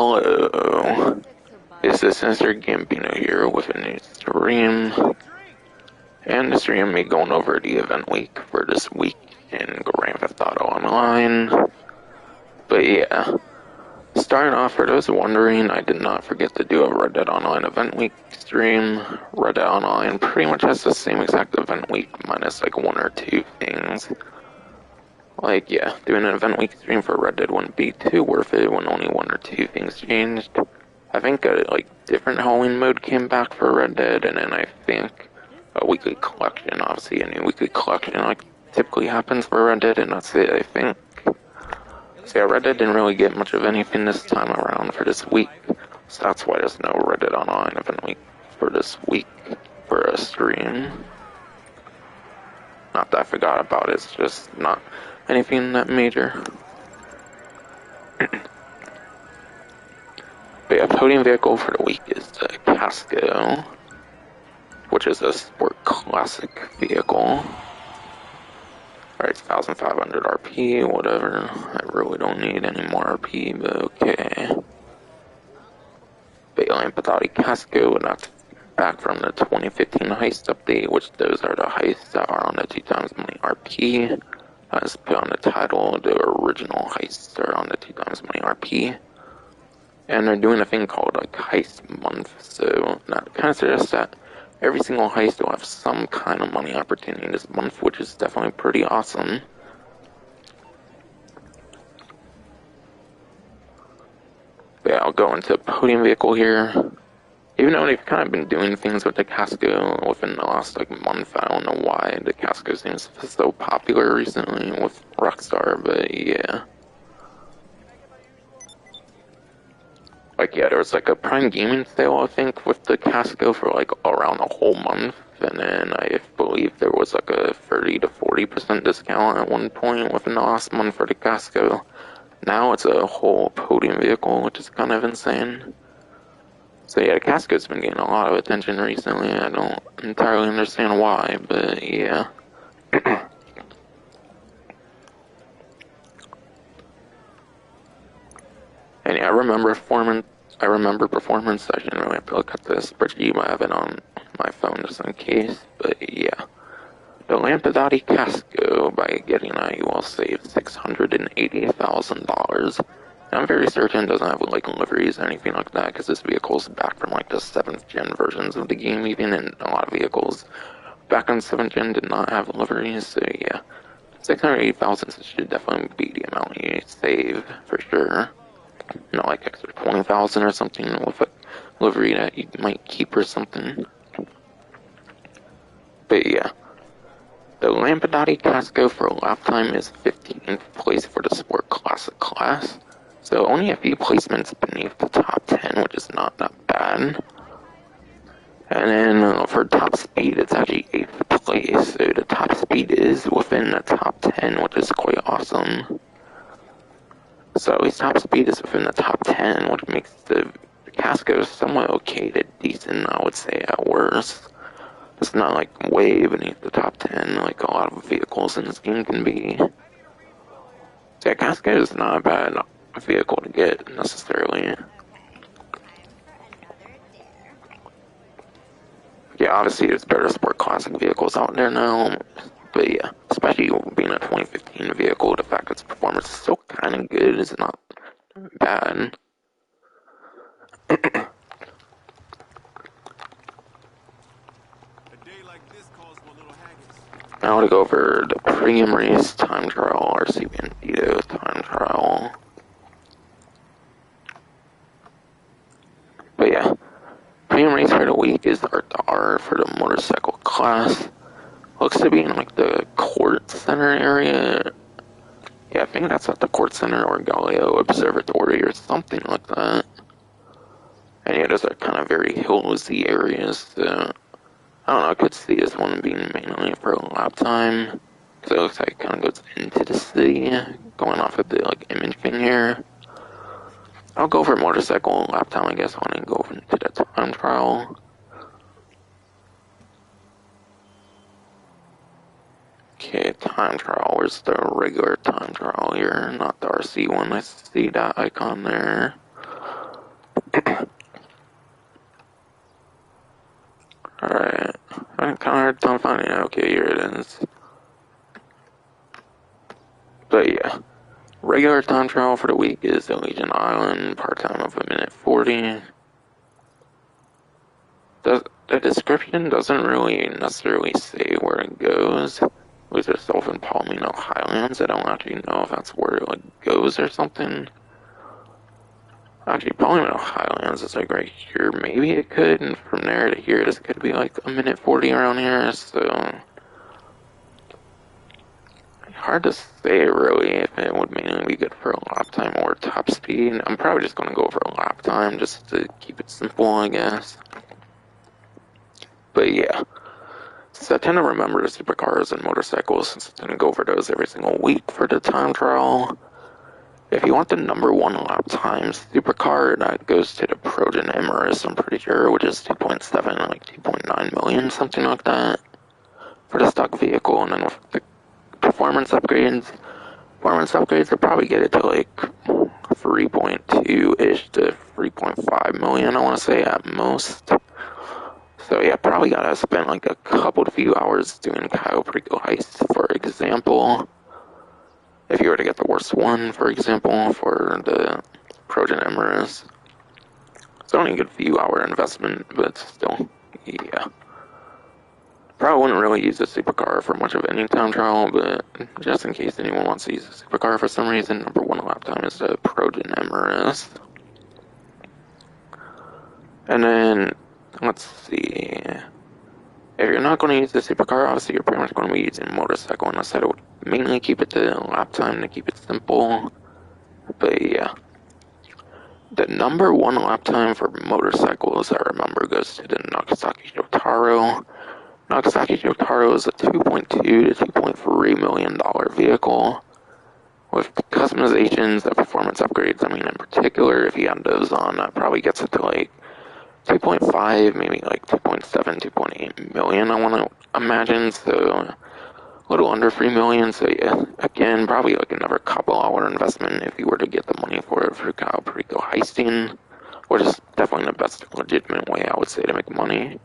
Hello, it's the Sinister Gambino here with a new stream, and the stream me going over the event week for this week in Grand Theft Auto Online. But yeah, starting off, for those wondering, I did not forget to do a Red Dead Online event week stream. Red Dead Online pretty much has the same exact event week, minus like one or two things. Like, yeah, doing an event week stream for Red Dead wouldn't be too worth it when only one or two things changed. I think a different Halloween mode came back for Red Dead, and then I think a weekly collection, obviously a new weekly collection typically happens for Red Dead, and that's it, I think. So yeah, Red Dead didn't really get much of anything this time around for this week, so that's why there's no Red Dead Online event week for this week for a stream. Not that I forgot about it, it's just not anything that major. But yeah, podium vehicle for the week is the Casco, which is a sport classic vehicle. Alright, it's 1,500 RP, whatever. I really don't need any more RP, but okay. But yeah, Empathotic Casco, and that's back from the 2015 Heist update, which those are the heists that are on the 2x money RP. As put on the title, the original heists are on the 2x money RP. And they're doing a thing called Heist Month, so that kind of suggests that every single heist will have some kind of money opportunity this month, which is definitely pretty awesome. But yeah, I'll go into podium vehicle here. Even though they've kind of been doing things with the Casco within the last month, I don't know why the Casco seems so popular recently with Rockstar, but yeah. Yeah, there was a Prime Gaming sale, I think, with the Casco for around a whole month, and then I believe there was a 30 to 40% discount at one point within the last month for the Casco. Now it's a whole podium vehicle, which is kind of insane. So yeah, the Casco's been getting a lot of attention recently. I don't entirely understand why, but yeah. And yeah, I remember performance. I didn't really have to look at the spreadsheet. I have it on my phone just in case. But yeah, the Lampadati Casco, by getting that, you will save $680,000. I'm very certain it doesn't have liveries or anything like that, because this vehicle's back from the 7th gen versions of the game, even, and a lot of vehicles back on 7th gen did not have liveries. So yeah, 680,000 should definitely be the amount you save for sure. Extra 20,000 or something with a livery that you might keep or something. But yeah, the Lampadati Casco for lap time is 15th place for the Sport Classic class, so only a few placements beneath the top 10, which is not that bad. And then for top speed, it's actually 8th place, so the top speed is within the top 10, which is quite awesome. So at least top speed is within the top 10, which makes the Casco somewhat okay to decent, I would say, at worst. It's not way beneath the top 10 like a lot of vehicles in this game can be. So yeah, Casco is not a bad vehicle to get necessarily. Yeah, obviously there's better sport classic vehicles out there now, but yeah, especially being a 2015 vehicle, the fact its performance is still kind of good is not bad. Now I want to go over the premium race time trial, RC Bandito time trial. But yeah, premium race for the week is R for the motorcycle class. Looks to be in the court center area. Yeah, I think that's at the court center or Galileo Observatory or something like that. And yeah, those are kind of very hillsy areas, so I don't know, I could see this one being mainly for lap time, because it looks like it kind of goes into the city, going off of the image thing here. I'll go for motorcycle lap time, I guess, when I go into the time trial. Okay, time trial, where's the regular time trial here, not the RC one, I see that icon there. Alright. I'm kinda hard time finding it. Okay, here it is. But yeah. Regular time trial for the week is Elysian Island, part-time of a minute 40. The description doesn't really necessarily say where it goes. It was itself in Palomino Highlands. I don't actually know if that's where it like goes or something. Actually, Palomino Highlands is like right here. Maybe it could, and from there to here, this could be like a minute 40 around here. So hard to say really if it would mainly be good for a lap time or top speed. I'm probably just gonna go for a lap time just to keep it simple, I guess. But yeah. So I tend to remember the supercars and motorcycles since I tend to go over those every single week for the time trial. If you want the number one lap time supercar, that goes to the Progen Emirates, I'm pretty sure, which is 2.7, like 2.9 million, something like that, for the stock vehicle. And then with the performance upgrades, they'll probably get it to like 3.2-ish to 3.5 million, I want to say, at most. So yeah, probably gotta spend like a few hours doing Cayo Perico Heists, for example. If you were to get the worst one, for example, for the Progen Emirates. It's only a good few hour investment, but still, yeah. Probably wouldn't really use a supercar for much of any time trial, but just in case anyone wants to use a supercar for some reason, number one lap time is the Progen Emirates. And then, let's see. If you're not going to use the supercar, obviously you're pretty much going to be using a motorcycle, and I said I would mainly keep it to lap time to keep it simple. But yeah. The number one lap time for motorcycles, I remember, goes to the Nagasaki Shotaro. Nagasaki Shotaro is a $2.2 to $2.3 million vehicle with customizations and performance upgrades. I mean, in particular, if you have those on, that probably gets it to like 2.5, maybe like 2.7, 2.8 million, I want to imagine. So a little under 3 million. So yeah, again, probably like another couple hour investment if you were to get the money for it for Cayo Perico heisting, which is definitely the best legitimate way, I would say, to make money.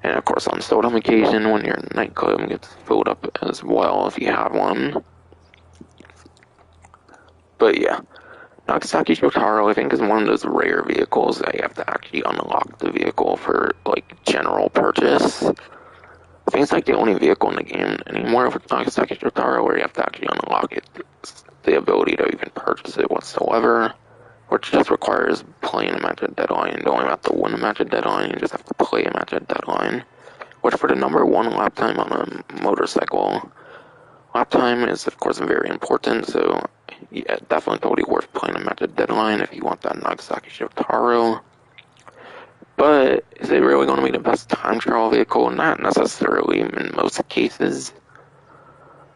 And of course, on soda occasion, when your nightclub gets filled up as well, if you have one. But yeah, Nagasaki Shotaro, I think, is one of those rare vehicles that you have to actually unlock the vehicle for, like, general purchase. I think it's like the only vehicle in the game anymore with Nagasaki Shotaro where you have to actually unlock it. It's the ability to even purchase it whatsoever, which just requires playing a match at deadline. You don't even have to win a match at deadline, you just have to play a match at deadline. Which for the number one lap time on a motorcycle, lap time is of course very important, so yeah, definitely totally worth playing a match at deadline if you want that Nagasaki Shotaro. But is it really going to be the best time trial vehicle? Not necessarily in most cases.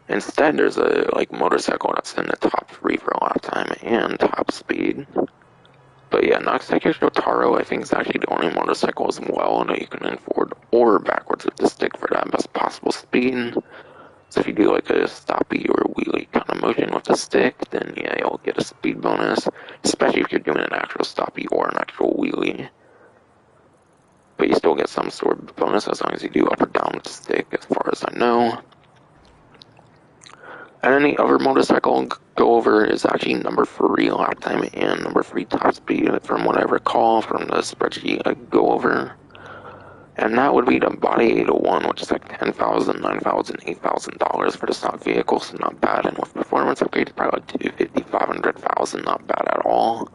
Instead, there's a motorcycle that's in the top 3 for lap time and top speed. But yeah, Nagasaki Shotaro, I think, is actually the only motorcycle as well that you can lean forward or backwards with the stick for that best possible speed. So if you do like a stoppy or wheelie kind of motion with the stick, then yeah, you'll get a speed bonus, especially if you're doing an actual stoppy or an actual wheelie. But you still get some sort of bonus as long as you do up or down with the stick, as far as I know. And then the other motorcycle I'll go over is actually number 3 lap time and number 3 top speed, from what I recall from the spreadsheet I go over. And that would be the Body 801, which is like $10,000, $9,000, $8,000 for the stock vehicle, so not bad. And with performance upgrades, probably like $250,000, $500,000, not bad at all.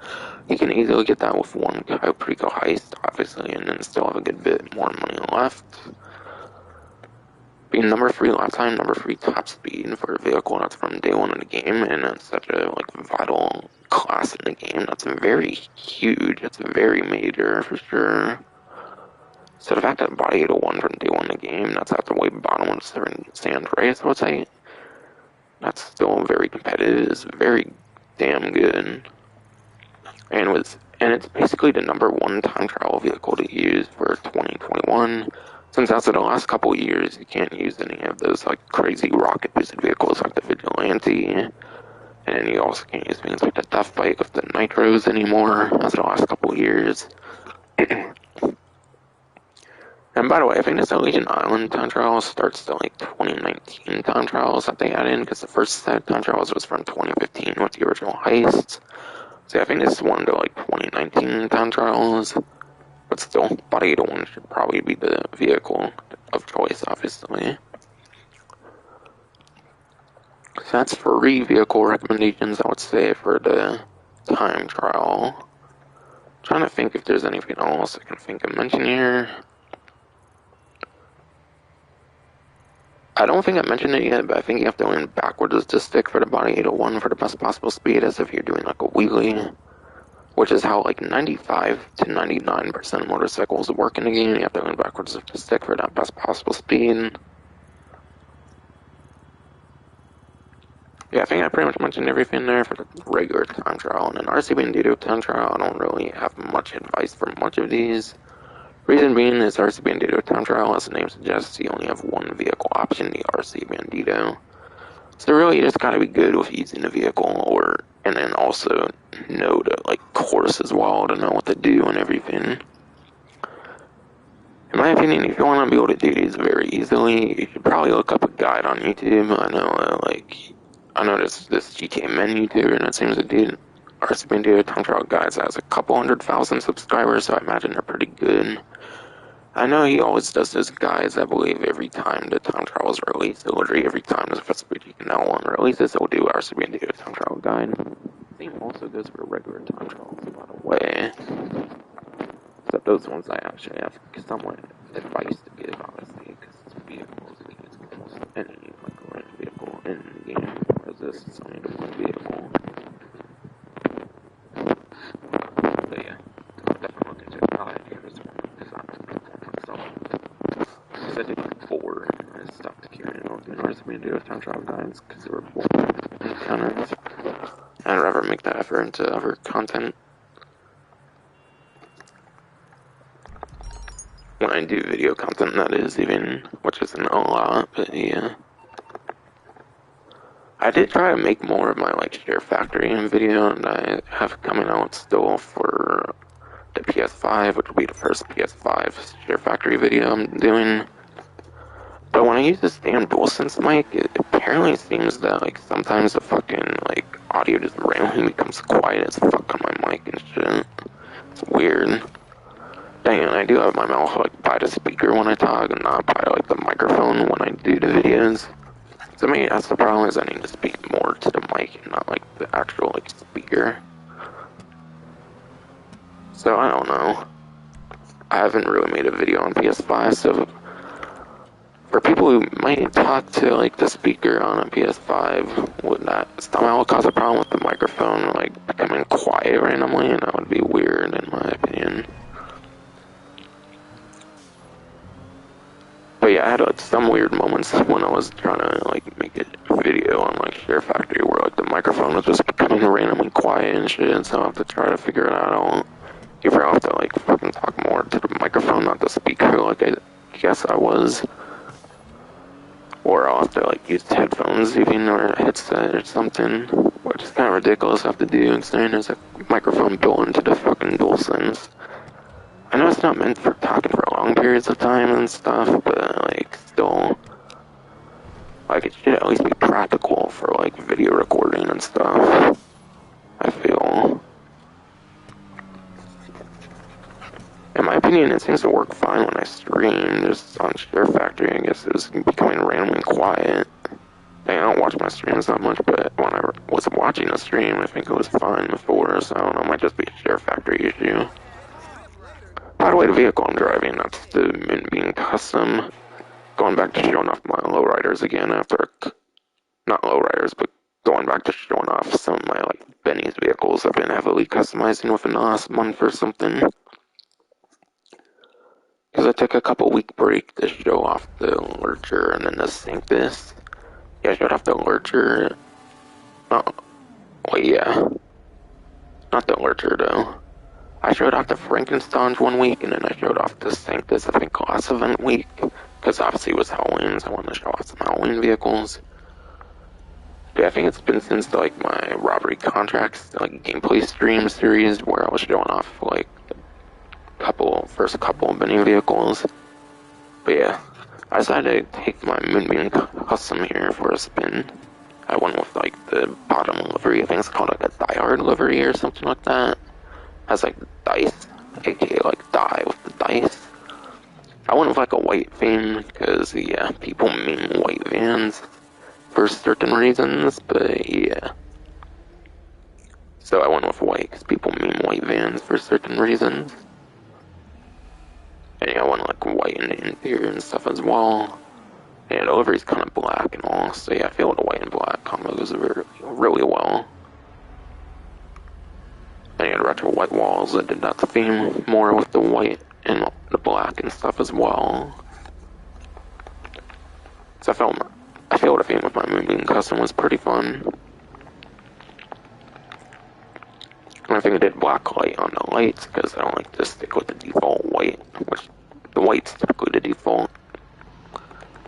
You can easily get that with one Cayo Perico heist, obviously, and then still have a good bit more money left. Being number 3 lap time, number 3 top speed for a vehicle that's from day one in the game, and it's such a vital class in the game. That's very huge. It's very major for sure. So the fact that Body 801 from day one in the game, that's at the way bottom of the San Andreas, I would say, that's still very competitive. It's very damn good, and it's basically the number 1 time trial vehicle to use for 2021. Since after the last couple of years, you can't use any of those crazy rocket boosted vehicles like the Vigilante. And And you also can't use things like the Death Bike with the Nitros anymore, as the last couple years. And by the way, I think this Allegiant Island time trial starts the 2019 time trials that they added in, because the first set of time trials was from 2015 with the original Heists. So I think this is one of the 2019 time trials. But still, Body 801 should probably be the vehicle of choice, obviously. So that's 3 vehicle recommendations, I would say, for the time trial. I'm trying to think if there's anything else I can think of mention here. I don't think I mentioned it yet, but I think you have to lean backwards to stick for the Body 801 for the best possible speed, as if you're doing a wheelie, which is how 95 to 99% of motorcycles work in the game. You have to lean backwards to stick for that best possible speed. Yeah, I think I pretty much mentioned everything there for the regular time trial. And in RC Bandito time trial, I don't really have much advice for much of these. Reason being is RC Bandito time trial, as the name suggests, you only have one vehicle option, the RC Bandito. So really, you just gotta be good with using the vehicle, and then also know the course as well to know what to do and everything. In my opinion, if you want to be able to do these very easily, you should probably look up a guide on YouTube. I know this GTA Men YouTuber, and it seems to do RC Bandito time trial guides that has a couple 100,000 subscribers, so I imagine they're pretty good. I know he always does his guides, I believe, every time the time trial is released. Every time the Vespucci Canal one releases, he'll do RC Bandito time trial guide. Same also goes for regular time trials, by the way. Except those ones I actually have somewhat advice to give, honestly, because vehicles, it's almost any random vehicle in the game, whereas this is only the one vehicle. But yeah, I'll definitely look into it. Here's one myself. Because I did 4, and I stopped carrying on doing RC Bandito time trial guides because they were boring and encounters. I'd rather make that effort into other content. When I do video content, that is, even, which isn't a lot, but yeah. I did try to make more of my Share Factory video, and I have coming out still for the PS5, which will be the first PS5 Share Factory video I'm doing. But when I use this damn DualSense mic, it apparently seems that sometimes the fucking audio just randomly becomes quiet as fuck on my mic and shit. It's weird. Dang it, I do have my mouth by the speaker when I talk and not by the microphone when I do the videos. So maybe that's the problem, is I need to speak more to the mic and not the actual speaker. So I don't know. I haven't really made a video on PS5, so for people who might talk to the speaker on a PS5, would that somehow cause a problem with the microphone becoming quiet randomly? And that would be weird in my opinion. But yeah, I had some weird moments when I was trying to make a video on Share Factory where the microphone was just becoming randomly quiet and shit, so I have to try to figure it out. Either I have to fucking talk more to the microphone, not the speaker, I guess I was. Or I'll have to use headphones even, or a headset or something, which is kind of ridiculous to have to do, considering there's a microphone built into the fucking DualSense. I know it's not meant for talking for long periods of time and stuff, but still, it should at least be practical for video recording and stuff, I feel. In my opinion, it seems to work fine when I stream, just on Share Factory. I guess it was becoming randomly quiet. I don't watch my streams that much, but when I was watching a stream, I think it was fine before, so I don't know, it might just be a Share Factory issue. By the way, the vehicle I'm driving, that's the Mint Bean Custom. Going back to showing off my lowriders again after, not lowriders, but going back to showing off some of my Benny's vehicles I've been heavily customizing within the last month or something. Because I took a couple week break to show off the Lurcher and then to sync this. Yeah, I showed off the Lurcher. Oh, wait, yeah. Not the Lurcher though. I showed off the Frankensteins 1 week, and then I showed off the Sanctus, I think, last event week. Because obviously it was Halloween, so I wanted to show off some Halloween vehicles. But I think it's been since like my robbery contracts, like gameplay stream series, where I was showing off like first couple of mini vehicles. But yeah, I decided to take my Moonbeam Custom here for a spin. I went with like the bottom livery. I think it's called like a diehard livery or something like that. Has like dice, aka like die with the dice. I went with like a white theme because yeah, people meme white vans for certain reasons, but yeah. So I went with white because people meme white vans for certain reasons. And yeah, I went like white in the interior and stuff as well. And the livery's kind of black and all, so yeah, I feel the white and black combo goes really well. And yeah, the retro white walls, I did that theme more with the white and the black and stuff as well. So I feel the theme with my Moonbeam Custom was pretty fun. And I think I did black light on the lights because I don't like to stick with the default white, which the white's typically the default.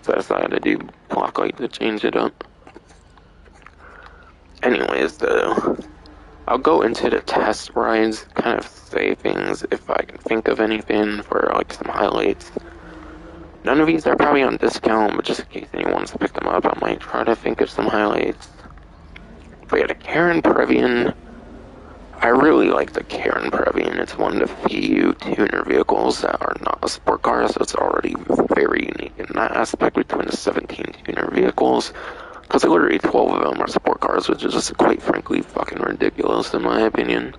So I decided to do black light to change it up. Anyways, though, I'll go into the test rides, kind of say things if I can think of anything for like some highlights. None of these are probably on discount, but just in case anyone wants to pick them up, I might try to think of some highlights. But yeah, the Karen Previan, I really like the Karen Previan. It's one of the few tuner vehicles that are not a sport car, so it's already very unique in that aspect between the 17 tuner vehicles. Because literally 12 of them are sport cars, which is just quite frankly fucking ridiculous in my opinion.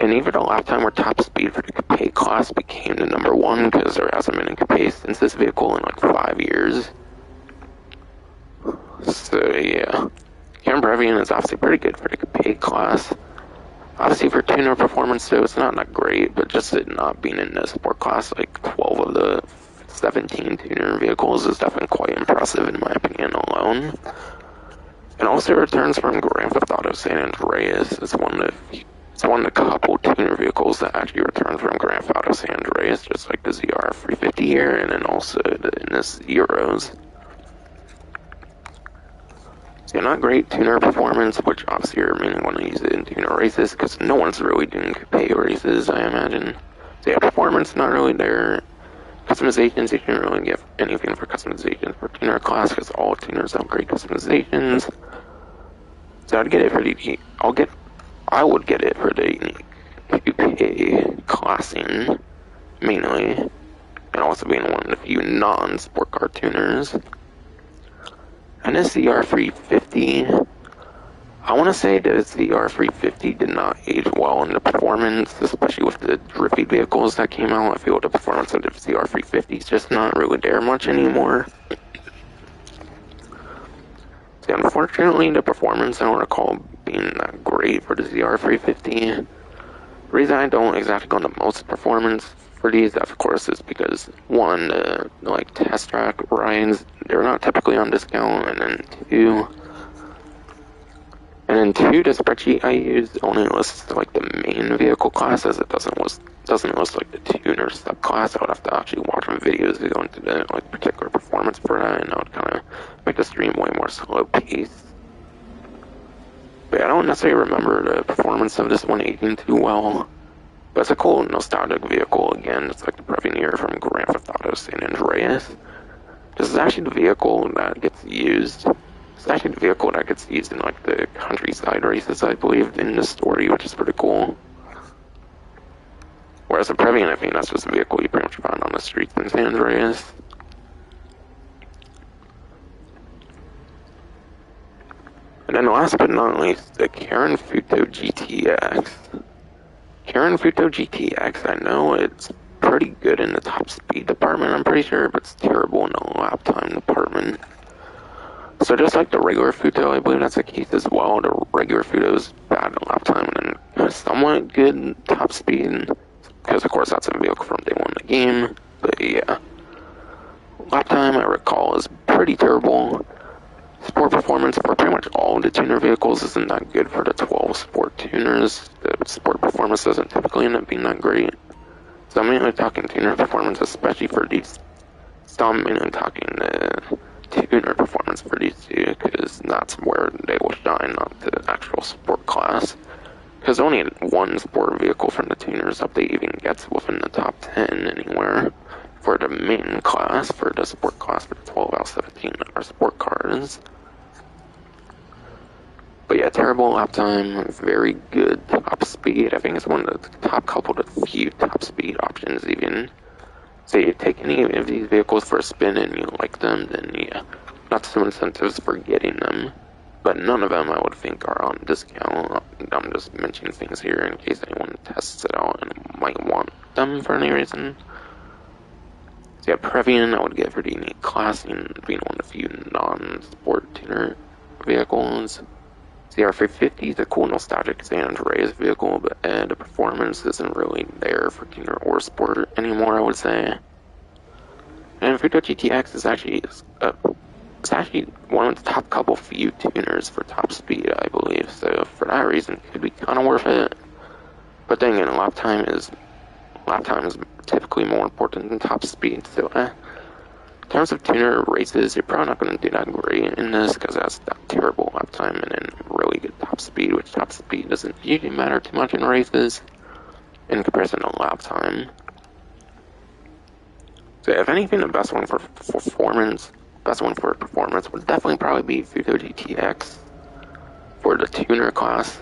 And even a lap time where top speed for the coupe class became the #1 because there hasn't been a coupe since this vehicle in like 5 years. So yeah, Karen Previan is obviously pretty good for the coupe class. Obviously for tuner performance though, it's not that great, but just it not being in the sport class, like 12 of the 17 tuner vehicles is definitely quite impressive in my opinion alone. And also returns from Grand Theft Auto San Andreas. It's one of the couple tuner vehicles that actually returns from Grand Theft Auto San Andreas, just like the ZR350 here, and then also in this Euros. So not great tuner performance, which obviously you're mainly want to use it in tuner races, because no one's really doing coupe races, I imagine. So yeah, performance not really there. Customizations, you can't really get anything for customizations for tuner class, because all tuners have great customizations. So I'd get it for the, I would get it for the unique coupe classing, mainly, and also being one of the few non-sport car tuners. And this ZR350, I want to say that the ZR350 did not age well in the performance, especially with the drifty vehicles that came out. I feel the performance of the ZR350 is just not really there much anymore. So unfortunately, the performance I don't recall being that great for the ZR350. The reason I don't exactly go into most performance for these, of course, is because one, like test track rides, they're not typically on discount, and then two, the spreadsheet I use only lists like the main vehicle classes. It doesn't list like the tuner subclass. I would have to actually watch some videos to go into the like particular performance for that, and that would kind of make the stream way more slow paced. But I don't necessarily remember the performance of this one aging too well. But it's a cool nostalgic vehicle again. It's like the Previan from Grand Theft Auto San Andreas. This is actually the vehicle that gets used. It's actually the vehicle that gets used in like the countryside races, I believe, in the story, which is pretty cool. Whereas the Previan, I think that's just a vehicle you pretty much find on the streets in San Andreas. And then last but not least, the Karen Futo Gtx. Karen Futo Gtx, I know it's pretty good in the top speed department, I'm pretty sure, but it's terrible in the lap time department. So just like the regular Futo, I believe that's the case as well. The regular Futo is bad in lap time and then somewhat good top speed, because of course that's a vehicle from day one of the game. But yeah, lap time I recall is pretty terrible. Sport performance for pretty much all the tuner vehicles isn't that good for the 12 sport tuners. The sport performance doesn't typically end up being that great. So I'm mainly talking tuner performance, especially for these. So I'm mainly talking the tuner performance for these two, that's where they will shine, not the actual sport class. Because only one sport vehicle from the tuners update even gets within the top 10 anywhere. For the main class, for the sport class, for the 12 out of 17 are sport cars. But yeah, terrible lap time, very good top speed. I think it's one of the top couple of few top speed options even. So you take any of these vehicles for a spin and you like them, then yeah, not some incentives for getting them. But none of them I would think are on discount. I'm just mentioning things here in case anyone tests it out and might want them for any reason. So yeah, Previan I would get for the unique classing, being one of the few non-sport tuner vehicles. CR350 is a cool nostalgic San Andreas vehicle, but the performance isn't really there for tuner or sport anymore, I would say. And Futo Gtx is actually one of the top couple few tuners for top speed, I believe. So for that reason, it could be kind of worth it. But then again, lap time is typically more important than top speed. So in terms of tuner races, you're probably not going to do that great in this because that's that terrible lap time and then really good top speed, which top speed doesn't usually matter too much in races in comparison to lap time. So if anything, the best one for performance would definitely probably be Futo Gtx for the tuner class.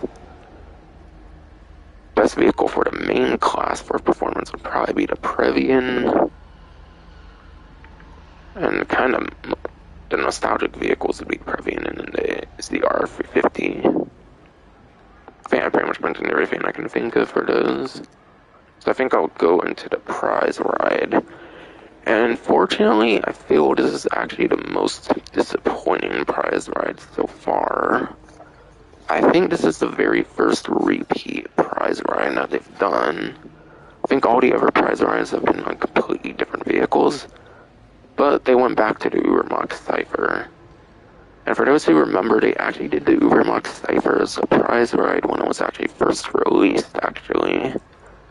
Best vehicle for the main class for performance would probably be the Previan. And kind of the nostalgic vehicles would be Previan and then the R350. I think I pretty much mentioned everything I can think of for those. So I think I'll go into the prize ride. And fortunately, I feel this is actually the most disappointing prize ride so far. I think this is the very first repeat prize ride that they've done. I think all the other prize rides have been on completely different vehicles, but they went back to the Ubermax Cypher. And for those who remember, they actually did the Ubermax Cypher as a prize ride when it was actually first released, actually.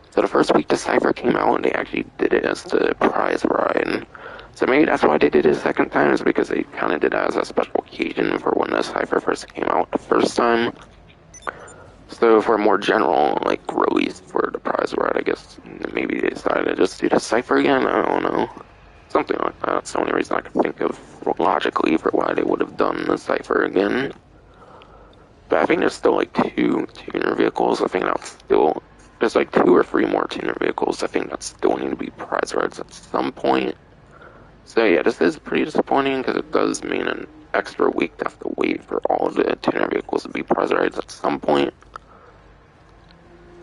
So the first week the Cypher came out, and they actually did it as the prize ride. So maybe that's why they did it a second time, is because they kind of did it as a special occasion for when the Cypher first came out the first time. So for a more general, release for the prize ride, I guess maybe they decided to just do the Cypher again, I don't know. Something like that. That's the only reason I can think of logically for why they would have done the Cypher again. But I think there's still two tuner vehicles. I think that's still... There's 2 or 3 more tuner vehicles. I think that still need to be prize rides at some point. So yeah, this is pretty disappointing because it does mean an extra week to have to wait for all of the tuner vehicles to be prize rides at some point.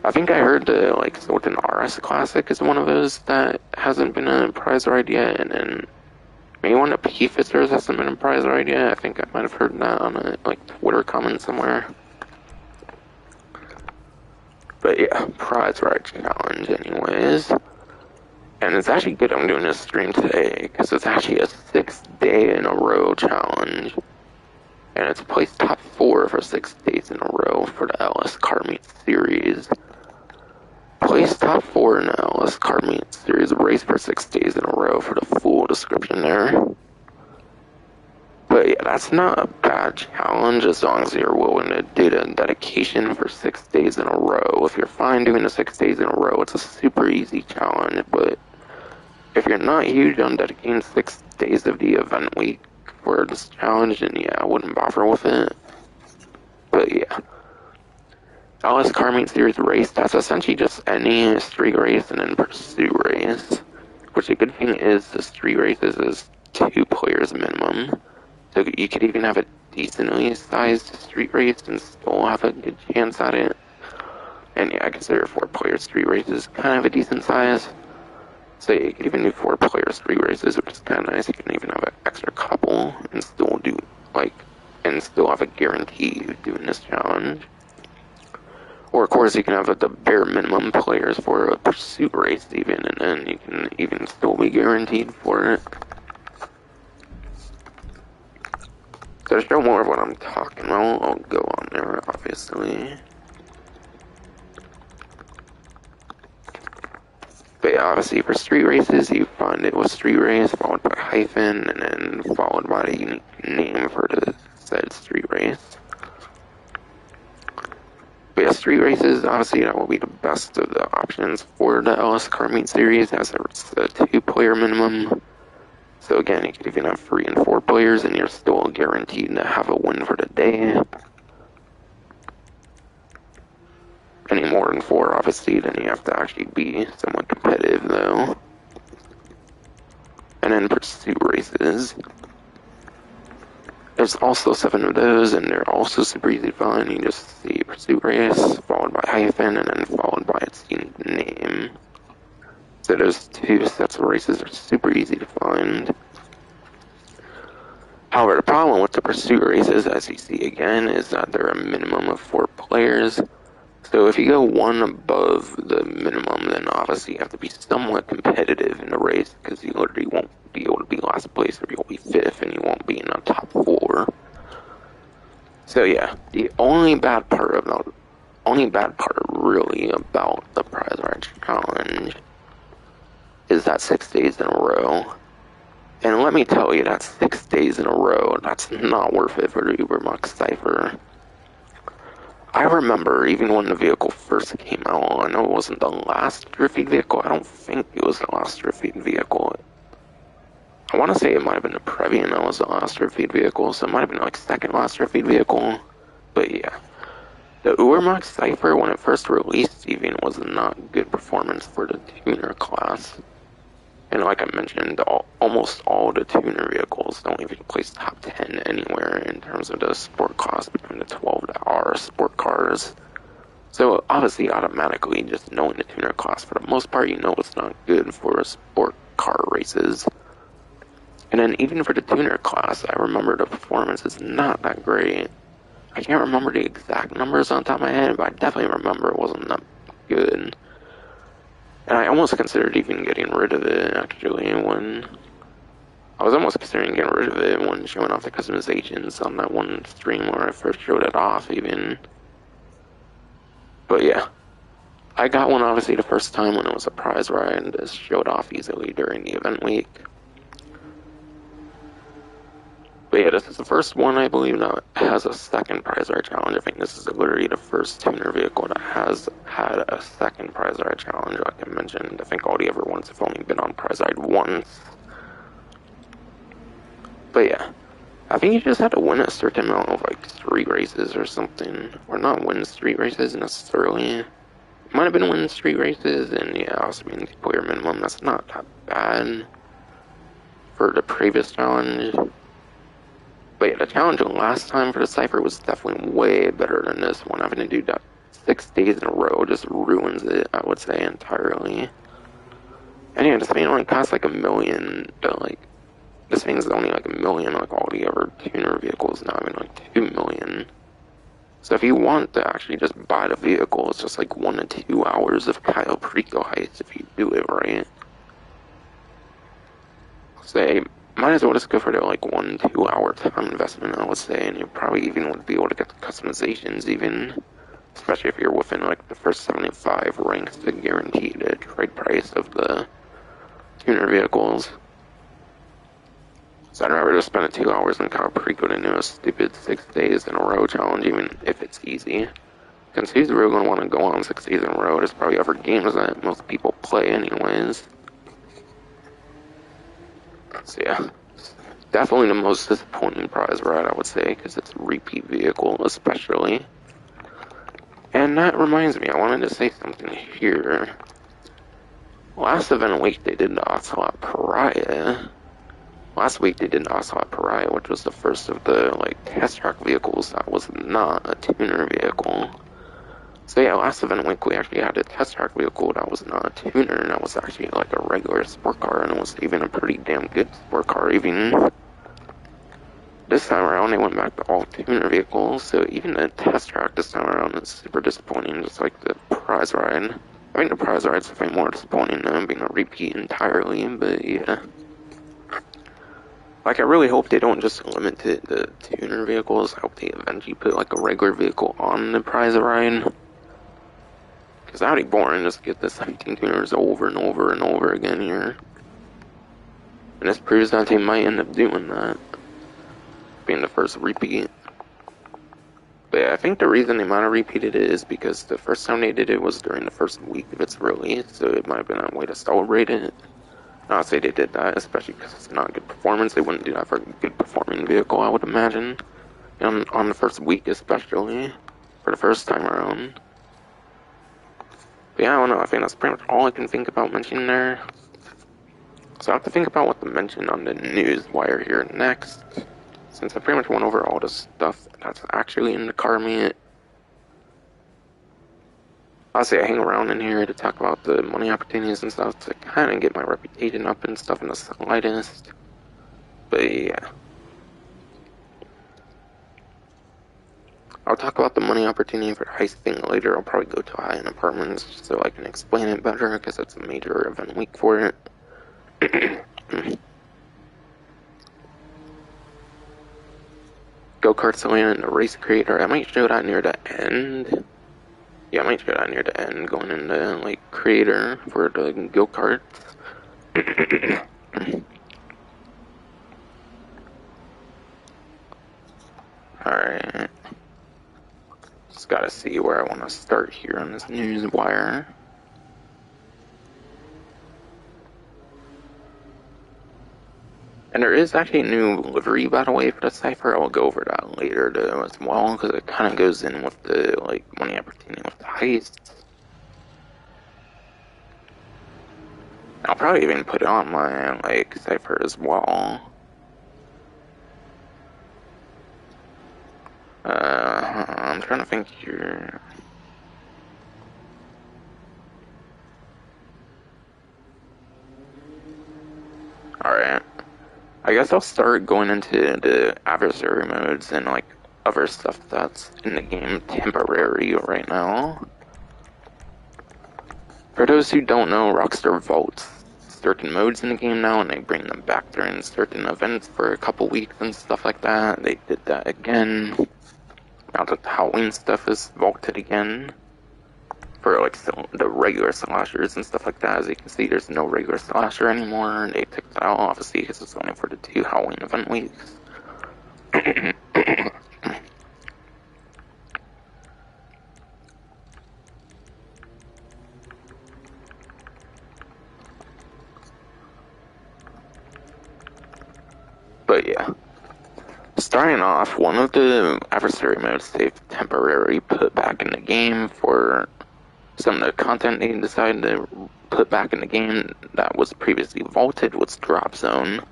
I think I heard the Sultan RS Classic is one of those that hasn't been a prize ride yet, and then maybe one of the P-Fizzers hasn't been a prize ride yet. I think I might have heard that on a Twitter comment somewhere. But yeah, prize ride challenge anyways. And it's actually good I'm doing this stream today, because it's actually a 6th day in a row challenge. And it's placed top 4 for 6 days in a row for the LS Car Meet Series. Placed top 4 in the LS Car Meet Series race for 6 days in a row for the full description there. But yeah, that's not a bad challenge as long as you're willing to do the dedication for 6 days in a row. If you're fine doing the 6 days in a row, it's a super easy challenge. But if you're not huge on dedicating 6 days of the event week for this challenge, then yeah, I wouldn't bother with it. But yeah. LS Car Meet Series race, that's essentially just any street race and then pursuit race. Which the good thing is, the street races is 2 players minimum. So you could even have a decently sized street race and still have a good chance at it. And yeah, I consider 4-player street races kind of a decent size. So yeah, you could even do 4-player street races, which is kind of nice. You can even have an extra couple and still do, and still have a guarantee of doing this challenge. Or of course you can have the bare minimum players for a pursuit race even, and then you can even still be guaranteed for it. So to show more of what I'm talking about, I'll go on there, obviously. But yeah, obviously for street races, you find it with street race, followed by hyphen, and then followed by the unique name for the said street race. race. But yeah, street races, obviously that will be the best of the options for the LS Car Meet series, as it's a 2-player minimum. So again, you could even have 3 and 4 players, and you're still guaranteed to have a win for the day. Any more than 4, obviously, then you have to actually be somewhat competitive, though. And then pursuit races. There's also 7 of those, and they're also super easy to find. You just see pursuit race, followed by hyphen, and then followed by its unique name. So those 2 sets of races are super easy to find. However, the problem with the pursuit races, as you see again, is that they're a minimum of 4 players. So if you go 1 above the minimum, then obviously you have to be somewhat competitive in the race, because you literally won't be able to be last place, or you'll be 5th, and you won't be in the top 4. So yeah, the only bad part really about the prize ride challenge is that 6 days in a row. And let me tell you, that 6 days in a row, that's not worth it for the Ubermax Cypher. I remember, even when the vehicle first came out, I know it wasn't the last drifted vehicle. I don't think it was the last drifted vehicle. I want to say it might have been the Previan that was the last drifted vehicle, so it might have been like second last drifted vehicle. But yeah, the Ubermax Cypher, when it first released, even was not good performance for the tuner class. And like I mentioned, almost all the tuner vehicles don't even place top 10 anywhere in terms of the sport class between the 12 to R sport cars. So obviously, automatically, just knowing the tuner class, for the most part, you know it's not good for sport car races. And then even for the tuner class, I remember the performance is not that great. I can't remember the exact numbers on top of my head, but I definitely remember it wasn't that good. And I almost considered even getting rid of it, actually, when... I was almost considering getting rid of it when showing off the customizations on that one stream where I first showed it off, even. But yeah. I got one, obviously, the first time when it was a prize ride, and just showed off easily during the event week. But yeah, this is the first one, I believe, that has a second prize ride challenge. I think this is literally the first tuner vehicle that has had a second prize ride challenge, like I mentioned. I think all the other ones have only been on prize ride once. But yeah, I think you just had to win a certain amount of, like, street races or something. Or not win street races, necessarily. It might have been win street races, and yeah, also being 2-player minimum. That's not that bad for the previous challenge. But yeah, the challenge last time for the Cypher was definitely way better than this one. Having to do that 6 days in a row just ruins it, I would say, entirely. And yeah, this thing only costs like $1 million, but like, this thing's only like $1 million, like all the other tuner vehicles now, I mean like $2 million. So if you want to actually just buy the vehicle, it's just like 1 to 2 hours of Kyle Perico Heists if you do it right. Say, might as well just go for the like 1-2 hour time investment, I would say, and you probably even would be able to get the customizations, even, especially if you're within like the first 75 ranks to guarantee the trade price of the tuner vehicles. So I'd rather just spend 2 hours in Kyle Perico than do a stupid 6 days in a row challenge, even if it's easy. Because who's really going to want to go on 6 days in a row? There's probably other games that most people play anyways. So yeah, definitely the most disappointing prize ride, I would say, because it's a repeat vehicle, especially. And that reminds me, I wanted to say something here. Last event week, they did the Ocelot Pariah. Last week, they did the Ocelot Pariah, which was the first of the, like, test track vehicles that was not a tuner vehicle. So yeah, last event week, we actually had a test track vehicle that was not a tuner, and that was actually like a regular sport car, and it was even a pretty damn good sport car, even. This time around, they went back to all tuner vehicles, so even the test track this time around is super disappointing, just like the prize ride. I think the prize ride's a bit more disappointing than being a repeat entirely, but yeah. Like, I really hope they don't just limit it to tuner vehicles. I hope they eventually put like a regular vehicle on the prize ride. Because that'd be boring, just get the 17 tuners over and over and over again here. And this proves that they might end up doing that. Being the first repeat. think the reason they might have repeated it is because the first time they did it was during the first week of its release, so it might have been a way to celebrate it. Not say they did that, especially because it's not a good performance. They wouldn't do that for a good performing vehicle, I would imagine. On the first week, especially, for the first time around. But yeah, I don't know, I think that's pretty much all I can think about mentioning there. So I have to think about what to mention on the news wire here next, since I pretty much went over all the stuff that's actually in the car meet. I'll say I hang around in here to talk about the money opportunities and stuff to kind of get my reputation up and stuff in the slightest. But yeah. I'll talk about the money opportunity for the heist thing later. I'll probably go to high-end apartments just so I can explain it better, because it's a major event week for it. Go-kart land and the race creator. I might show that near the end. Yeah, I might show that near the end, going into, like, creator for the go-karts. Alright. Just gotta see where I want to start here on this news wire. And there is actually a new livery, by the way, for the Cypher. I'll go over that later, though, as well, because it kind of goes in with the, like, money opportunity with the heists. I'll probably even put it on my, like, Cypher as well. I'm trying to think here. Alright. I guess I'll start going into the adversary modes and, like, other stuff that's in the game temporary right now. For those who don't know, Rockstar vaults certain modes in the game now, and they bring them back during certain events for a couple weeks and stuff like that. They did that again. Now that the Halloween stuff is vaulted again. For, like, the regular slashers and stuff like that. As you can see, there's no regular slasher anymore. They took that out, obviously, because it's only for the 2 Halloween event weeks. But yeah. Starting off, one of the adversary modes they've temporarily put back in the game for some of the content they decided to put back in the game that was previously vaulted was Drop Zone.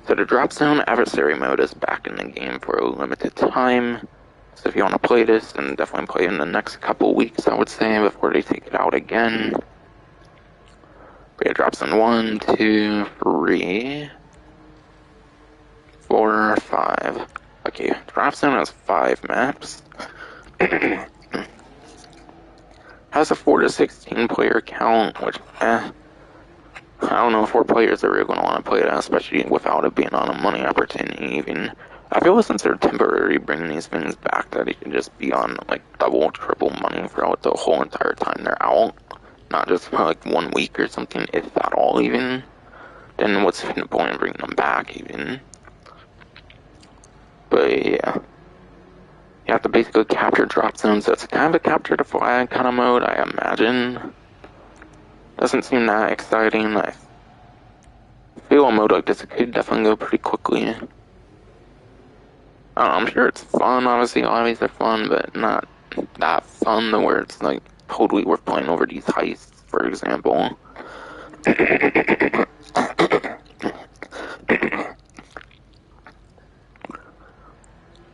So the Drop Zone adversary mode is back in the game for a limited time. So if you want to play this, then definitely play in the next couple weeks, I would say, before they take it out again. But yeah, Drop Zone 1, 2, 3, 4, 5. Okay, Drop Zone has 5 maps. Has a 4 to 16 player count, which, I don't know if 4 players are really going to want to play that, especially without it being on a money opportunity even. I feel since they're temporarily bringing these things back, that it should just be on, like, double, triple money throughout the whole entire time they're out. Not just for, like, 1 week or something, if at all even. Then what's the point of bringing them back even? But yeah. You have to basically capture drop zones, so it's kind of a capture the flag kind of mode, I imagine. Doesn't seem that exciting. I feel a mode like this could definitely go pretty quickly. I don't know, I'm sure it's fun, obviously, all of these are fun, but not that fun to where it's like totally worth playing over these heists, for example.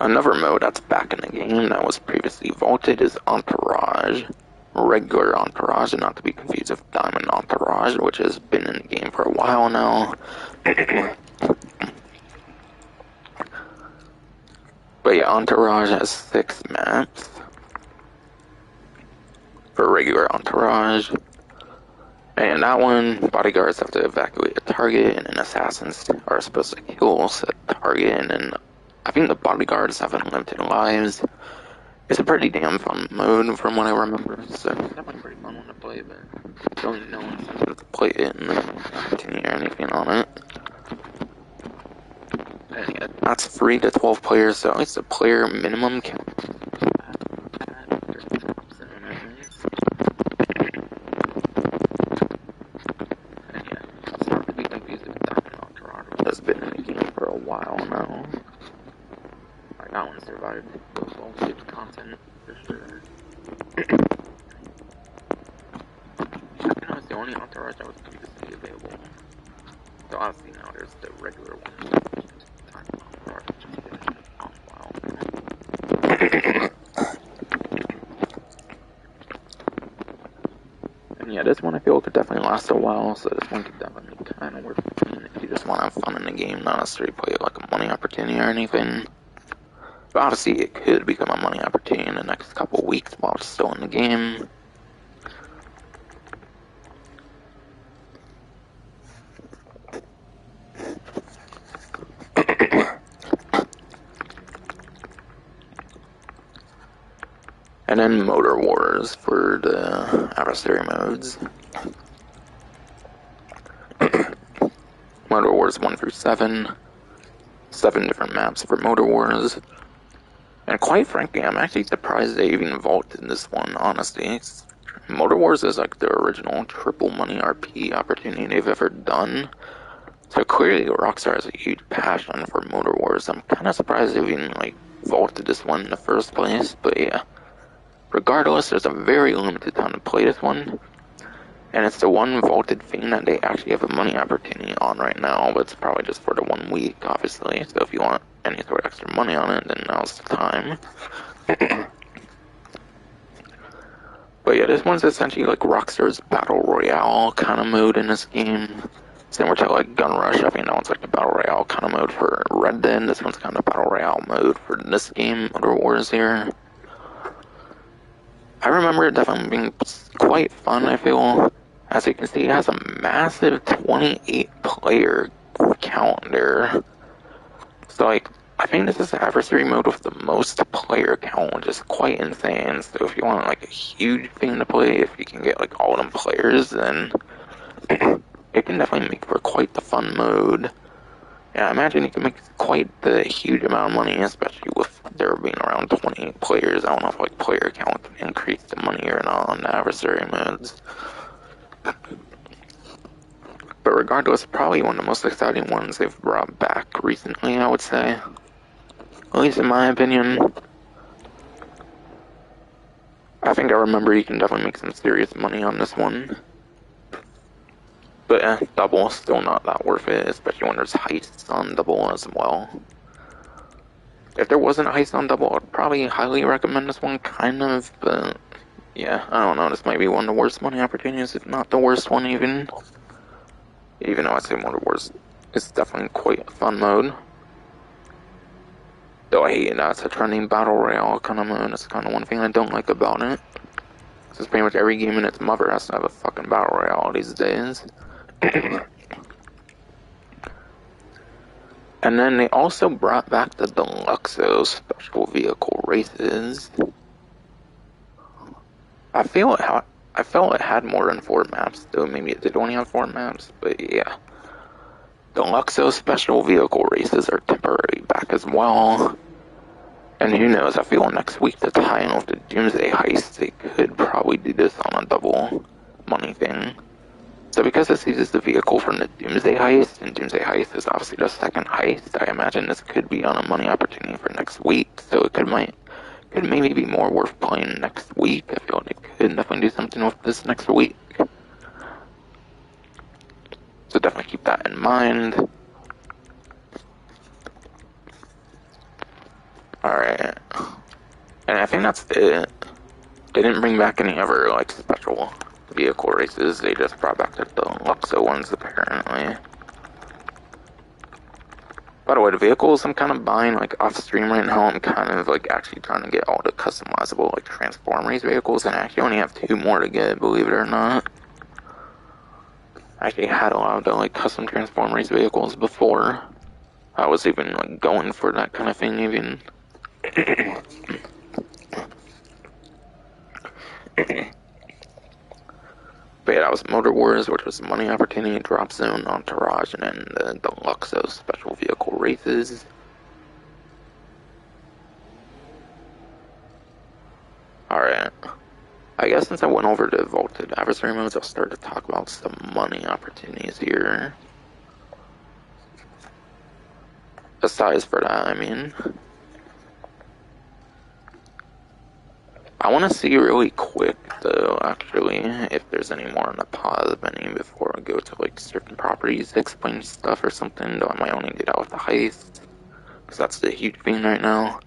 Another mode that's back in the game that was previously vaulted is Entourage. Regular Entourage, and not to be confused with Diamond Entourage, which has been in the game for a while now. But yeah, Entourage has 6 maps. For regular Entourage. And that one, bodyguards have to evacuate a target, and then assassins are supposed to kill said target, and then I think the bodyguards have unlimited lives. It's a pretty damn fun mode from what I remember, so it's definitely pretty fun one to play, but I don't know if I'm going to play it and then continue or anything on it. And yeah, that's 3 to 12 players, so it's a player minimum count. know. Like, that one survived the bullshit content, for sure. I think that was the only entourage that was previously available. So obviously now there's the regular one. Time entourage, which has been on a while now. And yeah, this one I feel could definitely last a while, so this one could definitely be kind of worth playing if you just want to have fun in the game, not necessarily play it like a money opportunity or anything. But obviously it could become a money opportunity in the next couple weeks while it's still in the game. And then Motor Wars for the Adversary Modes. Motor Wars 1 through 7. 7 different maps for Motor Wars. And quite frankly, I'm actually surprised they even vaulted this one, honestly. Motor Wars is like the original triple money RP opportunity they've ever done. So clearly Rockstar has a huge passion for Motor Wars. I'm kind of surprised they even like vaulted this one in the first place, but yeah. Regardless, there's a very limited time to play this one, and it's the one vaulted thing that they actually have a money opportunity on right now, but it's probably just for the 1 week, obviously, so if you want any sort of extra money on it, then now's the time. But yeah, this one's essentially like Rockstar's Battle Royale kind of mode in this game. Similar to like Gun Rush, I think that one's like the Battle Royale kind of mode for Red Dead, this one's kind of Battle Royale mode for this game, Motor Wars here. I remember it definitely being quite fun, I feel. As you can see, it has a massive 28 player count there. So, like, I think this is the adversary mode with the most player count, which is quite insane. So if you want, like, a huge thing to play, if you can get, like, all of them players, then it can definitely make for quite the fun mode. Yeah, I imagine you can make quite the huge amount of money, especially with there being around 20 players. I don't know if like player count can increase the money or not on the adversary modes. But regardless, probably one of the most exciting ones they've brought back recently, I would say. At least in my opinion. I think I remember you can definitely make some serious money on this one. But double, still not that worth it, especially when there's heists on double as well. If there wasn't a heist on double, I'd probably highly recommend this one, kind of, but yeah, I don't know, this might be one of the worst money opportunities, if not the worst one even. Even though I'd say Motor Wars is definitely quite a fun mode. Though I hate that it's a trending battle royale kind of mode, that's kind of one thing I don't like about it. Because pretty much every game in its mother has to have a fucking battle royale these days. And then they also brought back the Deluxo special vehicle races. I felt it had more than 4 maps, though maybe it did only have 4 maps, but yeah. Deluxo special vehicle races are temporarily back as well. And who knows, I feel next week to tie in with the Doomsday Heist, they could probably do this on a double money thing. So because this uses the vehicle from the Doomsday Heist, and Doomsday Heist is obviously the second heist, I imagine this could be on a money opportunity for next week, so it could maybe be more worth playing next week. I feel like they could definitely do something with this next week. So definitely keep that in mind. Alright. And I think that's it. They didn't bring back any other, like, special vehicle races. They just brought back the Deluxo ones, apparently. By the way, the vehicles I'm kind of buying, like, off stream right now, I'm kind of, like, actually trying to get all the customizable, like, Transformers vehicles, and I actually only have 2 more to get, believe it or not. I actually had a lot of the, like, custom Transformers vehicles before I was even, like, going for that kind of thing, even. But yeah, that was Motor Wars, which was Money Opportunity, Drop Zone, Entourage, and then the Deluxo special vehicle races. Alright. I guess since I went over to vaulted adversary modes, I'll start to talk about some money opportunities here. the size for that, I mean. I want to see really quick, though, actually, if there's any more in the pause menu before I go to, like, certain properties to explain stuff or something, though I might only get out with the heist, because that's the huge thing right now.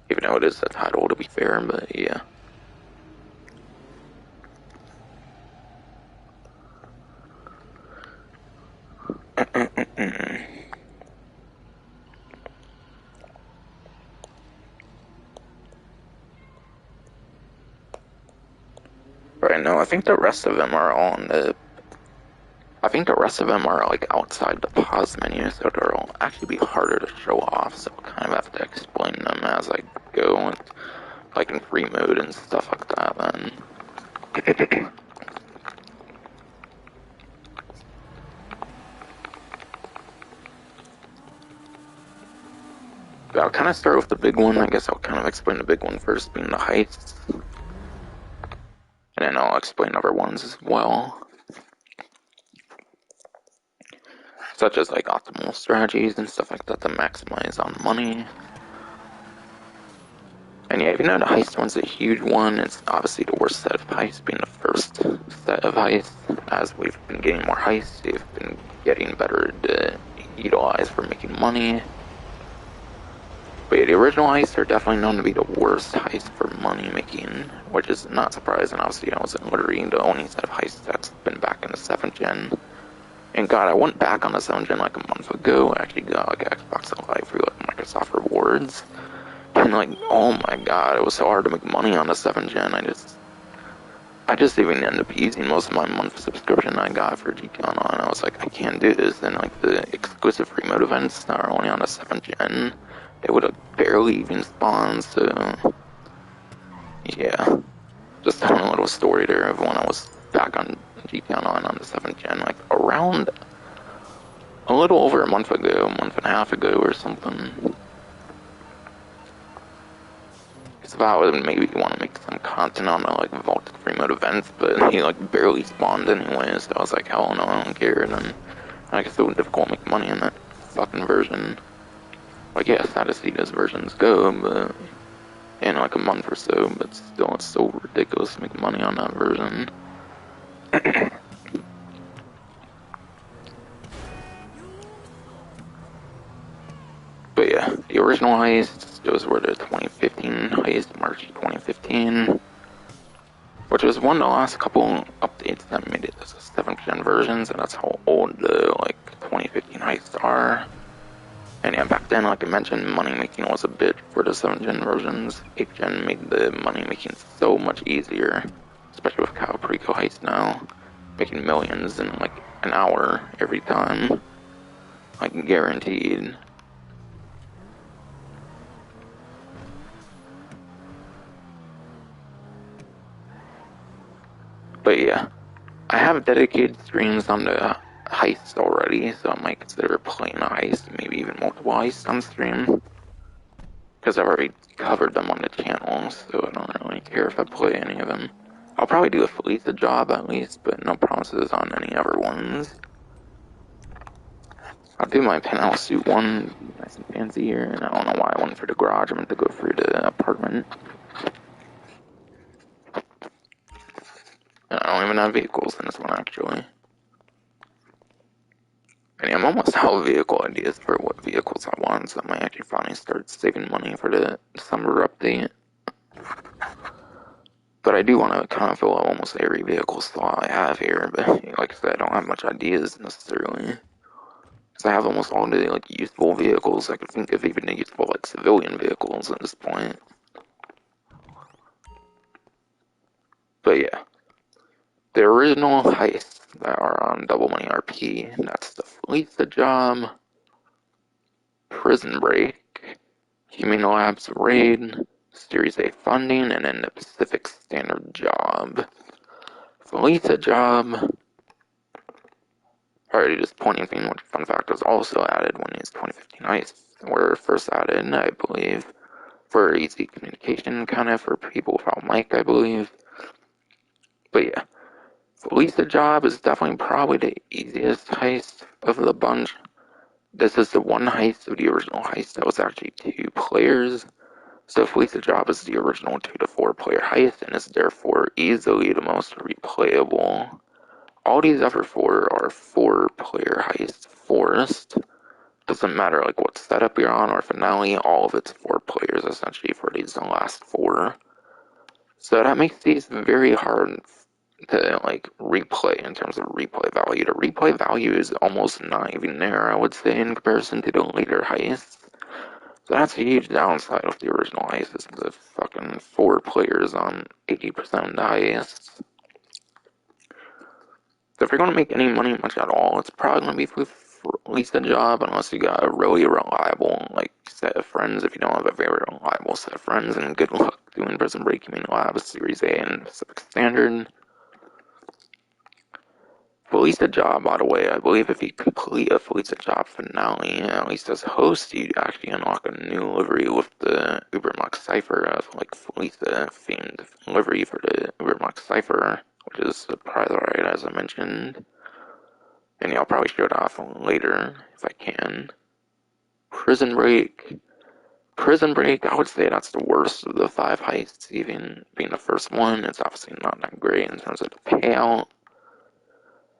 Even though it is a title, to be fair, but yeah. Right now, I think the rest of them are all on the... I think the rest of them are, like, outside the pause menu, so they'll actually be harder to show off, so I'll kind of have to explain them as I go, with, like, in free mode and stuff like that, then. But I'll kind of start with the big one. I guess I'll kind of explain the big one first, being the heists. And then I'll explain other ones as well. Such as, like, optimal strategies and stuff like that to maximize on money. And yeah, even though the heist one's a huge one, it's obviously the worst set of heists, being the first set of heists. As we've been getting more heists, we've been getting better to utilize for making money. But yeah, the original heists are definitely known to be the worst heist for money making, which is not surprising. Obviously, I was literally the only set of heists that's been back in the 7th gen. And god, I went back on the 7th gen like a month ago. I actually got like Xbox Live through like Microsoft Rewards. And like, oh my god, it was so hard to make money on the 7th gen. I just even ended up using most of my monthly subscription I got for GT Online. I was like, I can't do this. And like the exclusive free mode events that are only on the 7th gen, they would have barely even spawned, so yeah. Just telling a little story there of when I was back on GT Online on the 7th gen, like around a little over a month ago, a month and a half ago or something. It's about maybe you want to make some content on the like vaulted free mode events, but he like barely spawned anyway, so I was like, hell no, I don't care. And then I guess it was difficult to make money in that fucking version. Like, yeah, status does versions go, but in like a month or so, but still it's so ridiculous to make money on that version. But yeah, the original heists, those were the 2015 heist, March 2015, which was one of the last couple updates that made it as a 7th gen versions, and that's how old the like 2015 heists are. And yeah, back then, like I mentioned, money making was a bit for the 7th gen versions. 8th gen made the money making so much easier, especially with Cow Preco heist now, making millions in like an hour every time, like guaranteed. But yeah, I have dedicated streams on the heists already, so I might consider playing a heist, maybe even multiple heists on stream. Because I've already covered them on the channel, so I don't really care if I play any of them. I'll probably do a Felicia job at least, but no promises on any other ones. I'll do my penthouse suit one, nice and fancy here, and I don't know why I went for the garage. I meant to go for the apartment. And I don't even have vehicles in this one, actually. And yeah, I'm almost out of vehicle ideas for what vehicles I want, so I might actually finally start saving money for the December update. But I do want to kind of fill out almost every vehicle slot I have here, but like I said, I don't have much ideas necessarily. Because I have almost all the like useful vehicles I could think of, even the useful like civilian vehicles at this point. But yeah, the original heists that are on Double Money RP, that's the Felicia job, Prison Break, Human Labs Raid, Series A funding, and then the Pacific Standard job. Felicia job. Already disappointing thing, which fun fact was also added when these 2015 heists were first added, I believe, for easy communication, kind of for people without mic, I believe. But yeah, Felicia job is definitely probably the easiest heist of the bunch, this is the one heist of the original heist that was actually 2 players. So Fleece the Job is the original 2 to 4 player heist and is therefore easily the most replayable. All these other 4 are 4 player heists. Forest doesn't matter like what setup you're on or finale, all of it's 4 players essentially for these last 4. So that makes these very hard to like replay in terms of replay value. The replay value is almost not even there, I would say, in comparison to the later heists. So that's a huge downside of the original heist, is the fucking 4 players on 80% of the heists. So if you're going to make any money much at all, it's probably going to be with at least a job, unless you got a really reliable like set of friends. If you don't have a very reliable set of friends, and good luck doing Prison Break. You mean you'll have a Series A and Pacific Standard. Felicia Job, by the way, I believe if you complete a Felicia Job finale, at least as host, you actually unlock a new livery with the Ubermux Cypher of like Felicia themed livery for the Ubermux Cypher, which is a prize right as I mentioned. And yeah, I'll probably show it off later if I can. Prison Break. Prison Break, I would say that's the worst of the 5 heists, even being the first one. It's obviously not that great in terms of the payout.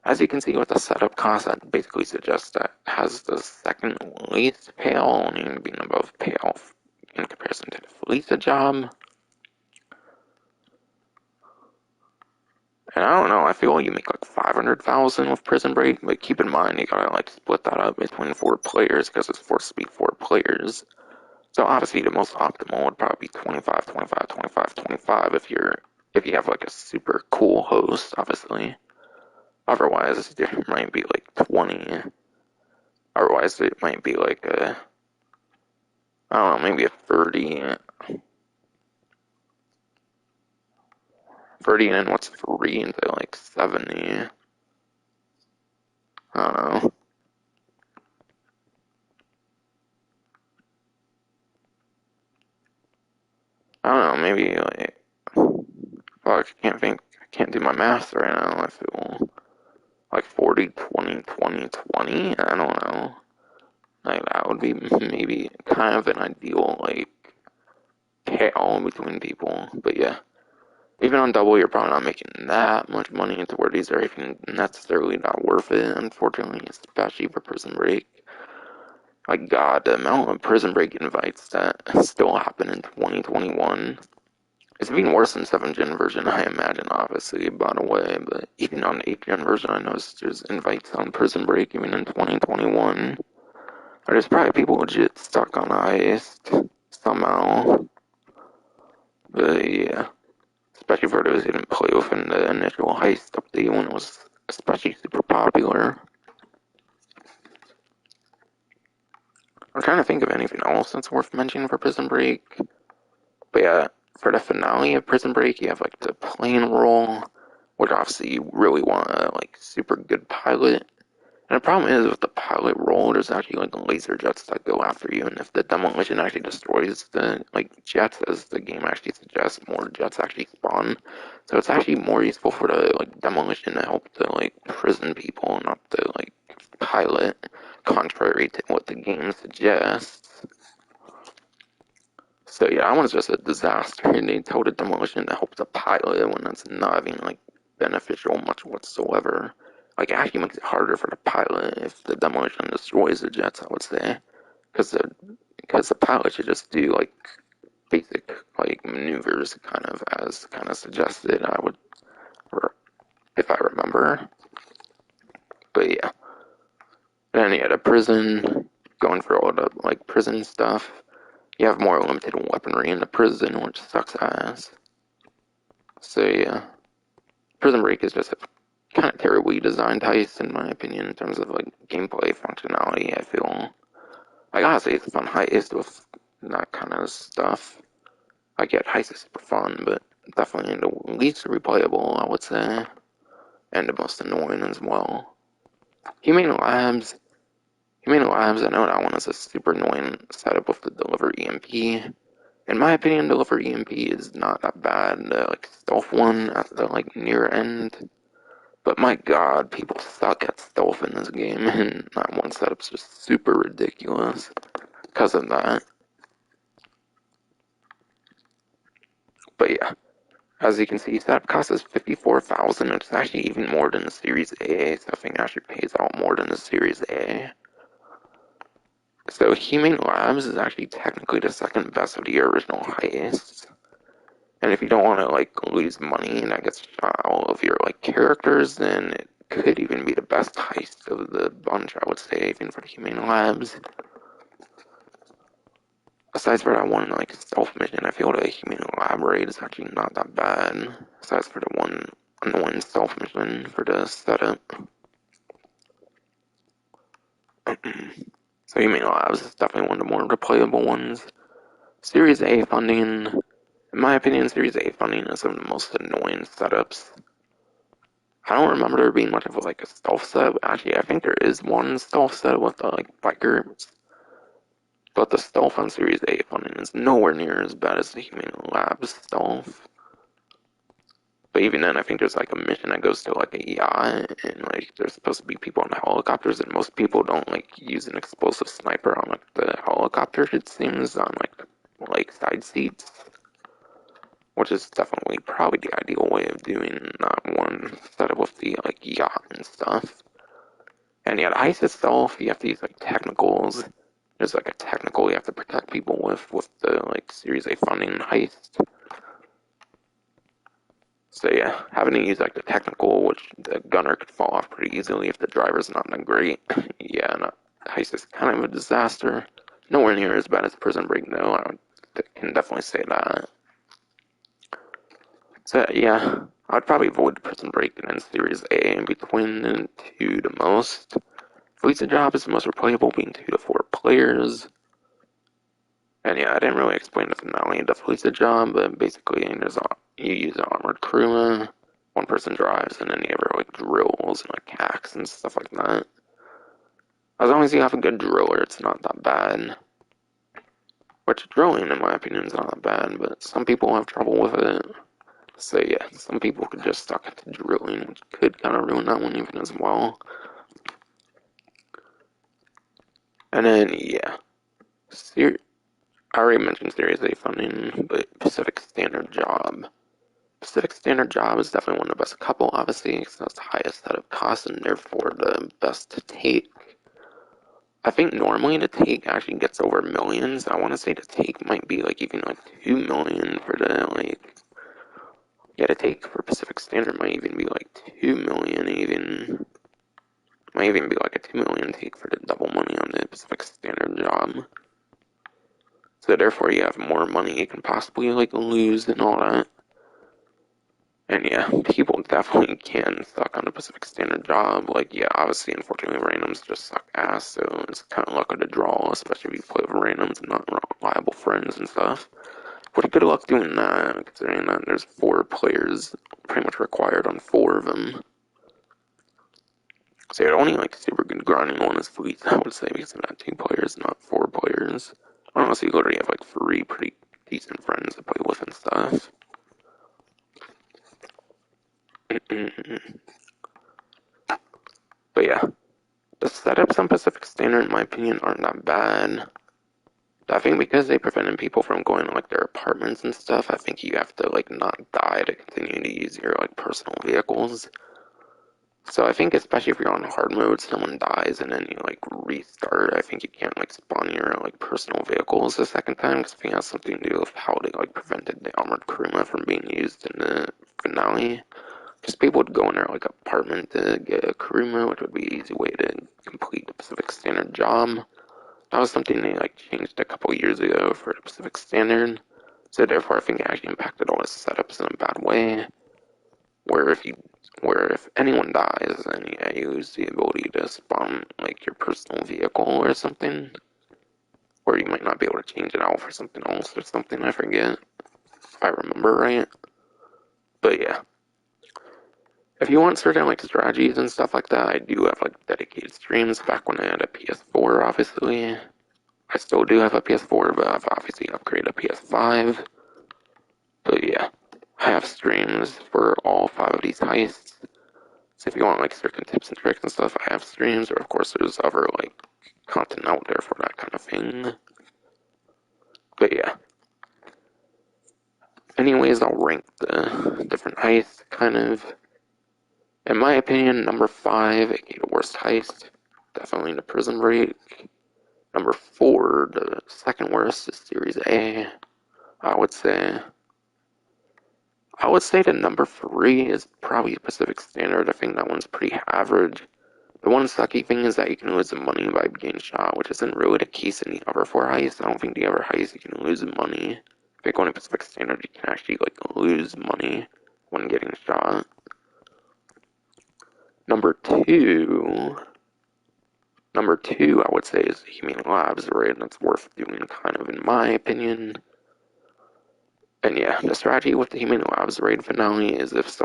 As you can see with the setup cost, that basically suggests that it has the second least payout, only being above payout in comparison to the Felicia Job. And I don't know, I feel like you make like 500,000 with Prison Break, but keep in mind you gotta like split that up between 4 players because it's forced to be 4 players. So obviously the most optimal would probably be 25, 25, 25, 25 if you have like a super cool host, obviously. Otherwise, there might be like 20. Otherwise, it might be like a, I don't know, maybe a 30. 30 and what's 3 into like 70. I don't know. I don't know, maybe like, fuck, I can't do my math right now. I feel like 40, 20, 20, 20. I don't know. Like, that would be maybe kind of an ideal, like, payout between people. But yeah, even on double, you're probably not making that much money into where these are even necessarily not worth it, unfortunately, especially for Prison Break. Like, God, the amount of Prison Break invites that still happen in 2021. It's even worse than 7th gen version, I imagine, obviously, by the way, but even on 8th gen version, I noticed there's invites on Prison Break even in 2021. There's probably people legit stuck on Heist somehow. But yeah, especially for those who didn't play within the initial Heist update when it was especially super popular. I'm trying to think of anything else that's worth mentioning for Prison Break. But yeah, for the finale of Prison Break, you have like the plane roll, which obviously you really want a like super good pilot. And the problem is with the pilot roll, there's actually like laser jets that go after you, and if the demolition actually destroys the like jets, as the game actually suggests, more jets actually spawn. So it's actually more useful for the like demolition to help the like prison people, not the like pilot, contrary to what the game suggests. So yeah, that one's just a disaster. They told the demolition to help the pilot when that's not even like beneficial much whatsoever. Like, it actually makes it harder for the pilot if the demolition destroys the jets, I would say. Because the pilot should just do, like, basic, like, maneuvers, kind of suggested, I would, if I remember. But yeah. Then, yeah, the prison, going for all the, like, prison stuff. You have more limited weaponry in the prison, which sucks ass. So, yeah. Prison Break is just a kind of terribly designed heist, in my opinion, in terms of like gameplay functionality. I feel like honestly, it's a fun heist with that kind of stuff. I get heists is super fun, but definitely the least replayable, I would say, and the most annoying as well. Humane Labs. Humane Labs. I know that one is a super annoying setup with the Deliver EMP. In my opinion, Deliver EMP is not that bad. The like stealth one at the like near end. But my god, people suck at stealth in this game, and that one setup's just super ridiculous because of that. But yeah, as you can see, setup cost is $54,000. It's actually even more than the Series A, so I think it actually pays out more than the Series A. So Humane Labs is actually technically the second best of the original Heists. And if you don't want to like lose money and that gets shot all of your like characters, then it could even be the best heist of the bunch, I would say, even for the Humane Labs. Aside for that one like stealth mission, I feel the Humane Lab raid is actually not that bad. Aside for the one annoying stealth mission for the setup. So Humane Labs is definitely one of the more replayable ones. Series A funding, in my opinion, Series A funding is some of the most annoying setups. I don't remember there being much of like a stealth set. Actually, I think there is one stealth set with the like bikers, but the stealth on Series A funding is nowhere near as bad as the Humane Labs stealth. But even then, I think there's like a mission that goes to like a yacht, and like there's supposed to be people on helicopters, and most people don't like use an explosive sniper on like the helicopter. It seems on like side seats, which is definitely probably the ideal way of doing that one setup with the like yacht and stuff. And yeah, the heist itself, you have to use like technicals. There's like a technical you have to protect people with the like Series A funding heist. So yeah, having to use like the technical, which the gunner could fall off pretty easily if the driver's not that great. Yeah, no, heist is kind of a disaster. Nowhere near as bad as Prison Break though, I can definitely say that. So yeah, I'd probably avoid Prison Break and then Series A in between the two the most. Futo Job is the most replayable, being 2 to 4 players. And yeah, I didn't really explain the finale of the Futo Job, but basically you use an armored crewman, one person drives, and then you have like drills and like hacks and stuff like that. As long as you have a good driller, it's not that bad. Which drilling, in my opinion, is not that bad, but some people have trouble with it. So yeah, some people could just suck at the drilling, which could kind of ruin that one even as well. And then yeah, I already mentioned Series A funding, but Pacific Standard Job. Pacific Standard Job is definitely one of the best couple, obviously, because that's the highest setup cost and therefore the best to take. I think normally the take actually gets over millions. I want to say the take might be like even like 2 million for the like. Yeah, the take for Pacific Standard might even be like 2 million, even. Might even be like a 2 million take for the double money on the Pacific Standard Job. So therefore you have more money you can possibly like lose and all that. And yeah, people definitely can suck on the Pacific Standard Job. Like yeah, obviously unfortunately randoms just suck ass, so it's kind of luck of the draw, especially if you play with randoms and not reliable friends and stuff. But good luck doing that, considering that there's 4 players pretty much required on 4 of them. So yeah, the only like super good grinding one is Fleet, I would say, because of that 2 players, not 4 players. Honestly, you literally have like 3 pretty decent friends to play with and stuff. But yeah, the setups on Pacific Standard, in my opinion, aren't that bad. I think because they prevented people from going to like their apartments and stuff, I think you have to like not die to continue to use your like personal vehicles. So I think especially if you're on hard mode, someone dies and then you like restart, I think you can't like spawn your like personal vehicles the second time, because I think it has something to do with how they like prevented the armored crewman from being used in the finale. Because people would go in their like apartment to get a crewman, which would be an easy way to complete the Pacific Standard Job. That was something they like changed a couple years ago for the Pacific Standard. So therefore I think it actually impacted all the setups in a bad way. Where if anyone dies, then yeah, you lose the ability to spawn like your personal vehicle or something. Or you might not be able to change it out for something else or something, I forget. If I remember right. But yeah. If you want certain like strategies and stuff like that, I do have like dedicated streams back when I had a PS4, obviously. I still do have a PS4, but I've obviously upgraded a PS5. But yeah, I have streams for all 5 of these heists. So if you want like certain tips and tricks and stuff, I have streams, or of course there's other like content out there for that kind of thing. But yeah. Anyways, I'll rank the different heists kind of. In my opinion, number 5, aka the worst heist, definitely the Prison Break. Number 4, the second worst, is Series A. I would say the number 3 is probably Pacific Standard. I think that one's pretty average. The one sucky thing is that you can lose the money by being shot, which isn't really the case in the other 4 heists. I don't think the other heists you can lose money. I think only Pacific Standard you can actually like lose money when getting shot. Number two, I would say is Humane Labs raid. That's worth doing, kind of, in my opinion. And yeah, the strategy with the Humane Labs raid finale is if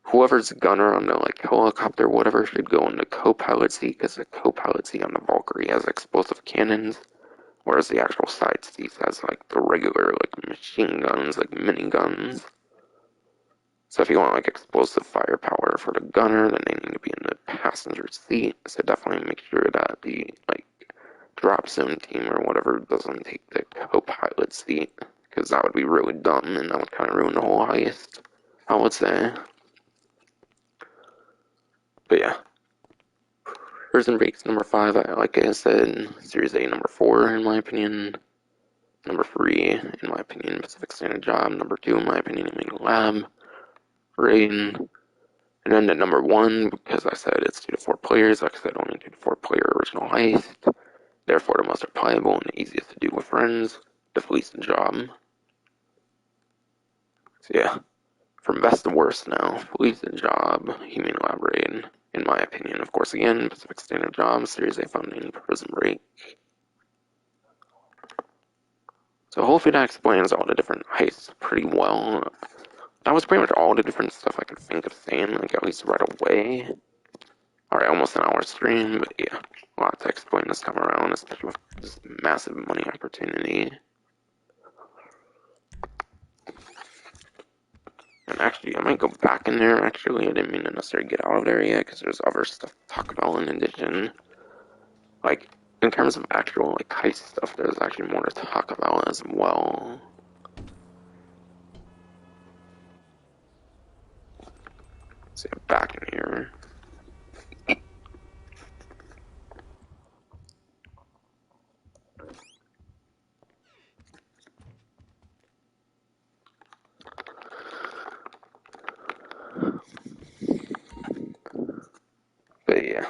whoever's gunner on the like helicopter, whatever, should go in the co-pilot seat, because the co-pilot seat on the Valkyrie has explosive cannons, whereas the actual side seat has like the regular like machine guns, like mini guns. So if you want like explosive firepower for the gunner, then they need to be in the passenger seat. So definitely make sure that the like drop zone team or whatever doesn't take the co-pilot seat, because that would be really dumb and that would kind of ruin the whole heist, I would say. But yeah, Prison Break's number 5. Like I said, Series A number 4 in my opinion. Number 3 in my opinion, Pacific Standard Job. Number 2 in my opinion, Illegal Lab Raid. And then at number 1, because I said it's 2 to 4 players, like I said, only 2 to 4 player original heist. Therefore, the most replayable and the easiest to do with friends, the Police and Job. So yeah, from best to worst now, Police and Job, Humane Lab Raid, in my opinion. Of course, again, Pacific Standard Job, Series A funding, Prison Break. So hopefully that explains all the different heists pretty well. That was pretty much all the different stuff I could think of saying, like at least right away. Alright, almost an hour stream, but yeah, a lot to explain this time around, especially with this massive money opportunity. And actually, I might go back in there, actually. I didn't mean to necessarily get out of there yet, because there's other stuff to talk about in addition. Like, in terms of actual, like, heist stuff, there's actually more to talk about as well. So yeah, back in here. But yeah.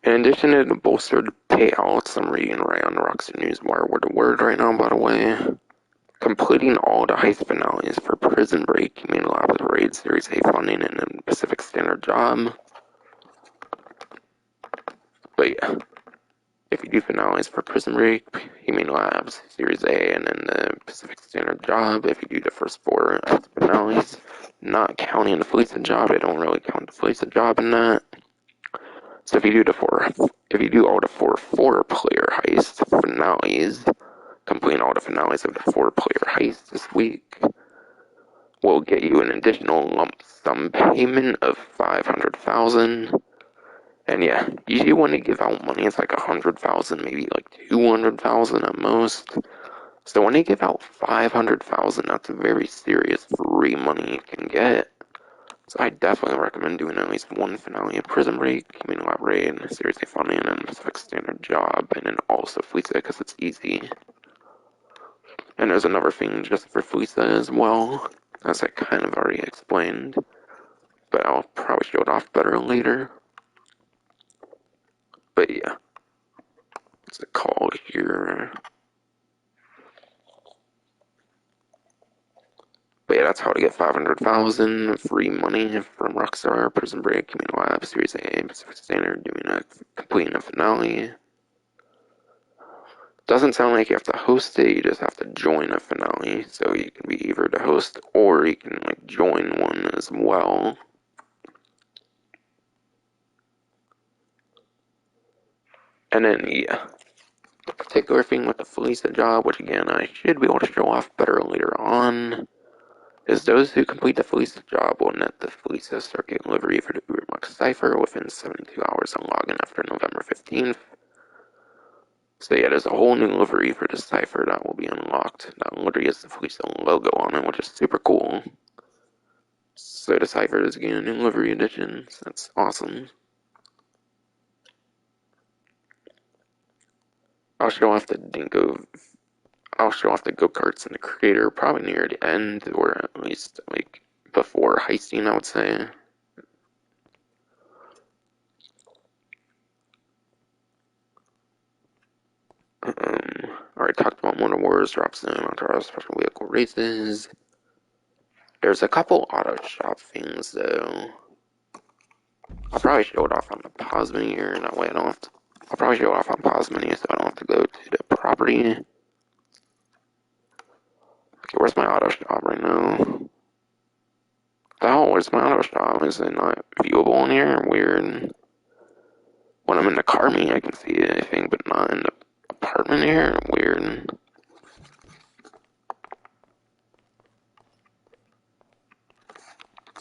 In addition to the bolstered payouts, I'm reading right on the Roxy Newswire word to word right now, by the way. Completing all the heist finales for Prison Break, Humane Labs Raid, Series A funding, and then Pacific Standard Job. But yeah, if you do finales for Prison Break, Humane Labs, Series A, and then the Pacific Standard Job, if you do the first 4 finales, not counting the Felicia Job, I don't really count the Felicia Job in that. So if you do all the 4 player heist finales, completing all the finales of the 4 player heist this week will get you an additional lump sum payment of $500,000. And yeah, usually when they give out money, it's like $100,000, maybe like $200,000 at most. So when they give out $500,000, that's very serious free money you can get. So I definitely recommend doing at least 1 finale of Prison Break, Humane Lab Raid, Series A funding, and Pacific Standard Job, and then also Felicia because it's easy. And there's another thing just for Felicia as well, as I kind of already explained, but I'll probably show it off better later. But yeah, what's it called here? But yeah, that's how to get $500,000 free money from Rockstar, Prison Break, Humane Lab, Series A, Pacific Standard, completing a finale. Doesn't sound like you have to host it, you just have to join a finale. So you can be either the host or you can like join one as well. And then yeah, the particular thing with the Felicia Job, which again I should be able to show off better later on, is those who complete the Felice job will net the Felice circuit livery for the Ubermux cipher within 72 hours of login after November 15th. So yeah, there's a whole new livery for the cipher that will be unlocked. That literally has the Felice logo on it, which is super cool. So the cipher is getting a new livery edition. So that's awesome. I'll show off the go-karts in the crater probably near the end, or at least like before heisting, I would say. Already talked about Motor Wars, drops in Motor special vehicle races. There's a couple auto shop things though. I'll probably show it off on the pause menu here, that way I don't have to. I'll probably show it off on pause menu so I don't have to go to the property. Okay, where's my auto shop right now? The hell, where's my auto shop? Is it not viewable in here? Weird. When I'm in the car meet, I can see anything, but not in the apartment here? Weird.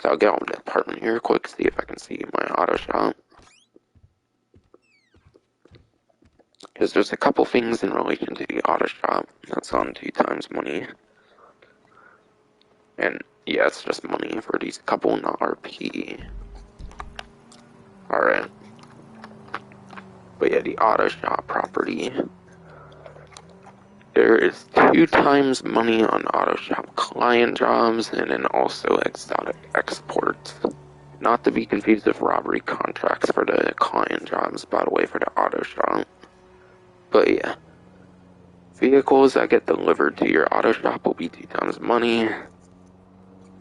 So I'll get on the apartment here quick, see if I can see my auto shop. Because there's a couple things in relation to the auto shop that's on 2 times money. And yeah, it's just money for these couple, not RP. Alright. But yeah, the auto shop property. There is 2 times money on auto shop client jobs and then also exotic exports. Not to be confused with robbery contracts for the client jobs, by the way, for the auto shop. But yeah. Vehicles that get delivered to your auto shop will be 2 times money.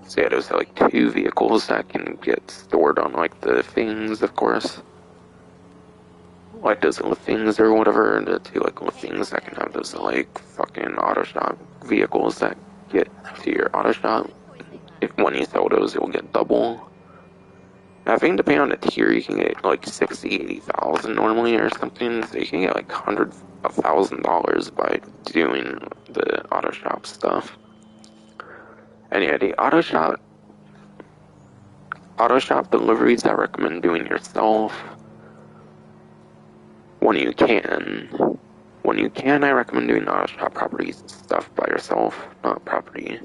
So yeah, there's like 2 vehicles that can get stored on like the things, of course. Like those little things or whatever, the 2 like little things that can have those like fucking auto shop vehicles that get to your auto shop. If when you sell those, you'll get double. I think depending on the tier, you can get like 80,000 normally or something. So you can get like $100,000 by doing the auto shop stuff. And yeah, the auto shop deliveries I recommend doing yourself when you can. When you can, I recommend doing auto shop properties and stuff by yourself, not property.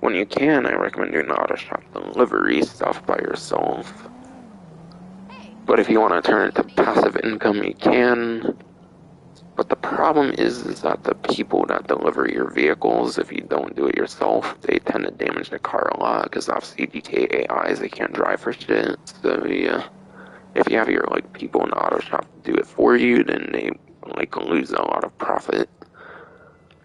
When you can, I recommend doing auto shop delivery stuff by yourself. But if you want to turn it to passive income, you can. But the problem is that the people that deliver your vehicles, if you don't do it yourself, they tend to damage the car a lot, because obviously GTA AIs, they can't drive for shit. So yeah, if you have your like people in the auto shop do it for you, then they like lose a lot of profit.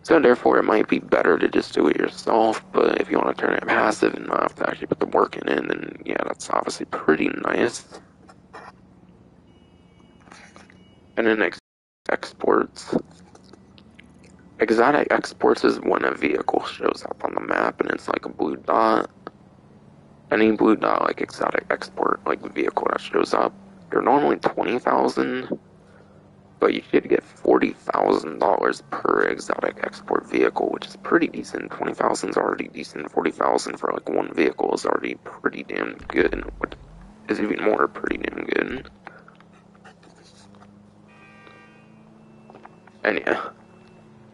So therefore, it might be better to just do it yourself. But if you want to turn it passive and not have to actually put the work in it, then yeah, that's obviously pretty nice. And then exports. Exotic exports is when a vehicle shows up on the map and it's like a blue dot. Any blue dot, like exotic export, like vehicle that shows up, they're normally 20,000, but you should get $40,000 per exotic export vehicle, which is pretty decent. 20,000 is already decent. 40,000 for like one vehicle is already pretty damn good, and what is even more pretty damn good. And yeah.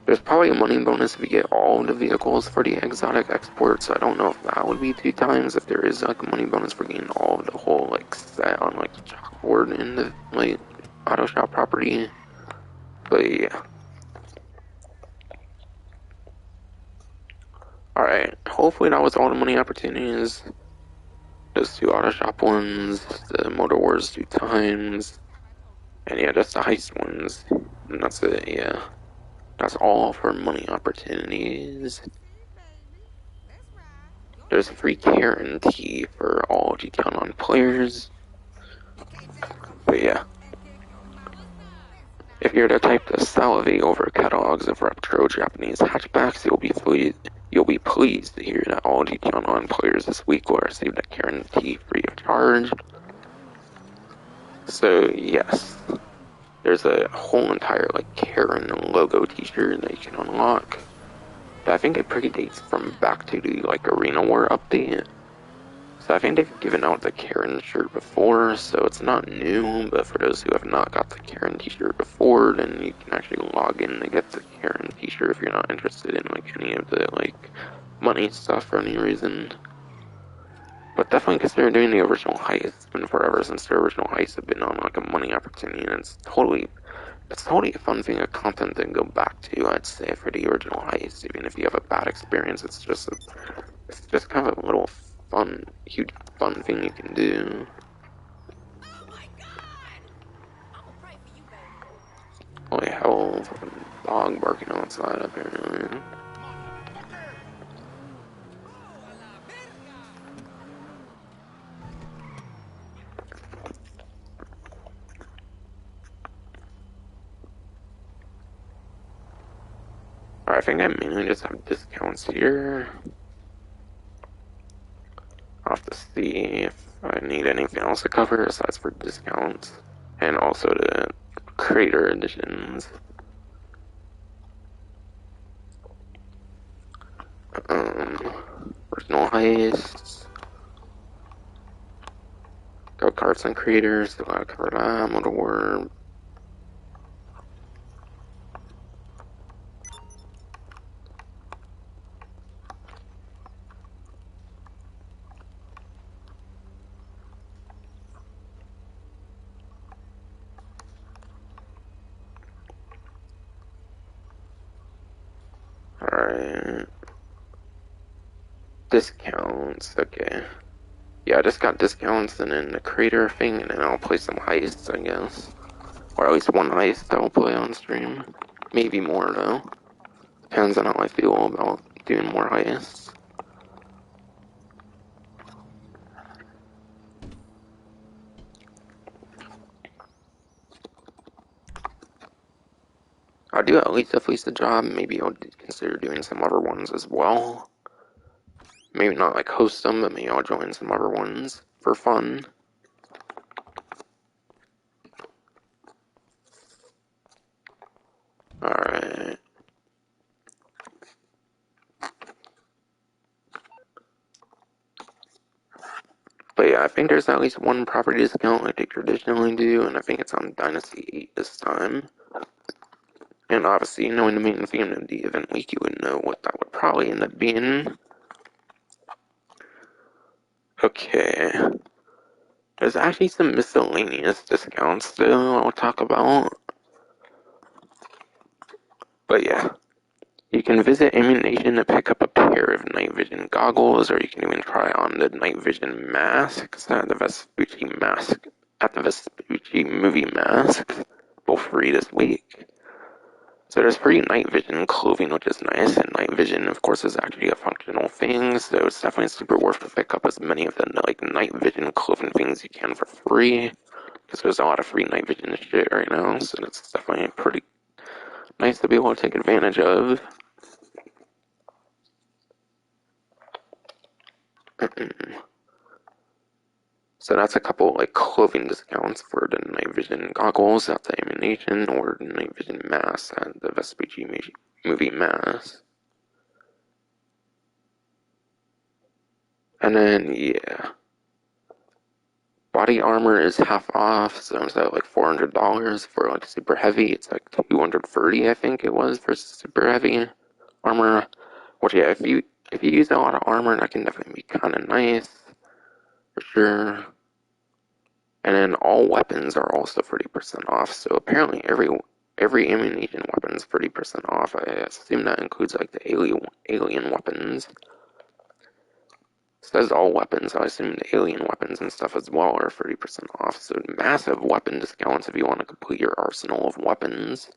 There's probably a money bonus if you get all the vehicles for the exotic export, so I don't know if that would be 2 times, if there is like a money bonus for getting all of the whole like set on like the chalkboard in the like auto shop property. But yeah. Alright, hopefully that was all the money opportunities. Those 2 auto shop ones, the Motor Wars 2 times, and yeah, just the heist ones. And that's it, yeah. That's all for money opportunities. There's a free guarantee for all GT Online players. But yeah. If you're the type to salivate over catalogs of retro Japanese hatchbacks, you'll be pleased to hear that all GT Online players this week will receive that guarantee free of charge. So yes. There's a whole entire like Karen logo t-shirt that you can unlock. I think it predates from back to the like Arena War update. So I think they've given out the Karen shirt before, so it's not new, but for those who have not got the Karen t-shirt before, then you can actually log in to get the Karen t-shirt if you're not interested in like any of the like money stuff for any reason. But definitely consider doing the original heist. It's been forever since the original heist have been on like a money opportunity, and it's totally a fun thing of content to go back to, I'd say, for the original heist. Even if you have a bad experience, it's just kind of a little fun, huge fun thing you can do. Oh my God! I'll pray for you, baby. Holy hell, fucking dog barking outside apparently. I think I mainly just have discounts here. I'll have to see if I need anything else to cover aside for discounts. And also the creator editions. Original heists. Go cards and creators, still gotta cover that, Motor War. Alright. Discounts, okay. Yeah, I just got discounts and then the creator thing, and then I'll play some heists, I guess. Or at least one heist I'll play on stream. Maybe more, though. Depends on how I feel about doing more heists. I'll do at least the job. Maybe I'll consider doing some other ones as well. Maybe not like host them, but maybe I'll join some other ones for fun. Alright. But yeah, I think there's at least one property discount like they traditionally do, and I think it's on Dynasty 8 this time. And obviously, knowing the main theme of the event week, you would know what that would probably end up being. Okay. There's actually some miscellaneous discounts still I'll talk about. But yeah. You can visit Ammunition to pick up a pair of night vision goggles, or you can even try on the night vision masks at the Vespucci movie masks, both free this week. So there's free night vision clothing, which is nice, and night vision, of course, is actually a functional thing, so it's definitely super worth to pick up as many of the like night vision clothing things you can for free, because there's a lot of free night vision shit right now, so it's definitely pretty nice to be able to take advantage of. So that's a couple like clothing discounts for the night vision goggles at the Ammunition, or the night vision mask at the Vespucci movie mask. And then yeah, body armor is half off, so instead of like $400 for like super heavy, it's like $230 I think it was for super heavy armor. Which yeah, if you use a lot of armor, that can definitely be kind of nice for sure. And then all weapons are also 30% off. So apparently every ammunition weapon is 30% off. I assume that includes like the alien weapons. It says all weapons, so I assume the alien weapons and stuff as well are 30% off. So massive weapon discounts if you want to complete your arsenal of weapons.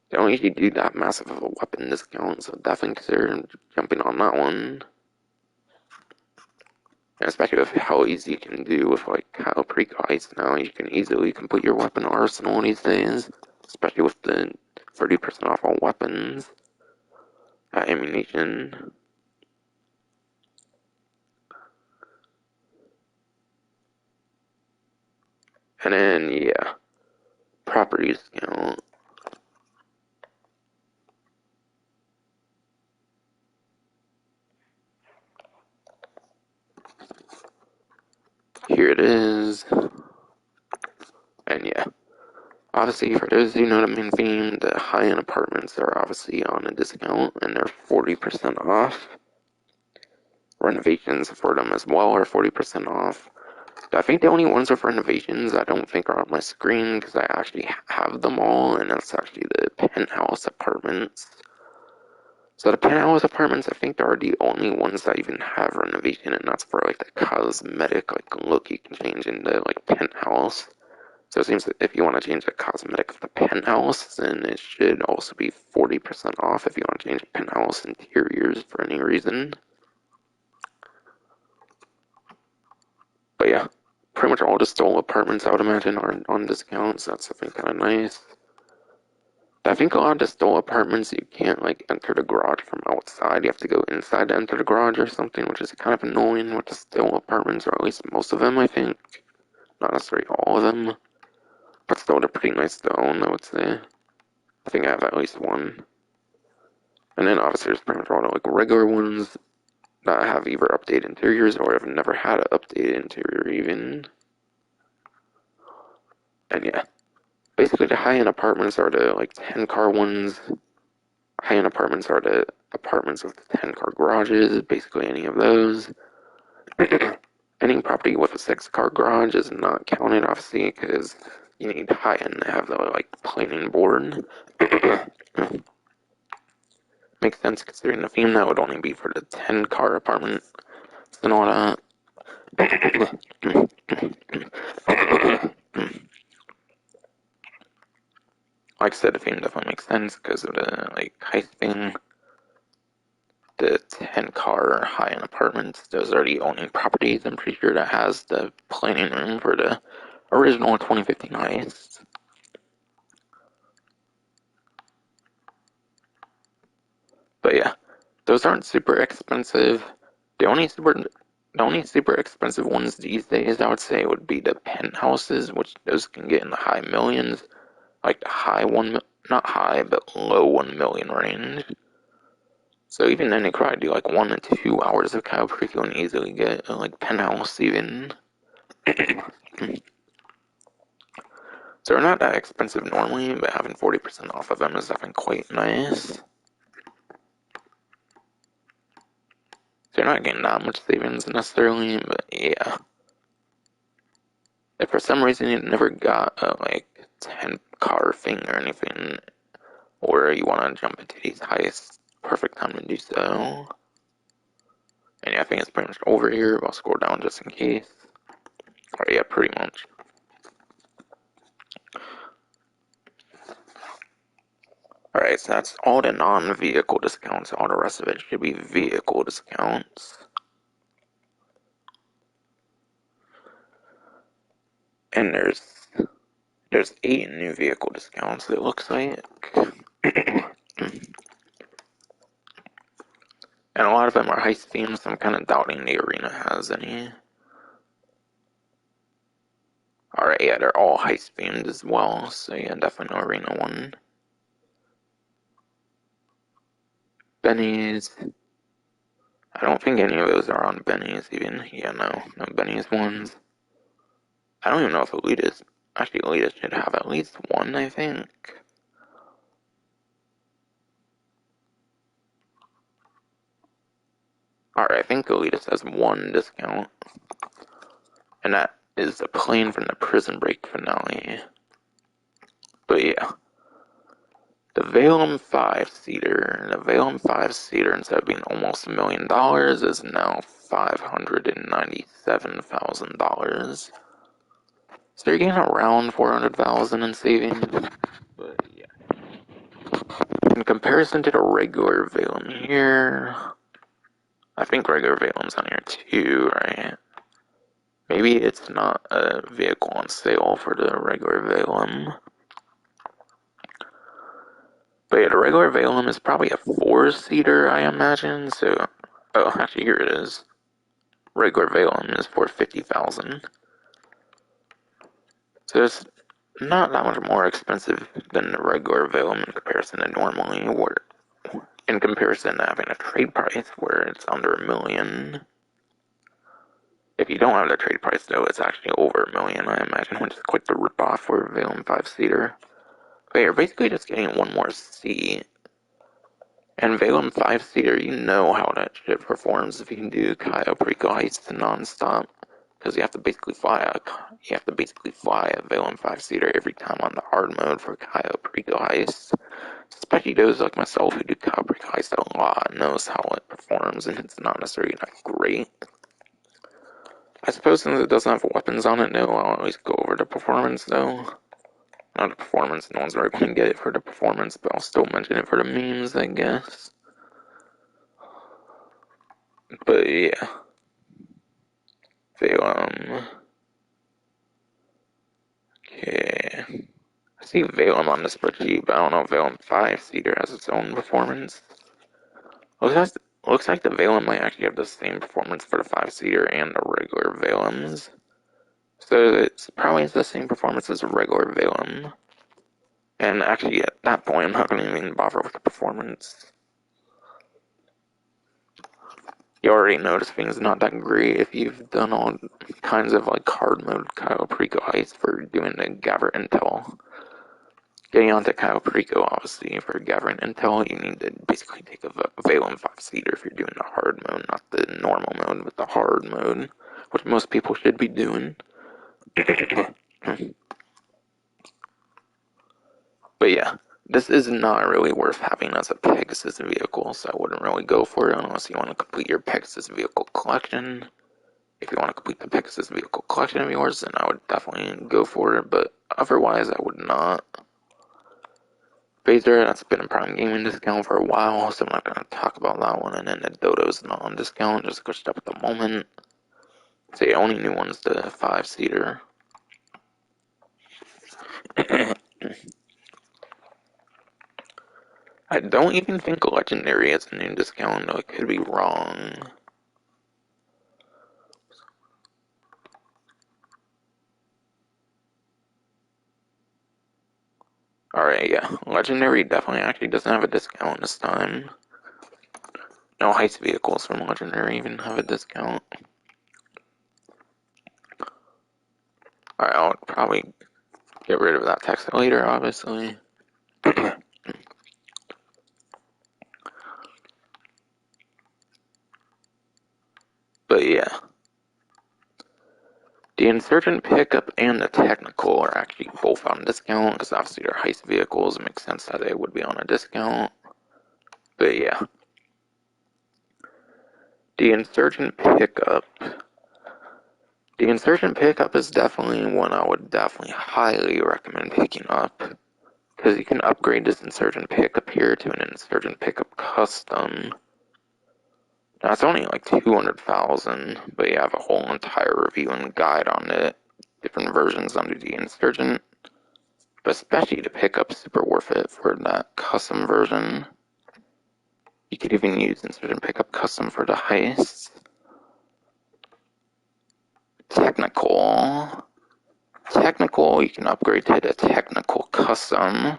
They don't usually do that massive of a weapon discount, so definitely consider jumping on that one. And especially with how easy you can do with like how pre-guides now, you can easily complete your weapon arsenal these days, especially with the 30% off all weapons, ammunition. And then yeah, property discount. Obviously, for those who know the main theme, the high-end apartments are obviously on a discount, and they're 40% off. Renovations for them as well are 40% off. I think the only ones with renovations I don't think are on my screen because I actually have them all, and that's actually the penthouse apartments. So the penthouse apartments, I think, are the only ones that even have renovation, and that's for like the cosmetic like look you can change in the like penthouse. So it seems that if you want to change the cosmetic of the penthouse, then it should also be 40% off if you want to change penthouse interiors for any reason. But yeah, pretty much all the stole apartments I would imagine are on discounts. That's something kind of nice. I think a lot of the stole apartments you can't like enter the garage from outside. You have to go inside to enter the garage or something, which is kind of annoying with the stole apartments, or at least most of them, I think. Not necessarily all of them, but still they're pretty nice to own, I would say. I think I have at least one. And then obviously there's pretty much all the like regular ones that have either updated interiors or have never had an updated interior even. And yeah, basically the high-end apartments are the like 10-car ones. High-end apartments are the apartments with the 10-car garages, basically any of those. Any property with a 6-car garage is not counted, obviously, because you need high-end to have the like planing board. Makes sense considering the theme that would only be for the 10-car apartment and all that. Like I said, the theme definitely makes sense because of the like heist thing. The 10-car high-end apartments, those are the only properties I'm pretty sure that has the planning room for the original 2015 heists. But yeah, those aren't super expensive. The only super expensive ones these days, I would say, would be the penthouses, which those can get in the high millions, like the high one, not high, but low 1 million range. So even then, you could probably do like 1 to 2 hours of cow creek and easily get a like penthouse even. So they're not that expensive normally, but having 40% off of them is definitely quite nice. So you're not getting that much savings necessarily, but yeah. If for some reason you never got a like 10-car thing or anything, or you want to jump into these heists, perfect time to do so. And yeah, I think it's pretty much over here, but I'll scroll down just in case. Alright, yeah, pretty much. Alright, so that's all the non-vehicle discounts. All the rest of it should be vehicle discounts. And there's 8 new vehicle discounts, it looks like. And a lot of them are heist themes, so I'm kind of doubting the arena has any. Alright, yeah, they're all heist themed as well, so yeah, definitely no arena one. Benny's. I don't think any of those are on Benny's even. Yeah, no Benny's ones. I don't even know if Elitist. Actually, Elitist should have at least one, I think. Alright, I think Elitist has one discount. And that is the plane from the Prison Break finale. But yeah. The Valem 5-seater. The Valem 5-seater, instead of being almost $1 million, is now $597,000. So you're getting around $400,000 in savings. But yeah. In comparison to the regular Valem here, I think regular Valem's on here too, right? Maybe it's not a vehicle on sale for the regular Valem. But yeah, the regular Valem is probably a 4-seater, I imagine. So, oh, actually, here it is. Regular Valem is for $50,000. So it's not that much more expensive than the regular Valem in comparison to normally, where in comparison to having a trade price where it's under $1 million. If you don't have the trade price, though, it's actually over $1 million, I imagine, which is quite the ripoff for a Valen 5-seater. But you're basically just getting one more seat. And Valen 5-seater, you know how that shit performs if you can do Cayo Perico Heists non-stop. Because you have to basically fly a Valen 5-seater every time on the hard mode for Cayo Perico Heists. Especially those like myself who do Cayo Perico Heists a lot knows how it performs, and it's not necessarily that great. I suppose since it doesn't have weapons on it, though, I'll always go over the performance, though. Not the performance, no one's really going to get it for the performance, but I'll still mention it for the memes, I guess. But yeah. Valem. Okay. I see Valem on the spreadsheet, but I don't know if Valem 5-seater has its own performance. Looks like the Valem might actually have the same performance for the 5-seater and the regular Valems. So it's probably the same performance as a regular Valem. And actually, at that point, I'm not going to even bother with the performance. You already notice things not that great if you've done all kinds of like hard mode Cayo Perico Heists for doing the gather intel. Getting onto Cayo Perico, obviously, for gathering intel, you need to basically take a Valen 5-seater if you're doing the hard mode, not the normal mode, but the hard mode, which most people should be doing. But yeah, this is not really worth having as a Pegasus vehicle, so I wouldn't really go for it unless you want to complete your Pegasus vehicle collection. If you want to complete the Pegasus vehicle collection of yours, then I would definitely go for it, but otherwise I would not. Phaser, that's been a Prime Gaming discount for a while, so I'm not going to talk about that one, and then the Dodo's not on discount, just pushed up at the moment. So the only new one's the 5-seater. I don't even think Legendary has a new discount, though I could be wrong. Alright, yeah. Legendary definitely actually doesn't have a discount this time. No heist vehicles from Legendary even have a discount. Alright, I'll probably get rid of that text later, obviously. But yeah. The Insurgent Pickup and the Technical are actually both on discount, because obviously they're heist vehicles. It makes sense that they would be on a discount. But yeah. The Insurgent Pickup. The Insurgent Pickup is definitely one I would definitely highly recommend picking up, because you can upgrade this Insurgent Pickup here to an Insurgent Pickup Custom. Now it's only like 200,000, but you have a whole entire review and guide on it, different versions under the Insurgent. But especially the Pickup, super worth it for that custom version. You could even use Insurgent Pickup Custom for the heists. Technical, you can upgrade to the Technical Custom.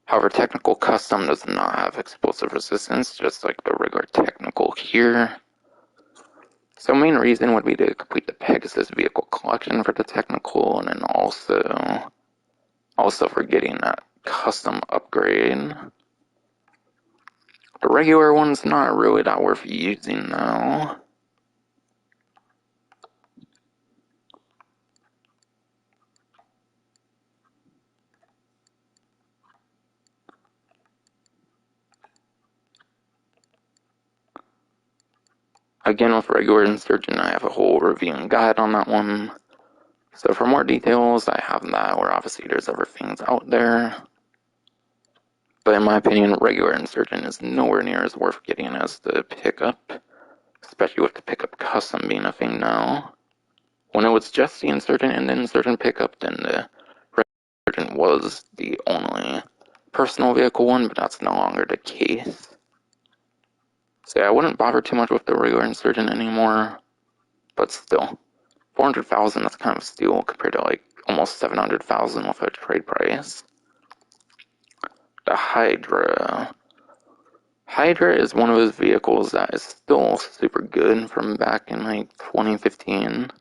However, Technical Custom does not have explosive resistance, just like the regular Technical here. So main reason would be to complete the Pegasus vehicle collection for the Technical, and then also for getting that custom upgrade. The regular one's not really that worth using though. Again, with regular Insurgent, I have a whole review and guide on that one. So for more details, I have that, where obviously there's other things out there. But in my opinion, regular Insurgent is nowhere near as worth getting as the Pickup, especially with the Pickup Custom being a thing now. When it was just the Insurgent and the Insurgent Pickup, then the Insurgent was the only personal vehicle one, but that's no longer the case. So yeah, I wouldn't bother too much with the regular Insurgent anymore, but still, 400,000, that's kind of a steal compared to like almost 700,000 with a trade price. The Hydra Hydra is one of those vehicles that is still super good from back in like 2015.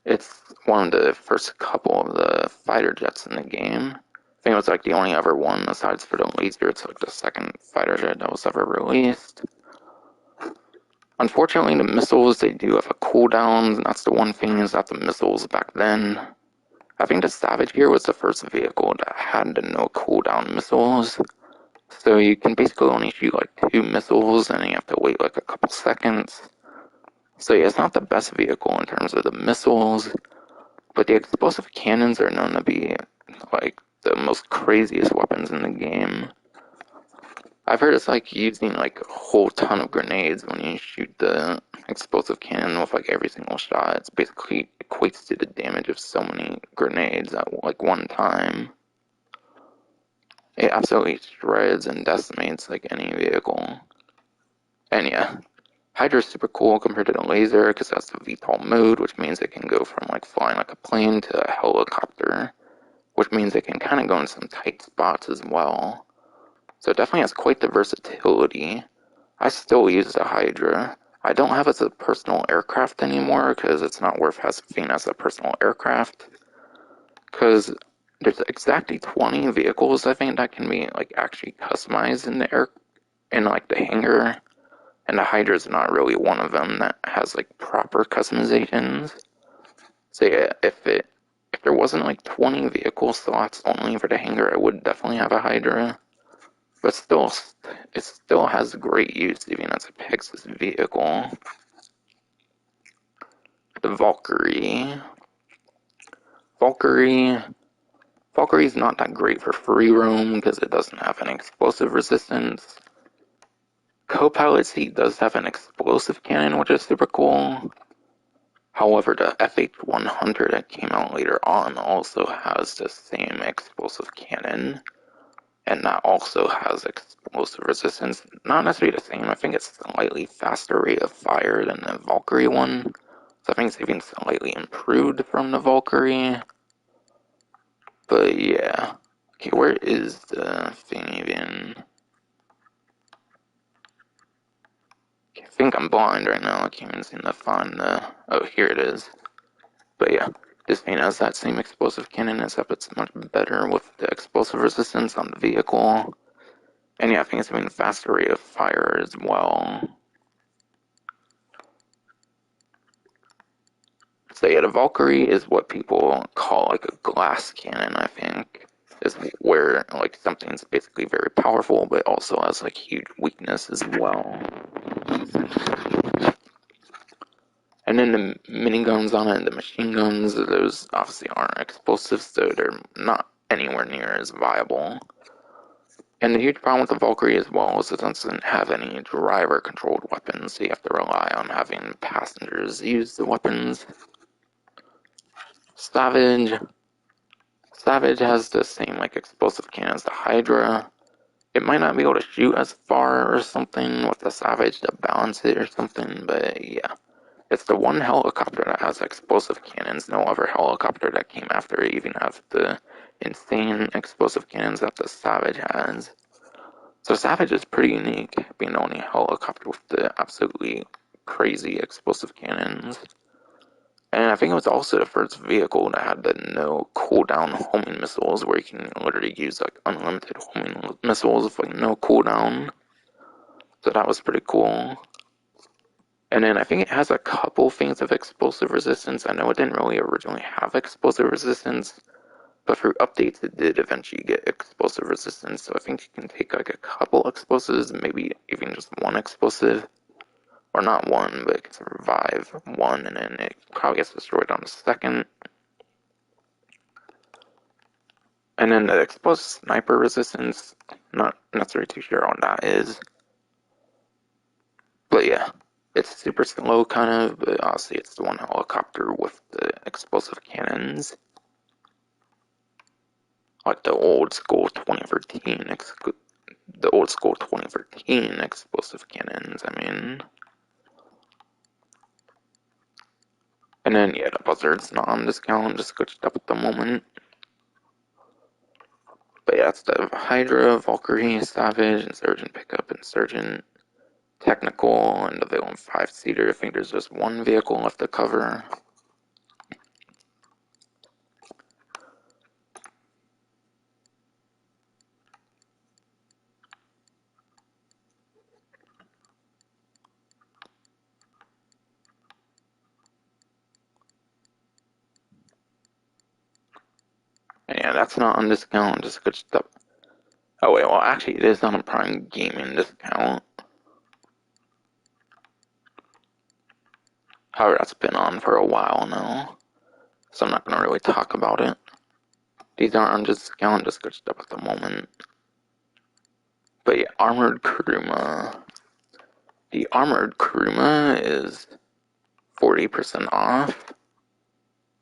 It's one of the first couple of the fighter jets in the game. I think it was like the only ever one besides for the laser. It's like the second fighter jet that was ever released. Unfortunately, the missiles, they do have a cooldown. That's the one thing, is that the missiles back then, I think the Savage here was the first vehicle that had the no cooldown missiles. So you can basically only shoot like 2 missiles and you have to wait like a couple seconds. So yeah, it's not the best vehicle in terms of the missiles, but the explosive cannons are known to be like the most craziest weapons in the game. I've heard it's like using like a whole ton of grenades when you shoot the explosive cannon with like every single shot. It's basically equates to the damage of so many grenades at like one time. It absolutely shreds and decimates like any vehicle. And yeah, Hydra's super cool compared to the laser because that's the VTOL mode, which means it can go from like flying like a plane to a helicopter, which means it can kind of go in some tight spots as well. So it definitely has quite the versatility. I still use the Hydra. I don't have it as a personal aircraft anymore because it's not worth having as a personal aircraft. Because there's exactly 20 vehicles I think that can be like actually customized in the air, in like the hangar, and the Hydra is not really one of them that has like proper customizations. So yeah, if there wasn't like 20 vehicle slots only for the hangar, I would definitely have a Hydra. But still, it still has great use even as a Pegasus vehicle. The Valkyrie. Valkyrie. Valkyrie's not that great for free roam because it doesn't have an explosive resistance. Co-pilot seat does have an explosive cannon, which is super cool. However, the FH-100 that came out later on also has the same explosive cannon, and that also has explosive resistance. Not necessarily the same, I think it's a slightly faster rate of fire than the Valkyrie one. So I think it's even slightly improved from the Valkyrie. But yeah. Okay, where is the thing even? I think I'm blind right now. I can't even seem to find the... Oh, here it is. But yeah, this thing has that same explosive cannon, except it's much better with the explosive resistance on the vehicle. And yeah, I think it's even faster rate of fire as well. So yeah, the Valkyrie is what people call like a glass cannon, I think. Is where like something's basically very powerful, but also has like huge weakness as well. And then the miniguns on it, the machine guns, those obviously aren't explosive, so they're not anywhere near as viable. And the huge problem with the Valkyrie as well is it doesn't have any driver-controlled weapons, so you have to rely on having passengers use the weapons. Savage has the same like explosive cannon as the Hydra. It might not be able to shoot as far or something with the Savage to balance it or something, but yeah. It's the one helicopter that has explosive cannons. No other helicopter that came after it even have the insane explosive cannons that the Savage has. So Savage is pretty unique, being the only helicopter with the absolutely crazy explosive cannons. And I think it was also the first vehicle that had the no cooldown homing missiles, where you can literally use like unlimited homing missiles with like no cooldown. So that was pretty cool. And then I think it has a couple things of explosive resistance. I know it didn't really originally have explosive resistance, but through updates it did eventually get explosive resistance. So I think you can take like a couple explosives, maybe even just one explosive. Or not one, but it can survive one, and then it probably gets destroyed on the second. And then the explosive sniper resistance, not necessarily too sure on that is. But yeah, it's super slow kind of, but obviously it's the one helicopter with the explosive cannons. Like the old school 2013, the old school 2013 explosive cannons, I mean. And then yeah, the buzzard's not on discount, just glitched up at the moment. But yeah, it's the Hydra, Valkyrie, Savage, Insurgent Pickup, Insurgent, Technical, and the Villain 5-seater. I think there's just one vehicle left to cover. And yeah, that's not on discount, just good stuff. Oh wait, well actually it is on a Prime Gaming discount. However, that's been on for a while now, so I'm not gonna really talk about it. These aren't on discount, just good stuff at the moment. But yeah, Armored Kuruma. The Armored Kuruma is 40% off.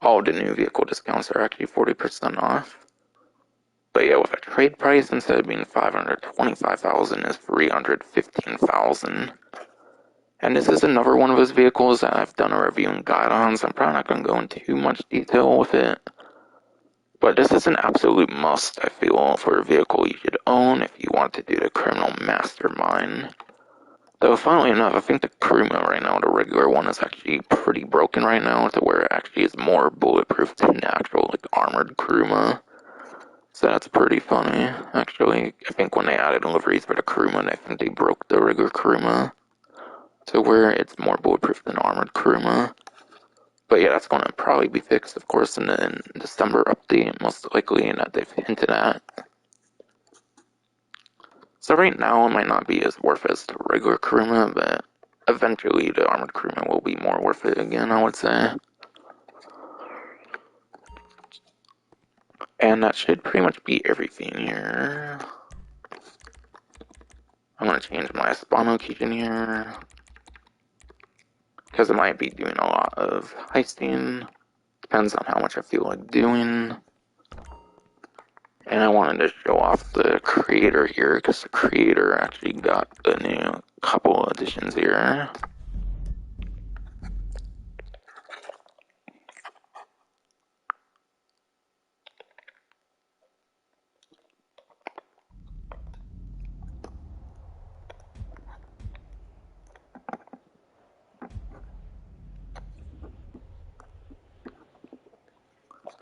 All the new vehicle discounts are actually 40% off. But yeah, with a trade price instead of being $525,000 is $315,000. And this is another one of those vehicles that I've done a review and guide on, so I'm probably not going to go into too much detail with it. But this is an absolute must, I feel, for a vehicle you should own if you want to do the criminal mastermind. Though, funnily enough, I think the Kuruma right now, the regular one, is actually pretty broken right now to where it actually is more bulletproof than the actual, like, armored Kuruma. So that's pretty funny, actually. I think when they added liveries for the Kuruma, I think they broke the regular Kuruma to where it's more bulletproof than armored Kuruma. But yeah, that's going to probably be fixed, of course, in the December update, most likely, and that they've hinted at. So right now, it might not be as worth it as the regular Kuruma, but eventually the armored Kuruma will be more worth it again, I would say. And that should pretty much be everything here. I'm going to change my Espano keygen here, because I might be doing a lot of heisting. Depends on how much I feel like doing. And I wanted to show off the creator here, because the creator actually got the new couple additions here.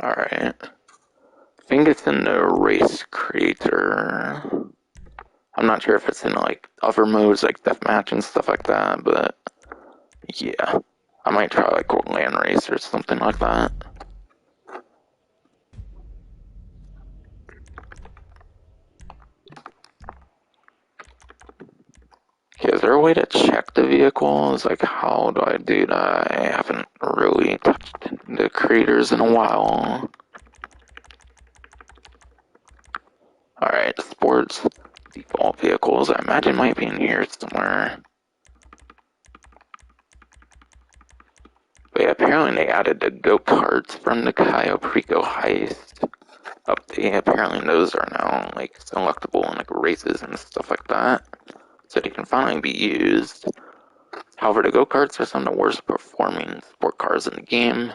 Alright. I think it's in the race creator. I'm not sure if it's in like other modes like deathmatch and stuff like that, but yeah. I might try like land race or something like that. Okay, is there a way to check the vehicles? Like, how do I do that? I haven't really touched the creators in a while. Alright, sports default vehicles. I imagine might be in here somewhere. But yeah, apparently they added the go-karts from the Cayo Perico heist update. Apparently those are now like selectable in like races and stuff like that. So they can finally be used. However, the go-karts are some of the worst performing sport cars in the game.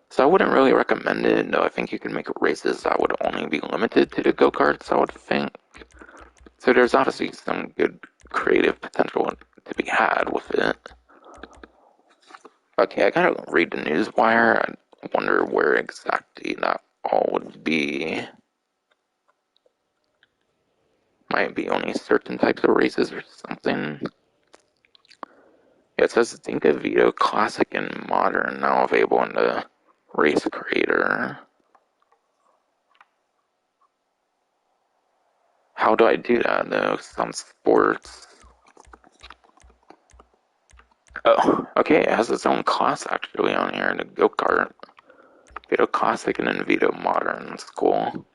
So I wouldn't really recommend it, though I think you can make races that would only be limited to the go-karts, I would think. So there's obviously some good creative potential to be had with it. Okay, I gotta read the news wire. I wonder where exactly that all would be. Might be only certain types of races or something. Yeah, it says Dinka Vito Classic and Modern now available in the race creator. How do I do that though? Some sports. Oh, okay, it has its own class actually on here, the go-kart. Vito Classic and then Vito Modern. That's cool.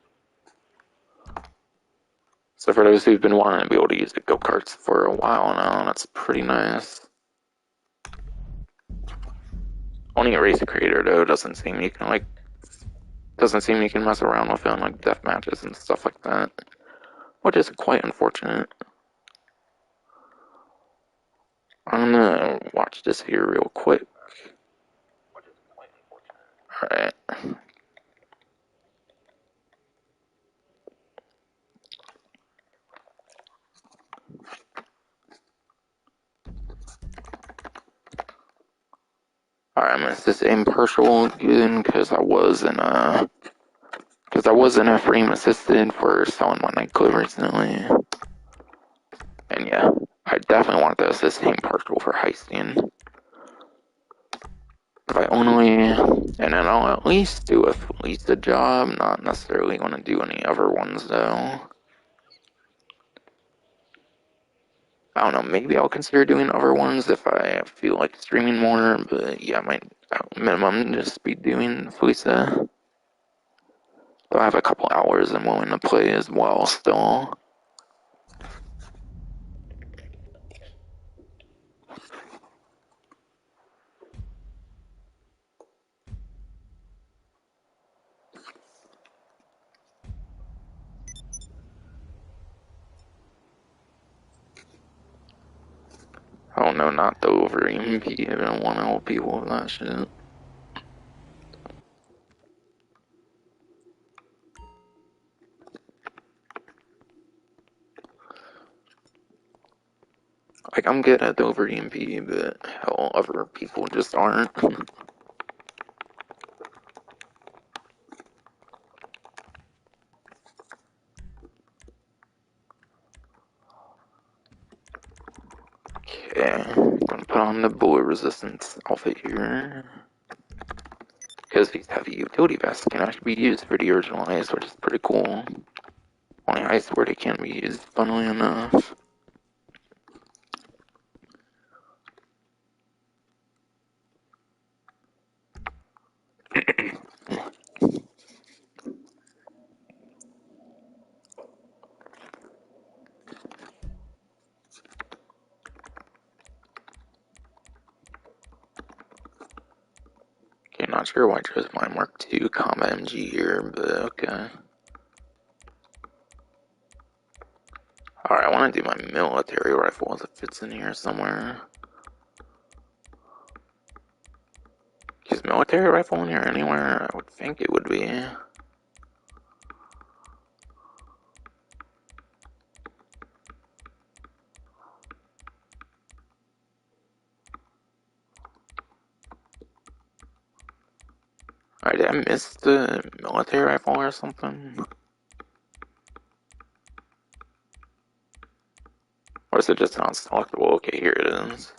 So for those who've been wanting to be able to use the go-karts for a while now, that's pretty nice. Only a race creator though doesn't seem you can mess around with it on like death matches and stuff like that, which is quite unfortunate. I'm gonna watch this here real quick. Alright. Alright, I'm gonna say impartial again because I was in a frame assisted for selling my nightclub recently. And yeah, I definitely want to assist impartial for heisting. If I only, and then I'll at least do at least a job, not necessarily want to do any other ones though. I don't know, maybe I'll consider doing other ones if I feel like streaming more, but yeah, I might at minimum just be doing Fuisa. But I have a couple hours I'm willing to play as well still. Oh no, not the over EMP. I don't want to help people with that shit. Like, I'm good at the over EMP, but hell, other people just aren't. Okay, I'm gonna put on the bullet resistance outfit here. Because these heavy utility vests can actually be used for the original ice, which is pretty cool. Only ice where they can be used, funnily enough. Okay, not sure why I chose my Mark II Combat MG here, but okay. Alright, I want to do my military rifle if it fits in here somewhere. Is military rifle in here anywhere? I would think it would be. Alright, did I miss the military rifle or something? Or is it just not selectable? Okay, here it is.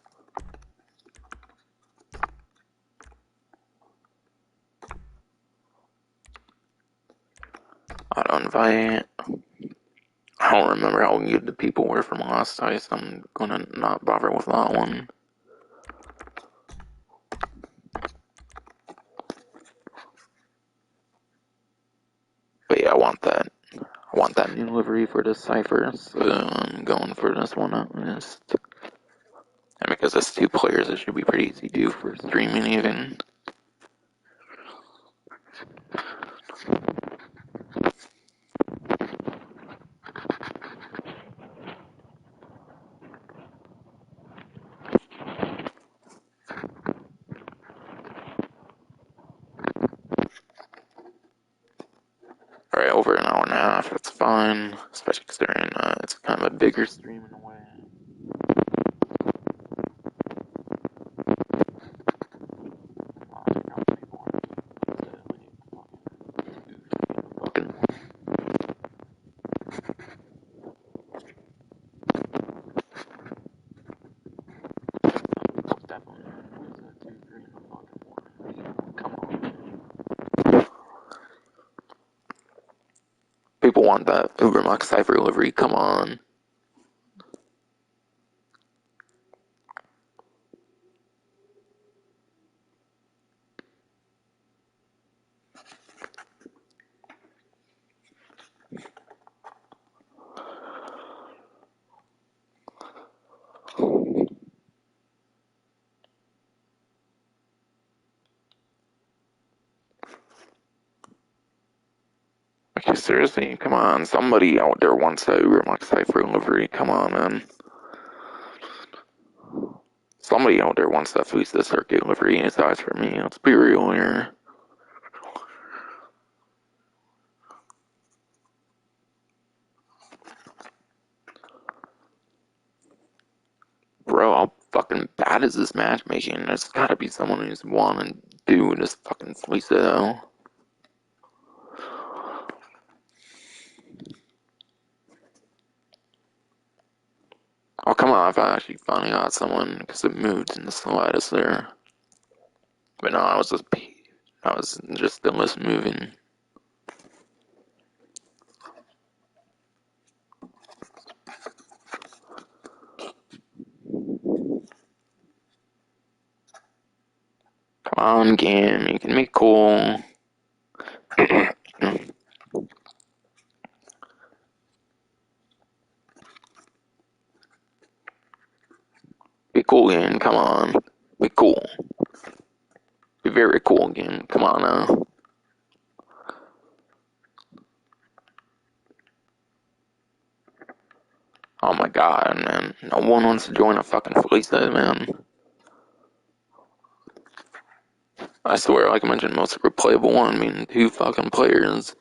Auto invite. I don't remember how good the people were from last time, so I'm gonna not bother with that one. But yeah, I want that. I want that new livery for this cipher, so I'm going for this one at least. And because it's 2 players, it should be pretty easy to do for streaming even. Alright, over an hour and a half, that's fine. Especially considering it's kind of a bigger stream in a way. People want that Ubermax cipher livery, come on. Okay, seriously, come on. Somebody out there wants that Ubermax cipher livery, come on, man. Somebody out there wants that Fusta circuit livery, it's eyes for me, let's be real here. Bro, I'll fucking back bad is this matchmaking? There's gotta be someone who's wanting to do this fucking Futo. Oh, come on, if I actually finally got someone, because it moved in the slightest there. But no, I was just still moving. Come on, game, you can be cool. Be cool, game, come on. Be cool. Be very cool, game, come on now. Oh my god, man. No one wants to join a fucking fleece, man. I swear, like I mentioned, most replayable one, I mean, 2 fucking players.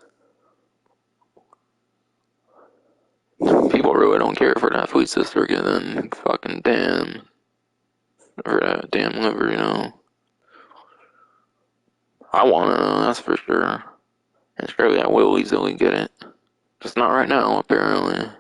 People really don't care for that fleet sister then fucking damn. Or that damn liver, you know. I wanna know, that's for sure. And surely I will easily get it. Just not right now, apparently.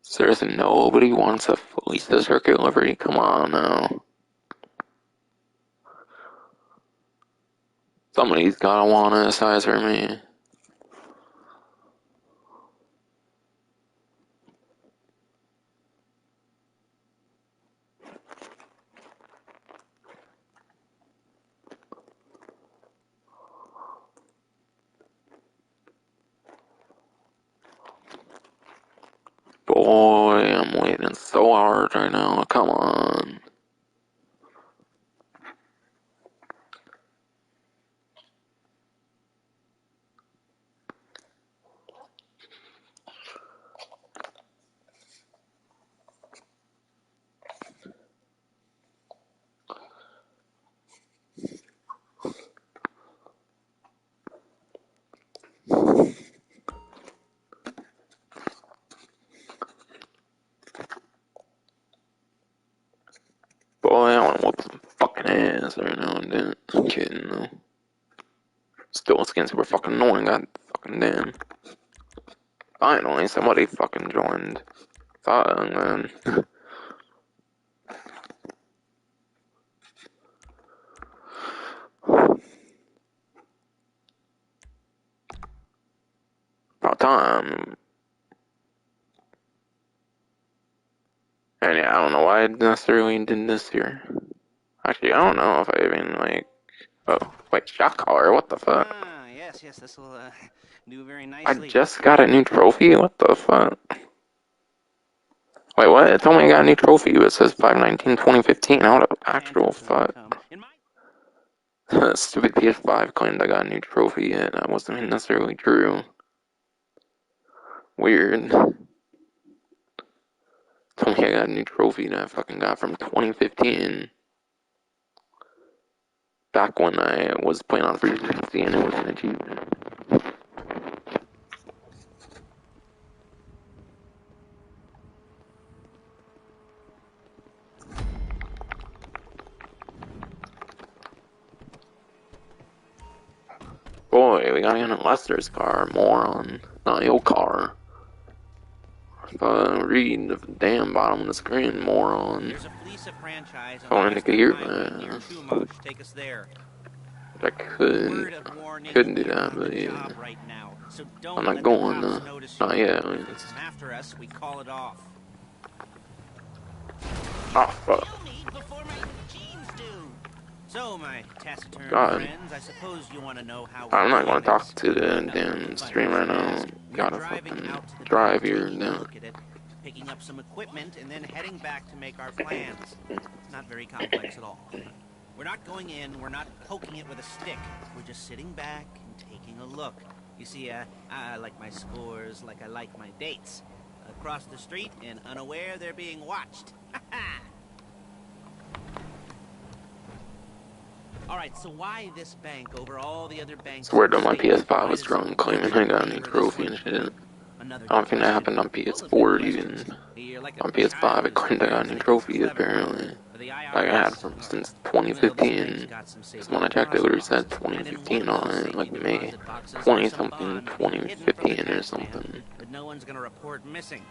Seriously, nobody wants a fleet sister livery? Come on now. Somebody's gotta want a size for me. Boy, I'm waiting so hard right now. Come on. Boy, I wanna whoop some fucking ass right now and then. I'm kidding though. Still, it's getting super fucking annoying. God fucking damn. Finally, somebody fucking joined. Fuck, man. About time. And yeah, I don't know why I necessarily did this here. Actually, I don't know if I even, like... Oh, wait, shot caller, what the fuck? Ah, yes, this will do very I nicely. just got a new trophy? What the fuck? Wait, what? It told me I got a new trophy, but it says 5/19/2015. How the actual fuck? Stupid PS5 claimed I got a new trophy, and that wasn't necessarily true. Weird. Told me I got a new trophy that I fucking got from 2015. Back when I was playing on 360 and it was an achievement. Boy, we gotta get in Lester's car, moron. Not your car. Read the damn bottom of the screen, moron. There's a Fleece franchise I on wanted the to get Eastern here, Highway near man. Chumash. Take us there. I Word of warning, couldn't do you're that, on but the yeah. job right now, so don't I'm not let the going, cops notice you. not yet. If they come after us, we call it off. Oh, fuck. Kill me before my jeans do. So, my taciturn God. friends, I suppose you want to know how I'm not gonna going talk is. to the Nothing damn funny stream right to now. ask. We're Gotta driving fucking out to the drive dock, here taking a now. look at it. picking up some equipment, and then heading back to make our plans. It's not very complex at all. We're not going in, we're not poking it with a stick. We're just sitting back and taking a look. You see, I like my scores like I like my dates. Across the street and unaware they're being watched. Alright, so why this bank over all the other banks? Swear to my PS5 was drunk, claiming I got any trophy and shit. I don't think that happened on PS4 even. On PS5, it claimed I got any trophy apparently. Like I had from since 2015. Because when I checked, it literally said 2015 on it, like May 20 something, 2015 or something. But no one's gonna report missing.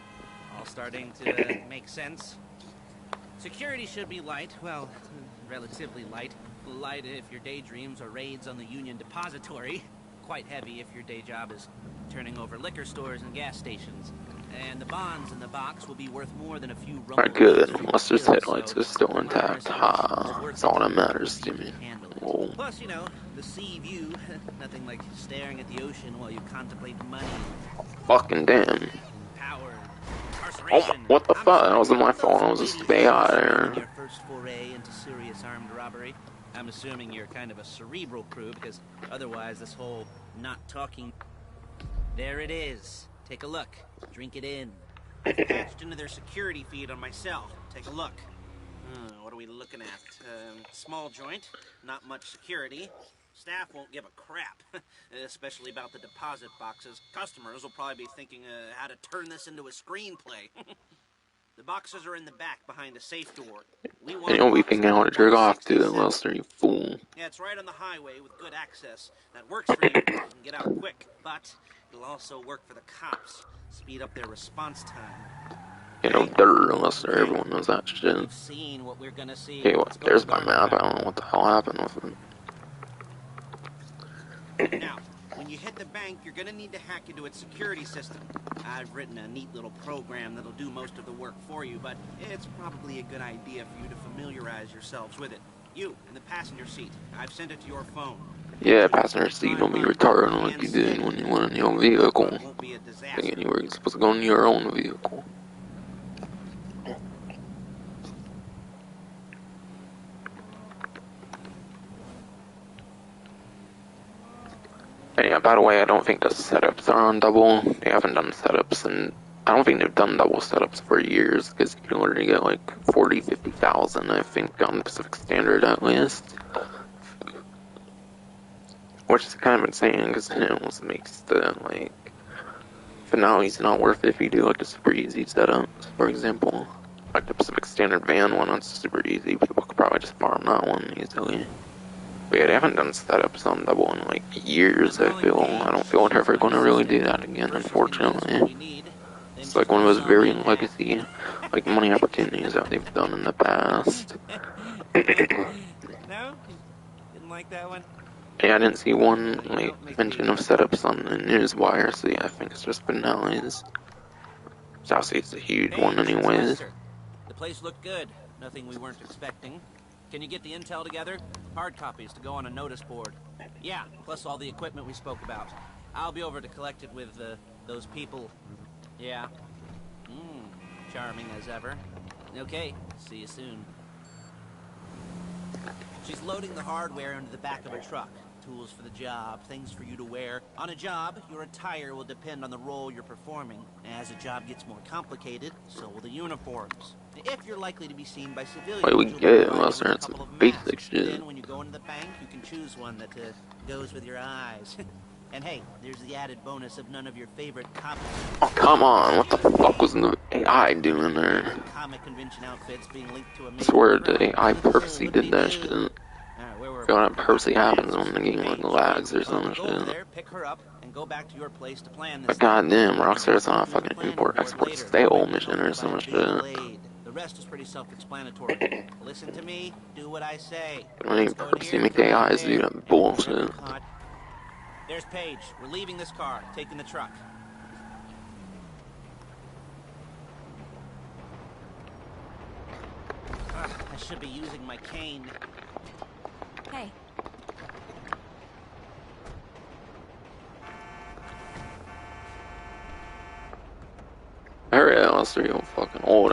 All starting to make sense. Security should be light, well, relatively light. Light if your daydreams are raids on the Union Depository. Quite heavy if your day job is turning over liquor stores and gas stations. And the bonds in the box will be worth more than a few Alright, good. Lester's headlights are still intact. Ha, that's all that matters to me. Whoa. Plus, you know, the sea view. Nothing like staring at the ocean while you contemplate money. Fucking damn. Power. Oh, what the fuck? That wasn't my fault. I was just AI there. Your first foray into serious armed robbery. I'm assuming you're kind of a cerebral crew, because otherwise this whole not talking... There it is. Take a look. Drink it in. I've patched into their security feed on my cell. Take a look. What are we looking at? Small joint. Not much security. Staff won't give a crap. Especially about the deposit boxes. Customers will probably be thinking how to turn this into a screenplay. The boxes are in the back behind a safe door. We want And you'll be thinking how to jerk off to it, Lester, you fool. Yeah, it's right on the highway with good access. That works for you. You can get out quick, but it'll also work for the cops. Speed up their response time. You know, dirt, Lester, everyone knows that shit. You've seen what we're gonna see. Okay, well, there's my map. I don't know what the hell happened with it. Now, when you hit the bank, you're gonna need to hack into its security system. I've written a neat little program that'll do most of the work for you, but it's probably a good idea for you to familiarize yourselves with it. You, in the passenger seat. I've sent it to your phone. Yeah, passenger seat don't be retarded like you did when you went in your vehicle. Won't be a disaster. Thinking you were supposed to go in your own vehicle. And yeah, by the way, I don't think the setups are on double. They haven't done setups, and I don't think they've done double setups for years, because you can literally get like 40, 50,000, I think, on Pacific Standard at least. Which is kind of insane, because it almost makes the, like, finales not worth it if you do, like, the super easy setups, for example. Like the Pacific Standard van one, that's super easy. People could probably just farm that one easily. But yeah, they haven't done setups on double in like years, I feel. I don't feel they're ever going to really do that again, unfortunately. It's like one of those very legacy, like, money opportunities that they've done in the past. No? Didn't like that one? Yeah, I didn't see one, like, mention of setups on the newswire, so yeah, I think it's just finales. So obviously it's a huge one anyways. The place looked good. Nothing we weren't expecting. Can you get the intel together? Hard copies to go on a notice board. Yeah, plus all the equipment we spoke about. I'll be over to collect it with those people. Yeah. Charming as ever. Okay, see you soon. She's loading the hardware into the back of a truck. Tools for the job, things for you to wear. On a job, your attire will depend on the role you're performing. As a job gets more complicated, so will the uniforms. If you're likely to be seen by civilians, Wait, we get it, unless there's some basic shit. Then when you go into the bank, you can choose one that goes with your eyes. And hey, there's the added bonus of none of your favorite comics. Oh, come on, what the fuck was the AI doing there? Comic convention outfits being linked to a I swear the AI purposely did that shit. I feel that purposely happens when the game like lags or some shit. Pick her up and go back to your place to plan But this. goddamn, Rockstar's on a fucking import-export sale mission or some shit. The rest is pretty self-explanatory. Listen to me, do what I say. I mean, purposely make the AIs do that bullshit. There's Paige. We're leaving this car, taking the truck. I should be using my cane. Hey. Alright, Lester, you fucking old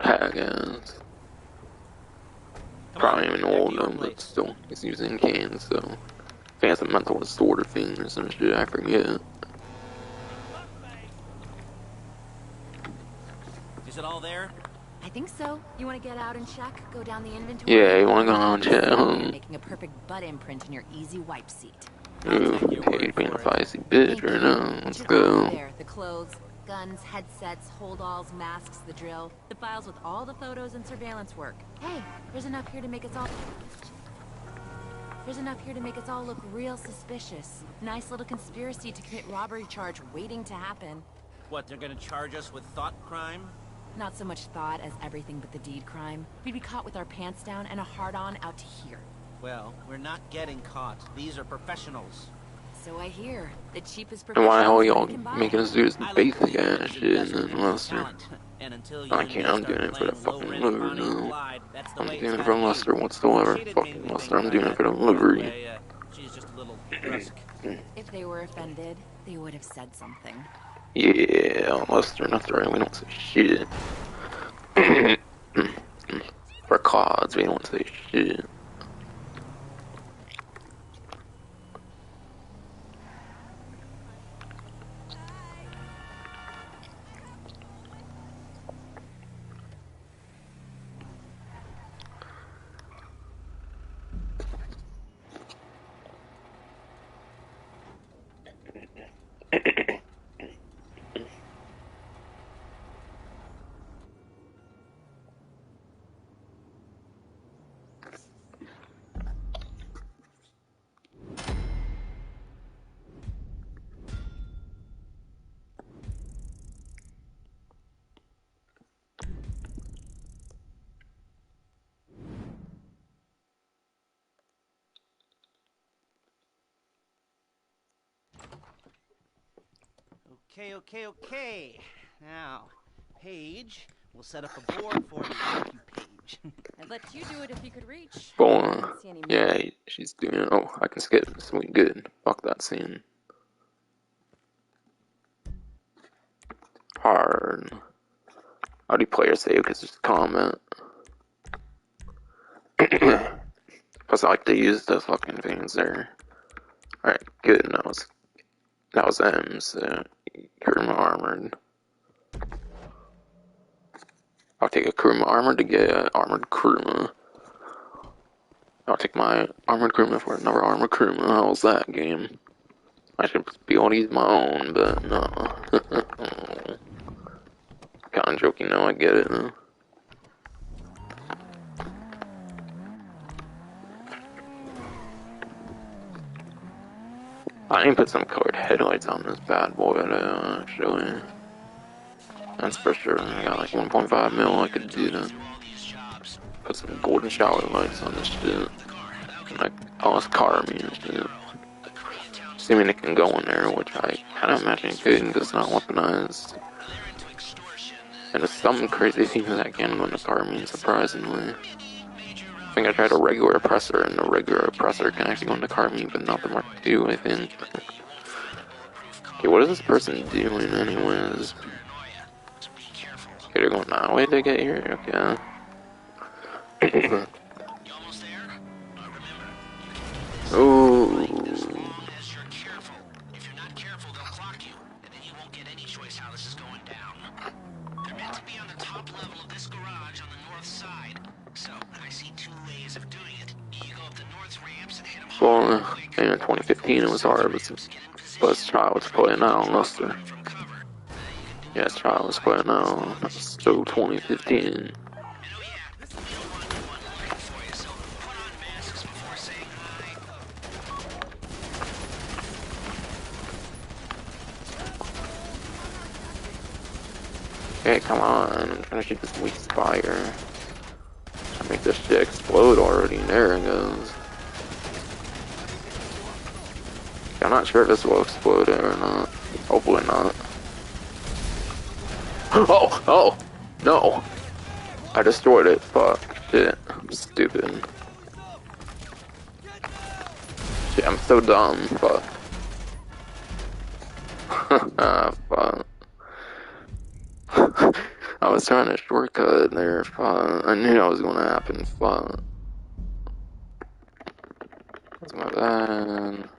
hag ass. Come Probably on, even back to old your him, but place. still, he's using cans, so. If he has a mental disorder thing or some shit, I forget. Is it all there? I think so. You want to get out and check? Go down the inventory? Yeah, you wanna go on chat? Making a perfect butt imprint in your easy wipe seat. Ooh, I'll take your word Katie being a for it. feisty bitch Thank right you. now. Let's It's all go. there. The clothes, guns, headsets, holdalls, masks, the drill. The files with all the photos and surveillance work. Hey, there's enough here to make us all... There's enough here to make us all look real suspicious. Nice little conspiracy to commit robbery charge waiting to happen. What, they're gonna charge us with thought crime? Not so much thought as everything but the deed crime. We'd be caught with our pants down and a hard-on out to here. Well, we're not getting caught. These are professionals. So I hear. The cheapest And why the hell professionals y'all money can buy. making us do this I look basic for ass who's shit and invested then in Lester? talent. And until you I and can't, me I'm start doing it for the playing fucking low-rent liver Bonnie and now. Clyde, that's the I'm way doing it's it for gotta be. Lester whatsoever. She didn't mean Fucking anything Lester, I'm by doing it that. for the By the livery. way, she's just a little brusque. If they were offended, they would have said something. Yeah, Lester, not the right, we don't say shit. For cards, we don't say shit. Okay. Now, Paige, we'll set up a board for you. Thank you, Paige. I'd let you do it if you could reach. Boy, I don't see any yeah, she's doing it. Oh, I can skip. Sweet, good. Fuck that scene. Hard. How do you player save? Because it's a comment. Plus, I like to use the fucking things there. Alright, good. That was M, so Kuruma armored. I'll take a Kuruma armored to get an armored Kuruma. I'll take my armored Kuruma for another armored Kuruma. How's that game? I should be able to use my own, but no. Kinda joking, no, I get it. Huh? I need to put some colored headlights on this bad boy, actually. That's for sure. I got like 1.5 mil, I could do that. Put some golden shower lights on this shit. And like, all this car and shit. Assuming it can go in there, which I kinda imagine it could, because it's not weaponized. And there's some crazy things that can go in the car, surprisingly. I think I tried a regular oppressor, and the regular oppressor can actually go in the car, but not the Mark II, I think. Okay, what is this person doing, anyways? Okay, they're going that way to get here? Okay. Ooh. Well, in 2015 it was hard, but let's try what's playing now on Lester. Yeah, let's try what's playing now. So 2015. Okay, come on, I'm trying to shoot this weak spire. I make this shit explode already, there it goes. I'm not sure if this will explode or not. Hopefully not. Oh! No! I destroyed it. Fuck. Shit. I'm stupid. Shit, I'm so dumb. Fuck. Fuck. I was trying to shortcut there. I knew that was going to happen. That's my bad.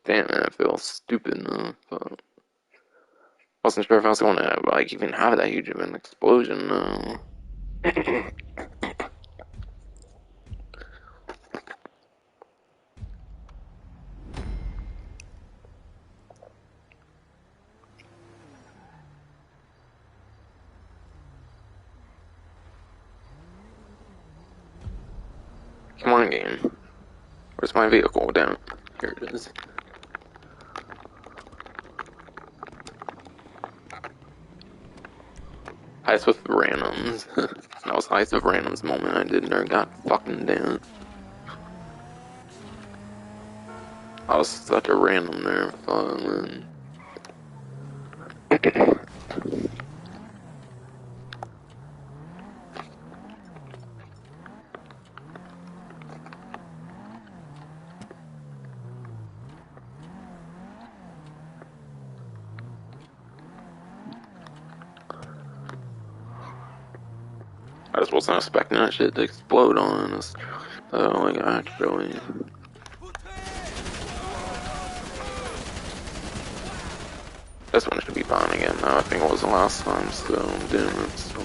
Damn, man, I feel stupid now. Wasn't sure if I was going to like even have that huge of an explosion now. Come on, game. Where's my vehicle? Down. Here it is. Heist with randoms. That was Heist with randoms moment I did there. God fucking damn. I was such a random there. Man. I just wasn't expecting that shit to explode on us. Oh my god, actually. This one should be fine again though. I think it was the last time, so I'm doing it, so.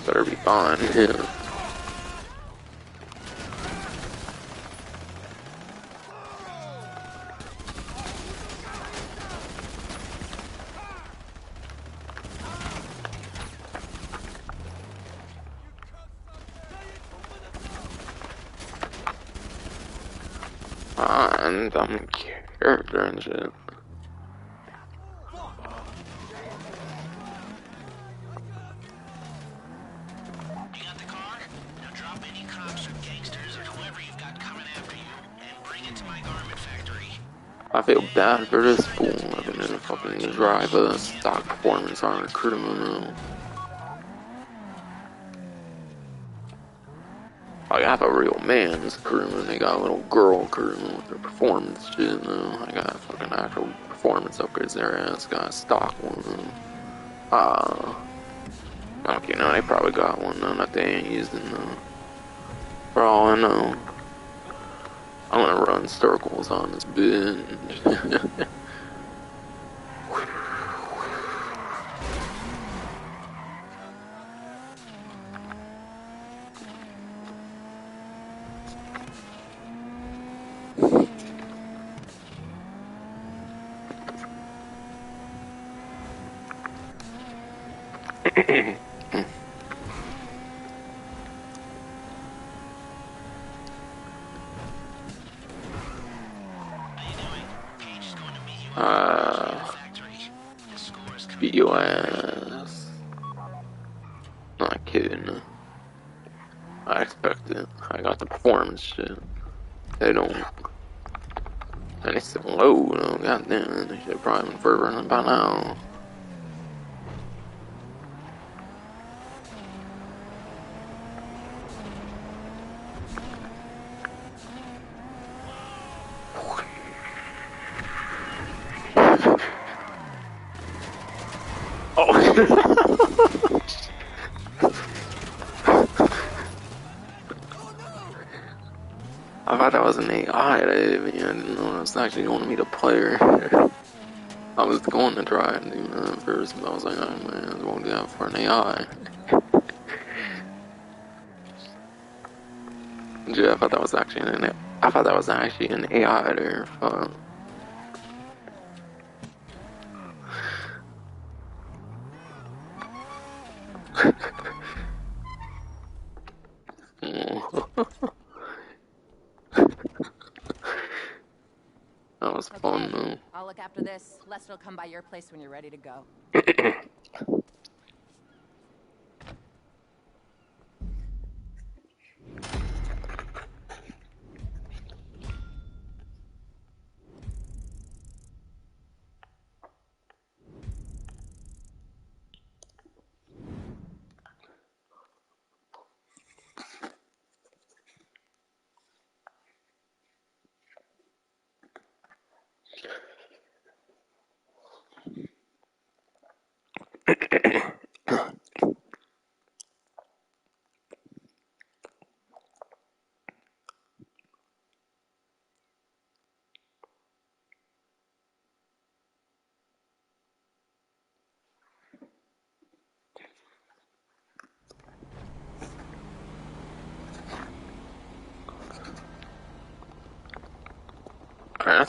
Better be fine, yeah. And dumb character and shit. You got the car? Now drop any cops or gangsters or whoever you've got coming after you and bring it to my garment factory. I feel bad for this fool having to fucking drive a stock performance on a criminal. I have a real man's crewman, they got a little girl crewman with their performance shit, though. I got fucking actual performance upgrades their ass, got a stock one. Okay, no, they probably got one though that they ain't using though. For all I know. I'm gonna run circles on this bitch. Beat your ass. Not kidding. I expect it. I got the performance shit. They don't. And it's so low, though. Goddamn, they should probably been further than by now. Oh! I thought that was an AI. I didn't know it was actually wanting me to play her. I was going to try and do that first, but I was like, oh man, I won't do that for an AI. Yeah, I thought that was actually an AI there. Fuck. That was fun though. I'll look after this. Lester'll come by your place when you're ready to go.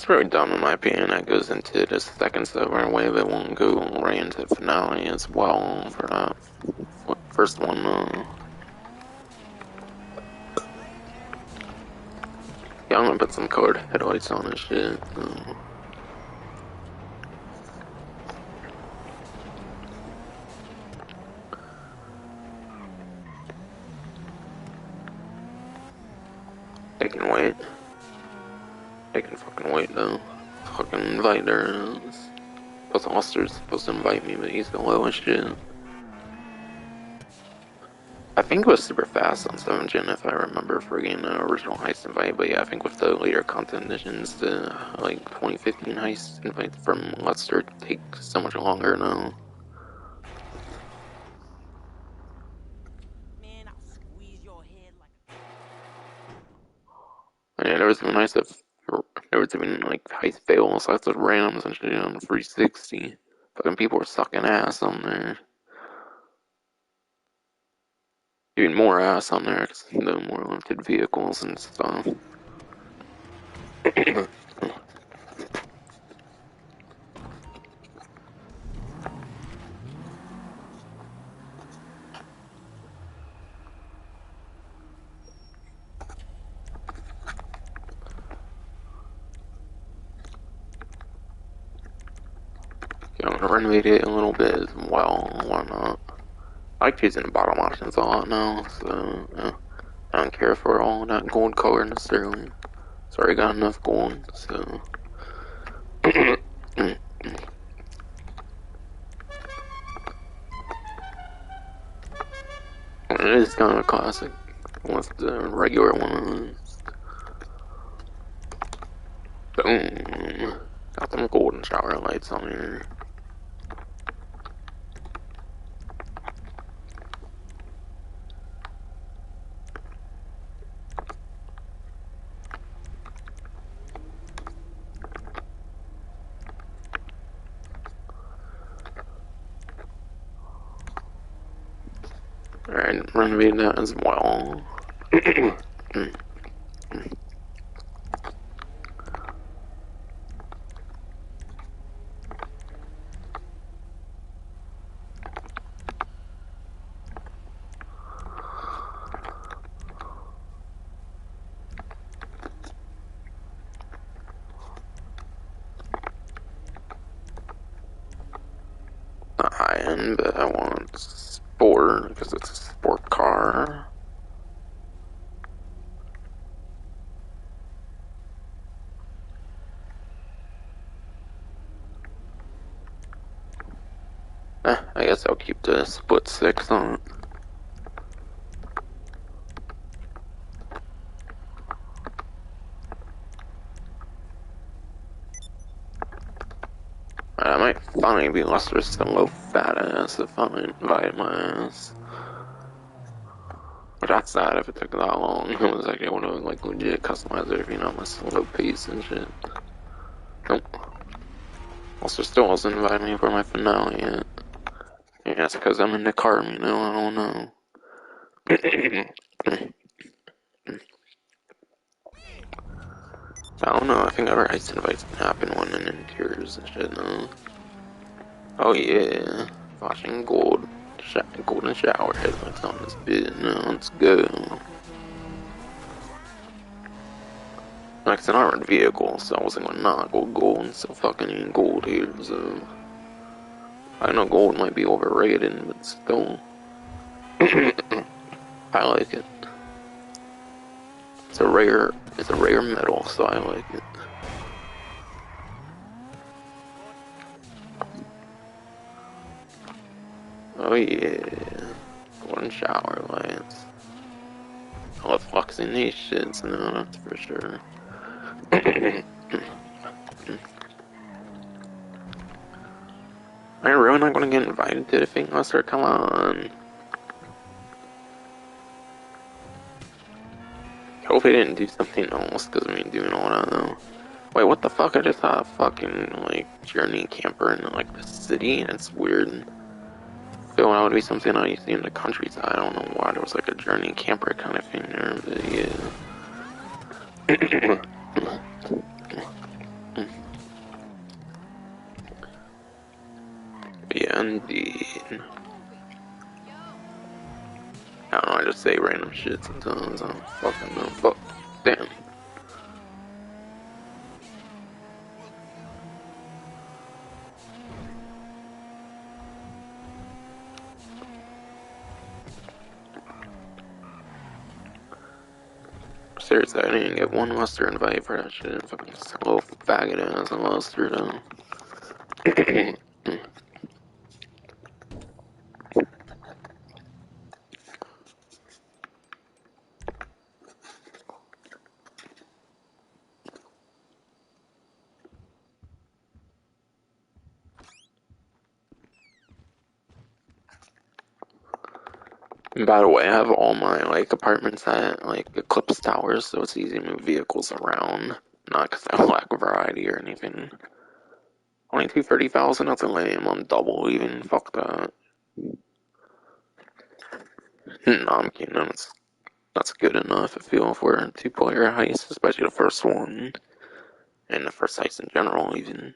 really dumb in my opinion. That goes into the second server way, but won't go right into the finale as well for that first one. Yeah, I'm gonna put some colored headlights on this shit. They can wait. They can fucking wait though. Fucking invite their ass. Plus, Oster's supposed to invite me, but he's low and shit. I think it was super fast on 7th Gen if I remember for getting the original Heist invite, but yeah, I think with the later content additions, the like 2015 Heist invite from Lester takes so much longer now. Man, I'll squeeze your head like And yeah, there was even nice if there was even like Heist fails, lots of randoms and shit on the 360. Fucking people were sucking ass on there. Even more ass on there because the more limited vehicles and stuff. Yeah, I'm gonna renovate it a little bit as well, why not? I like choosing the bottom options a lot now, so yeah. I don't care for all that gold color necessarily. It's already got enough gold, so. It is kind of a classic with the regular ones. Boom. Got them golden shower lights on here. Alright, renovate that as well. Not high end, but I want sport because it's a sport car. I guess I'll keep the split 6 on it. I might finally be Lester's low fat ass if I invite my ass. But that's sad if it took that long. It was like I would have like legit customized it, you know, my slow pace and shit. Nope. Lester still hasn't invited me for my finale yet. Yeah, that's because I'm in the car, you know, I don't know. I don't know, I think other ice invites can happen when in interiors and shit, no. Oh yeah, flashing golden shower headlights on this bit. No, let's go. Like it's an armored vehicle, so I wasn't gonna not go gold. So fucking ain't gold here. So I know gold might be overrated, but still, I like it. It's a rare metal, so I like it. Oh yeah, golden shower lights. I love flexing these shits, no, that's for sure. I'm really not gonna get invited to the thing, Lester, come on. Hope he didn't do something else, because I mean, doing all that though. Wait, what the fuck? I just saw a fucking, like, journey camper in, like, the city, and it's weird. I feel that would be something I used to see in the countryside. I don't know why there was, like, a journey camper kind of thing there, but yeah. Yeah, indeed. I don't know, I just say random shit sometimes. I don't fucking know. Fuck. Damn. Seriously, I didn't get one Lester invite for that shit. Fucking little faggot ass Lester, though. And by the way, I have all my like apartments at like Eclipse Towers, so it's easy to move vehicles around. Not because I lack variety or anything. Only 230,000. That's a lame. I'm double even. Fuck that. No, I'm kidding. That's good enough. I feel for a two-player heist, especially the first one, and the first heist in general, even.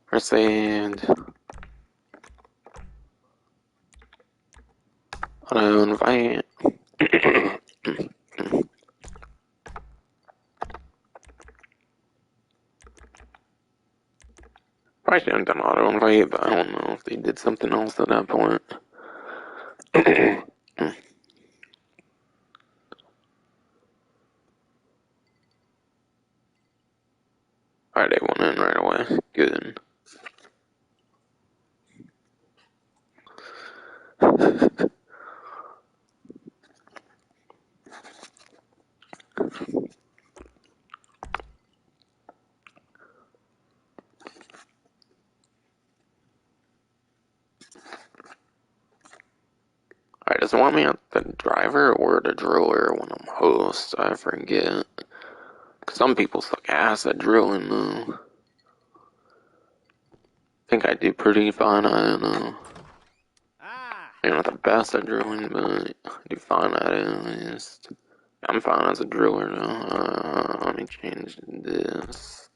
First aid. Auto invite. Probably should have done auto invite, but I don't know if they did something else at that point. Alright, they went in right away. Good. Alright, does it want me at the driver or the driller when I'm host? I forget. Cause some people suck ass at drilling, though. I think I do pretty fine, I don't know. I'm not the best at drilling, but I do fine at it at least. I'm fine as a driller, though. Let me change this.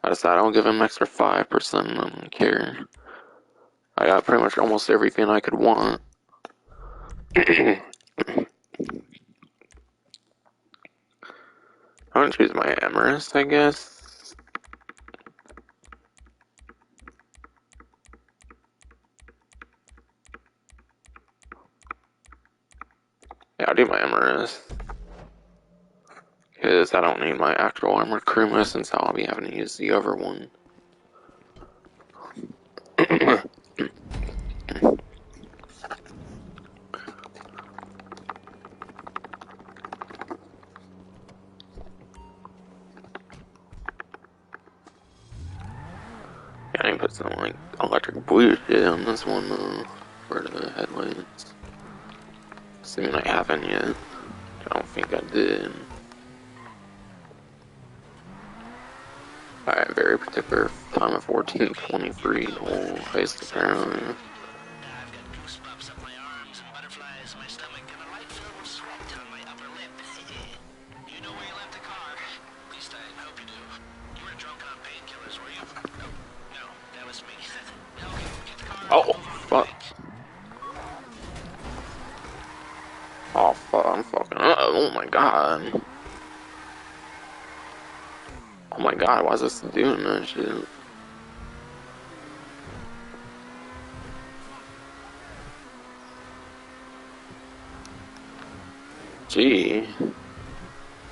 I decided I'll give him extra 5%, I don't care. I got pretty much almost everything I could want. I'm gonna choose my Emirates, I guess. Yeah, I'll do my Emirates. Because I don't need my actual armored crewman since I'll be having to use the other one. Yeah, I need to put some like electric blue shit on this one for the headlights. Assuming I haven't yet. I don't think I did. Alright, very particular time of 14:23 whole heist apparently. I've got goosebumps up my arms and butterflies in my stomach and a light film of sweat on my upper lip. You know where you left the car? At least I hope you do. You were drunk on painkillers, were you? No, that was me. Okay, get the car. Oh, fuck. Oh, fuck, I'm fucking up. Oh my god. Oh my god, why is this doing that shit? Gee.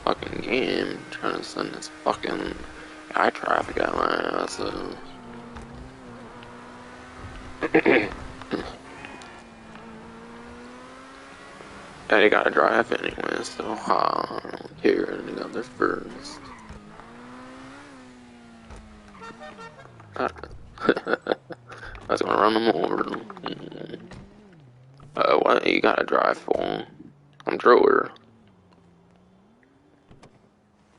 Fucking game. Trying to send this fucking eye traffic out my ass, so. Yeah, they gotta drive anyway, so I don't care. They got there first. I was gonna run them over. What? You gotta drive for? I'm driller.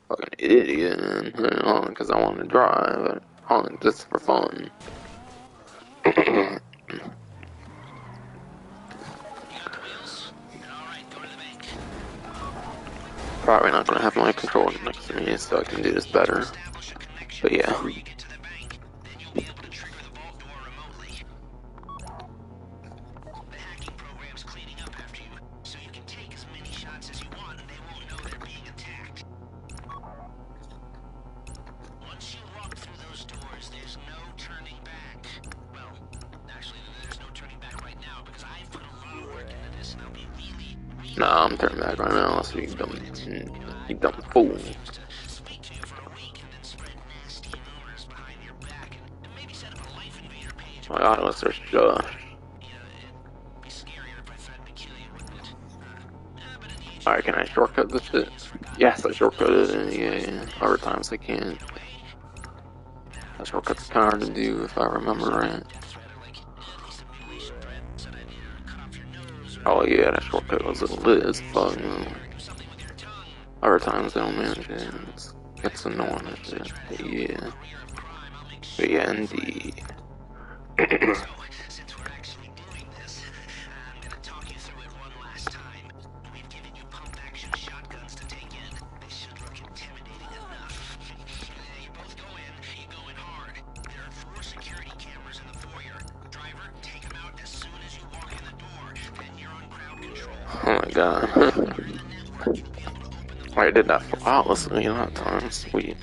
Fucking idiot. Because I want to drive. Just for fun. You got the wheels? Alright, go to the bank. Probably not gonna have my controller next to me so I can do this better. But yeah. Nah, I'm turning back right now, so you dumb fool. Oh my god, let's search Josh. Alright, can I shortcut this shit? Yes, I shortcutted it, yeah. Other times I can't. That shortcut's kinda hard to do if I remember right. Oh yeah, that shortcut was lit as fuck, man. Other times I don't manage it, it's annoying as shit, but yeah. But yeah, indeed. Oh my god. I did that flawlessly that time, sweet.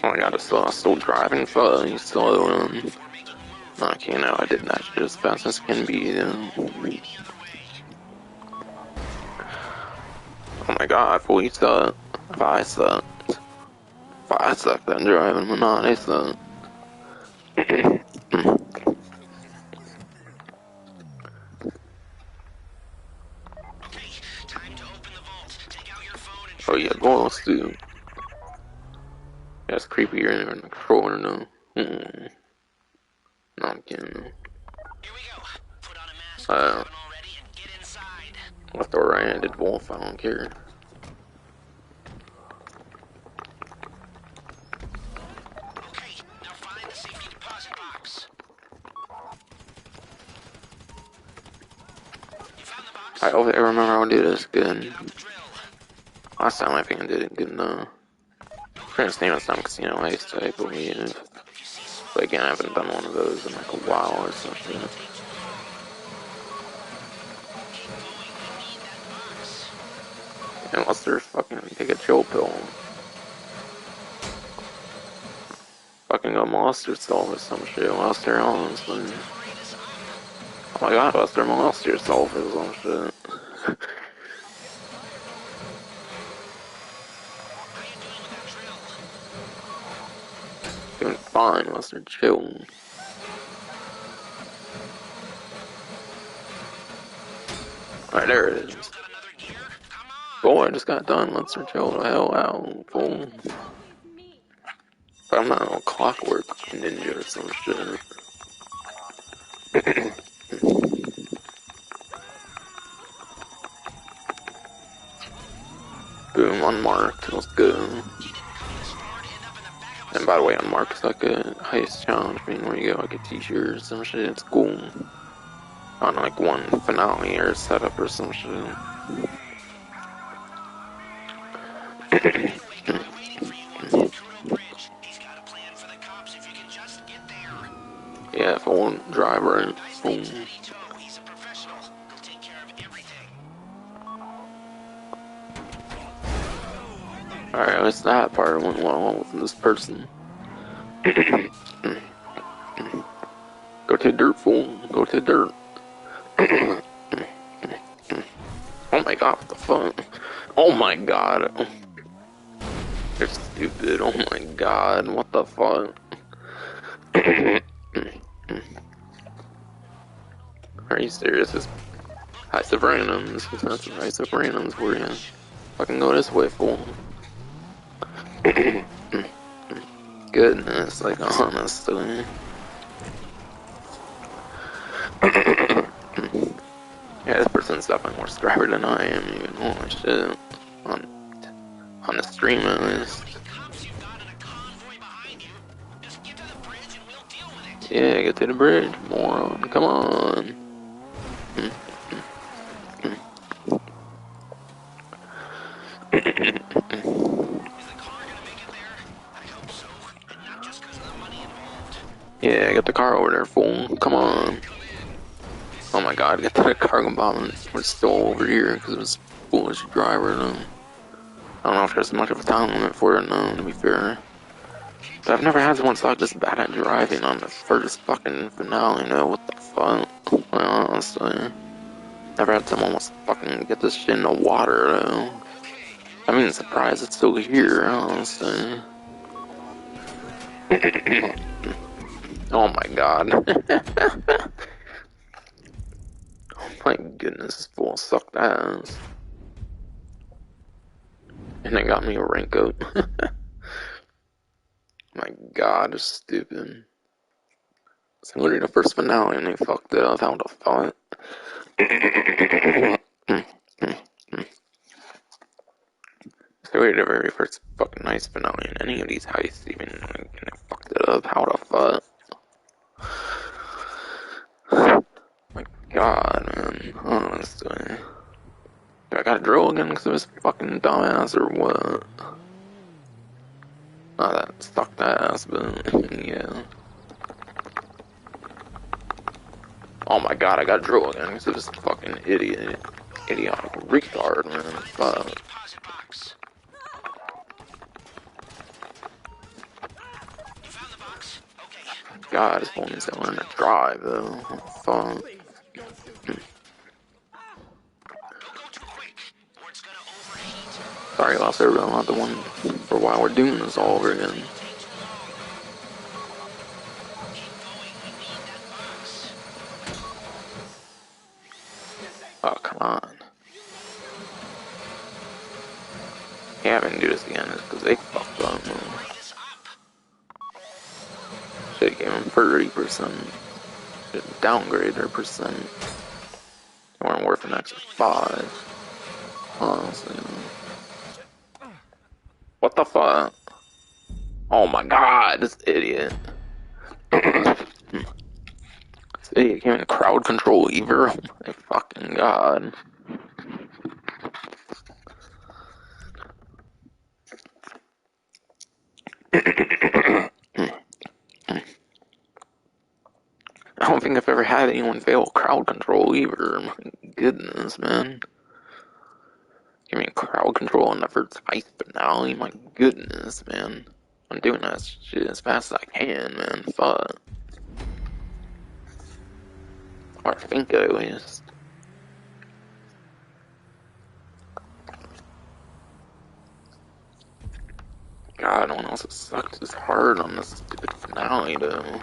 Oh my god, it's still driving, but he's still, okay, now I did that shit as fast as can be, Oh my god, fool, you suck. If I sucked. If I sucked at driving, but not, I suck. Oh yeah, go on, Stu. That's creepier than the controller, no. No, I'm kidding. Left or right-handed wolf, I don't care. I hope I remember how to do this good. Last time I think I did it good enough. Prince name some casino heist, I believe. But again, I haven't done one of those in like a while or something. Unless they're fucking take a chill pill. Fucking go molest yourself or some shit whilst they're on this thing. Oh my god, whilst they're molest yourself or some shit. Doing fine whilst they're chill. Alright, there it is. Boy, I just got done. Let's chill the hell out, fool. But I'm not on clockwork ninja or some shit. Boom, unmarked. Let's go. And by the way, unmarked is like a heist challenge. I mean, where you get like a t-shirt or some shit. It's cool. On like one finale or setup or some shit. Yeah, if I won't drive right. Boom. Alright, that's that part went well with this person. Go to the dirt, fool. Go to the dirt. Oh my god, what the fuck? Oh my god. You're stupid. Oh my god, what the fuck? Are you serious? It's Heists of randoms. That's Heists of randoms for you. Fucking go this way, fool. Goodness, like honestly. Yeah, this person's definitely more subscriber than I am, even. Holy shit. On the stream at least. Yeah, get to the bridge, moron. Come on. Yeah, get the car over there, fool. Come on. Oh my god, get to the cargo bomb. We're still over here because it was foolish driver. Though. I don't know if there's much of a time limit for it now, to be fair. But I've never had someone suck this bad at driving on the first fucking finale, though. What the fuck? Honestly. Never had someone almost fucking get this shit in the water, though. I'm even surprised it's still here, honestly. Oh my god. Oh my goodness, this fool sucked ass. And it got me a raincoat. My god, it's stupid. It's literally the first finale and they fucked it up. How the fuck? So we did a very first fucking nice finale in any of these heists, even like, and they fucked it up. How the fuck? My god, man. Honestly. Do I gotta drill again because it was fucking dumbass or what? Not that stuck ass, but yeah. Oh my god, I gotta drill again because it was fucking idiotic retard, man. Fuck. God, this one needs to learn to drive, though. Fuck. Sorry, lost everyone. I'm not the one for why we're doing this all over again. Oh, come on. Yeah, I can do this again because they fucked up, man. Should've gave them 30%. Should've downgraded their percent. They weren't worth an extra 5. Honestly. What the fuck? Oh my god, this idiot. This idiot came in crowd control either. Oh my fucking god. I don't think I've ever had anyone fail crowd control either. My goodness, man. Give me crowd control in the first heist finale. My goodness, man. I'm doing that shit as fast as I can, man. Fuck. Or I think at least. God, no one else has sucked as hard on this stupid finale, though.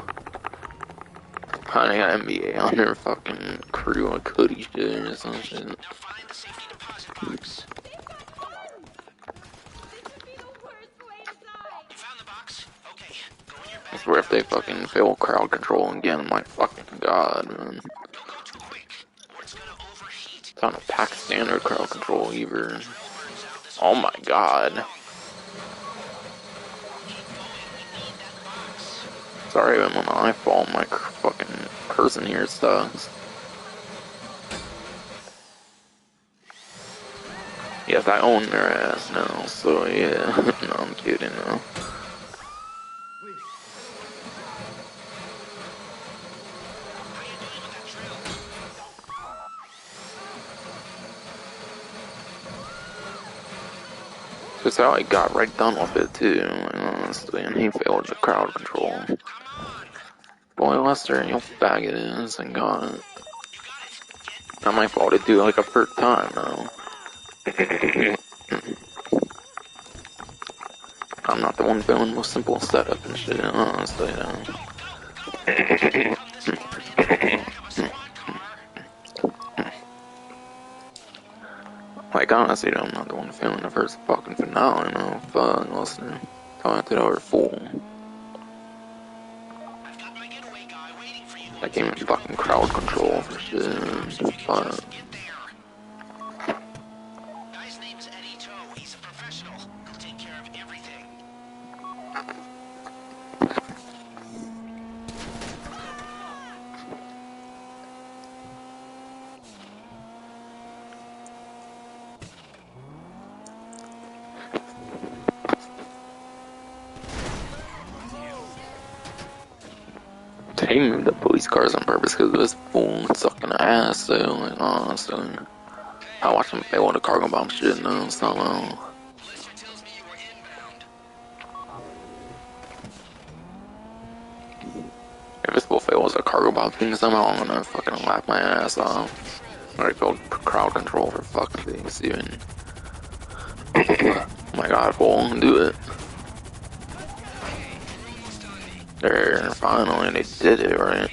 They got NBA on their fucking crew like hoodie shit or some shit. I swear if they fucking fail crowd control again, my fucking god, man. It's on a pack standard crowd control either. Oh my god. Sorry, I'm on my iPhone, my fucking person here sucks. Yes, I own their ass now, so yeah. No, I'm kidding though. That's how I got right done with it too, honestly, and he failed the crowd control. Boy, Lester, you faggot is, and got it. Not my fault to do it like a first time, though. I'm not the one failing the most simple setup and shit, honestly, though. Like, honestly, though, I'm not the one failing the first fucking finale, no. Fuck, Lester. Tell me that over fool. That game is fucking crowd control for shit. Fuck. Guy's name's Eddie Toe. He's a professional. He'll take care of everything. He moved the police cars on purpose because of this fool sucking ass, so, like, honestly. I watched him fail with a cargo bomb shit, no, it's not long. If this bullfight was a cargo bomb thing somehow, I'm gonna fucking laugh my ass off. I go crowd control for fucking things, even. Oh my god, fool, do it. There, finally, they did it, right?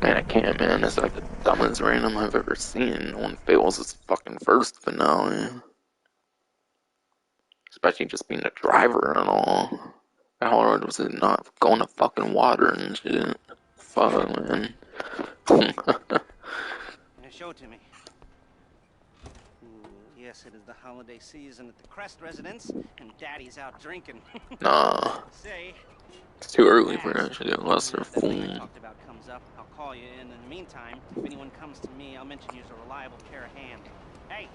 Man, I can't, man. It's like the dumbest random I've ever seen. No one fails its fucking first finale. Especially just being a driver and all. How hard was it not going to fucking water and shit? Fuck, man. Show it to me. Ooh, yes, it is the holiday season at the Crest residence, and Daddy's out drinking. Nah. Say, It's too early for that shit, unless they're if that thing I full. talked about comes up, I'll call you, and in the meantime, if anyone comes to me, I'll mention you as a reliable pair of hands. Hey,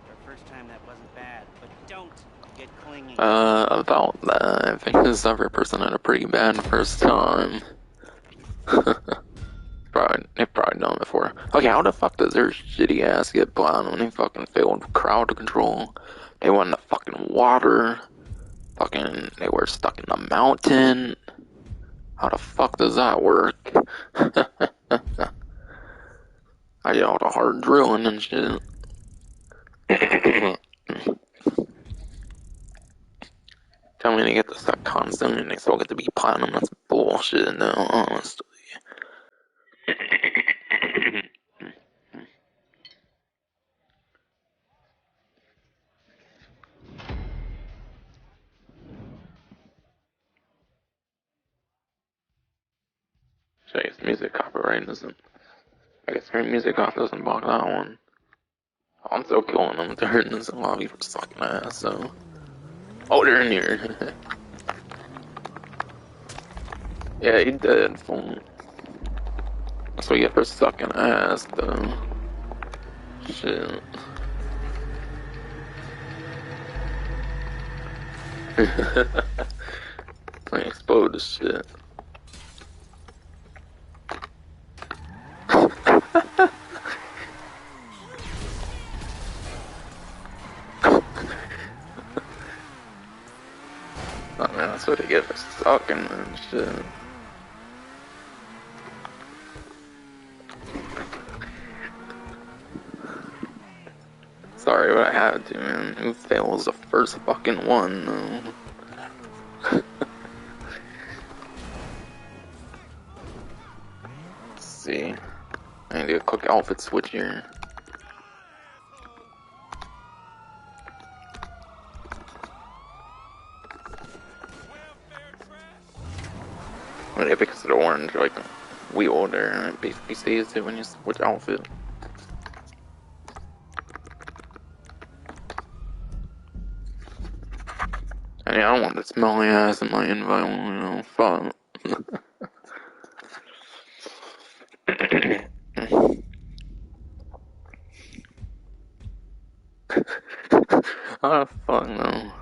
for a first time that wasn't bad, but don't get clingy. About that, I think this other person had a pretty bad first time. They've probably done it before. Okay, how the fuck does their shitty ass get blown when they fucking failed crowd control? They went in the fucking water. Fucking, they were stuck in the mountain. How the fuck does that work? I did all the hard drilling and shit. Tell me they get to stuck constantly and they still get to be platinum. That's bullshit, no, honestly. I guess music copyright doesn't. I guess her music off doesn't block that one. I'm still killing them. They're in this lobby for sucking ass, so. Oh, they're in here. Yeah, he did. That's what you get for sucking ass, though. Shit. I explode this shit. Oh man, that's what they get for sucking and shit. Sorry, but I had to, man. Who fails the first fucking one, though? Let's see. I need to do a quick outfit switch here. But if it's the orange, like, wheel there, and it basically saves it when you switch outfit. I mean, I don't want the smelly ass in my invite, you know, fuck. Oh, fuck no.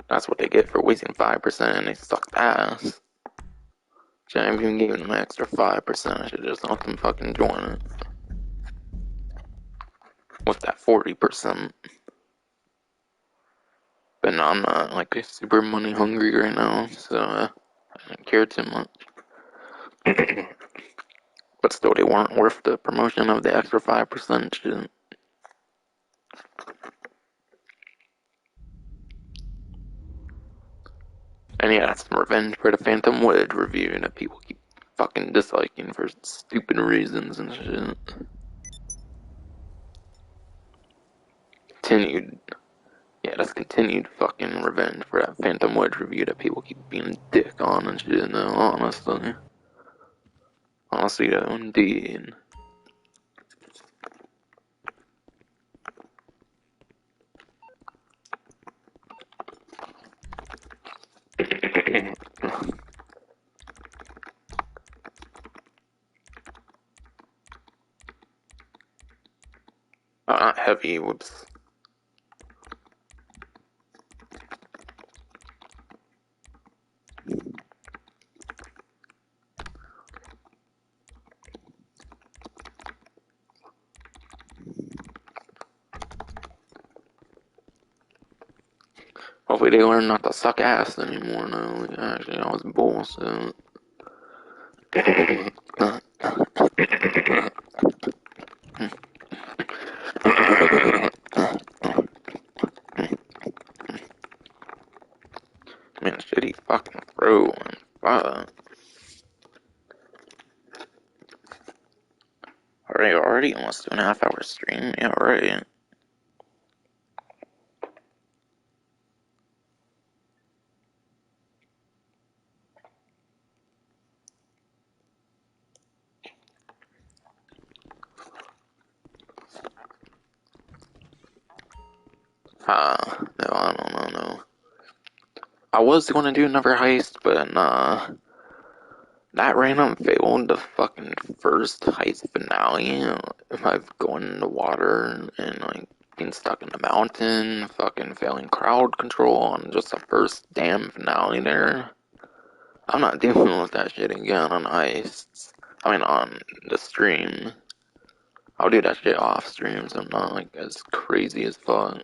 That's what they get for wasting 5% and they suck ass. Should I even give them an extra 5%? I should just let them fucking join it. With that 40%. But no, I'm not like super money hungry right now, so I don't care too much. But still, they weren't worth the promotion of the extra 5% shit. And yeah, that's revenge for the Phantom Wedge review that people keep fucking disliking for stupid reasons and shit. Continued. Yeah, that's continued fucking revenge for that Phantom Wedge review that people keep being a dick on and shit, no, honestly. Honestly, though, indeed. heavy. Whoops. Hopefully they learn not to suck ass anymore now. Actually, that was bullshit. Man, shitty fucking throw and fuck. Already almost 2.5 hour stream? Yeah, right. No, I don't know, no. I was gonna do another heist, but nah. That random failed the fucking first heist finale. If I've gone in the water and like being stuck in the mountain, fucking failing crowd control on just the first damn finale there. I'm not dealing with that shit again on heists. I mean, on the stream. I'll do that shit off stream, so I'm not like as crazy as fuck.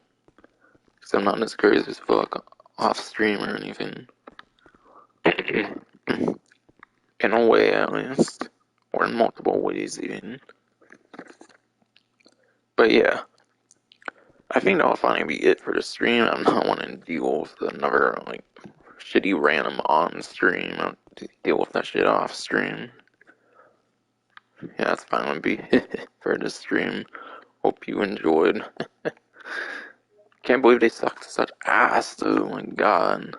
Cause I'm not as crazy as fuck off stream or anything. In a way, at least. Or in multiple ways, even. But yeah. I think that'll finally be it for the stream. I'm not wanting to deal with another, like, shitty random on stream. I'll deal with that shit off stream. Yeah, that's finally be it for the stream. Hope you enjoyed. Can't believe they sucked such ass, though. My god.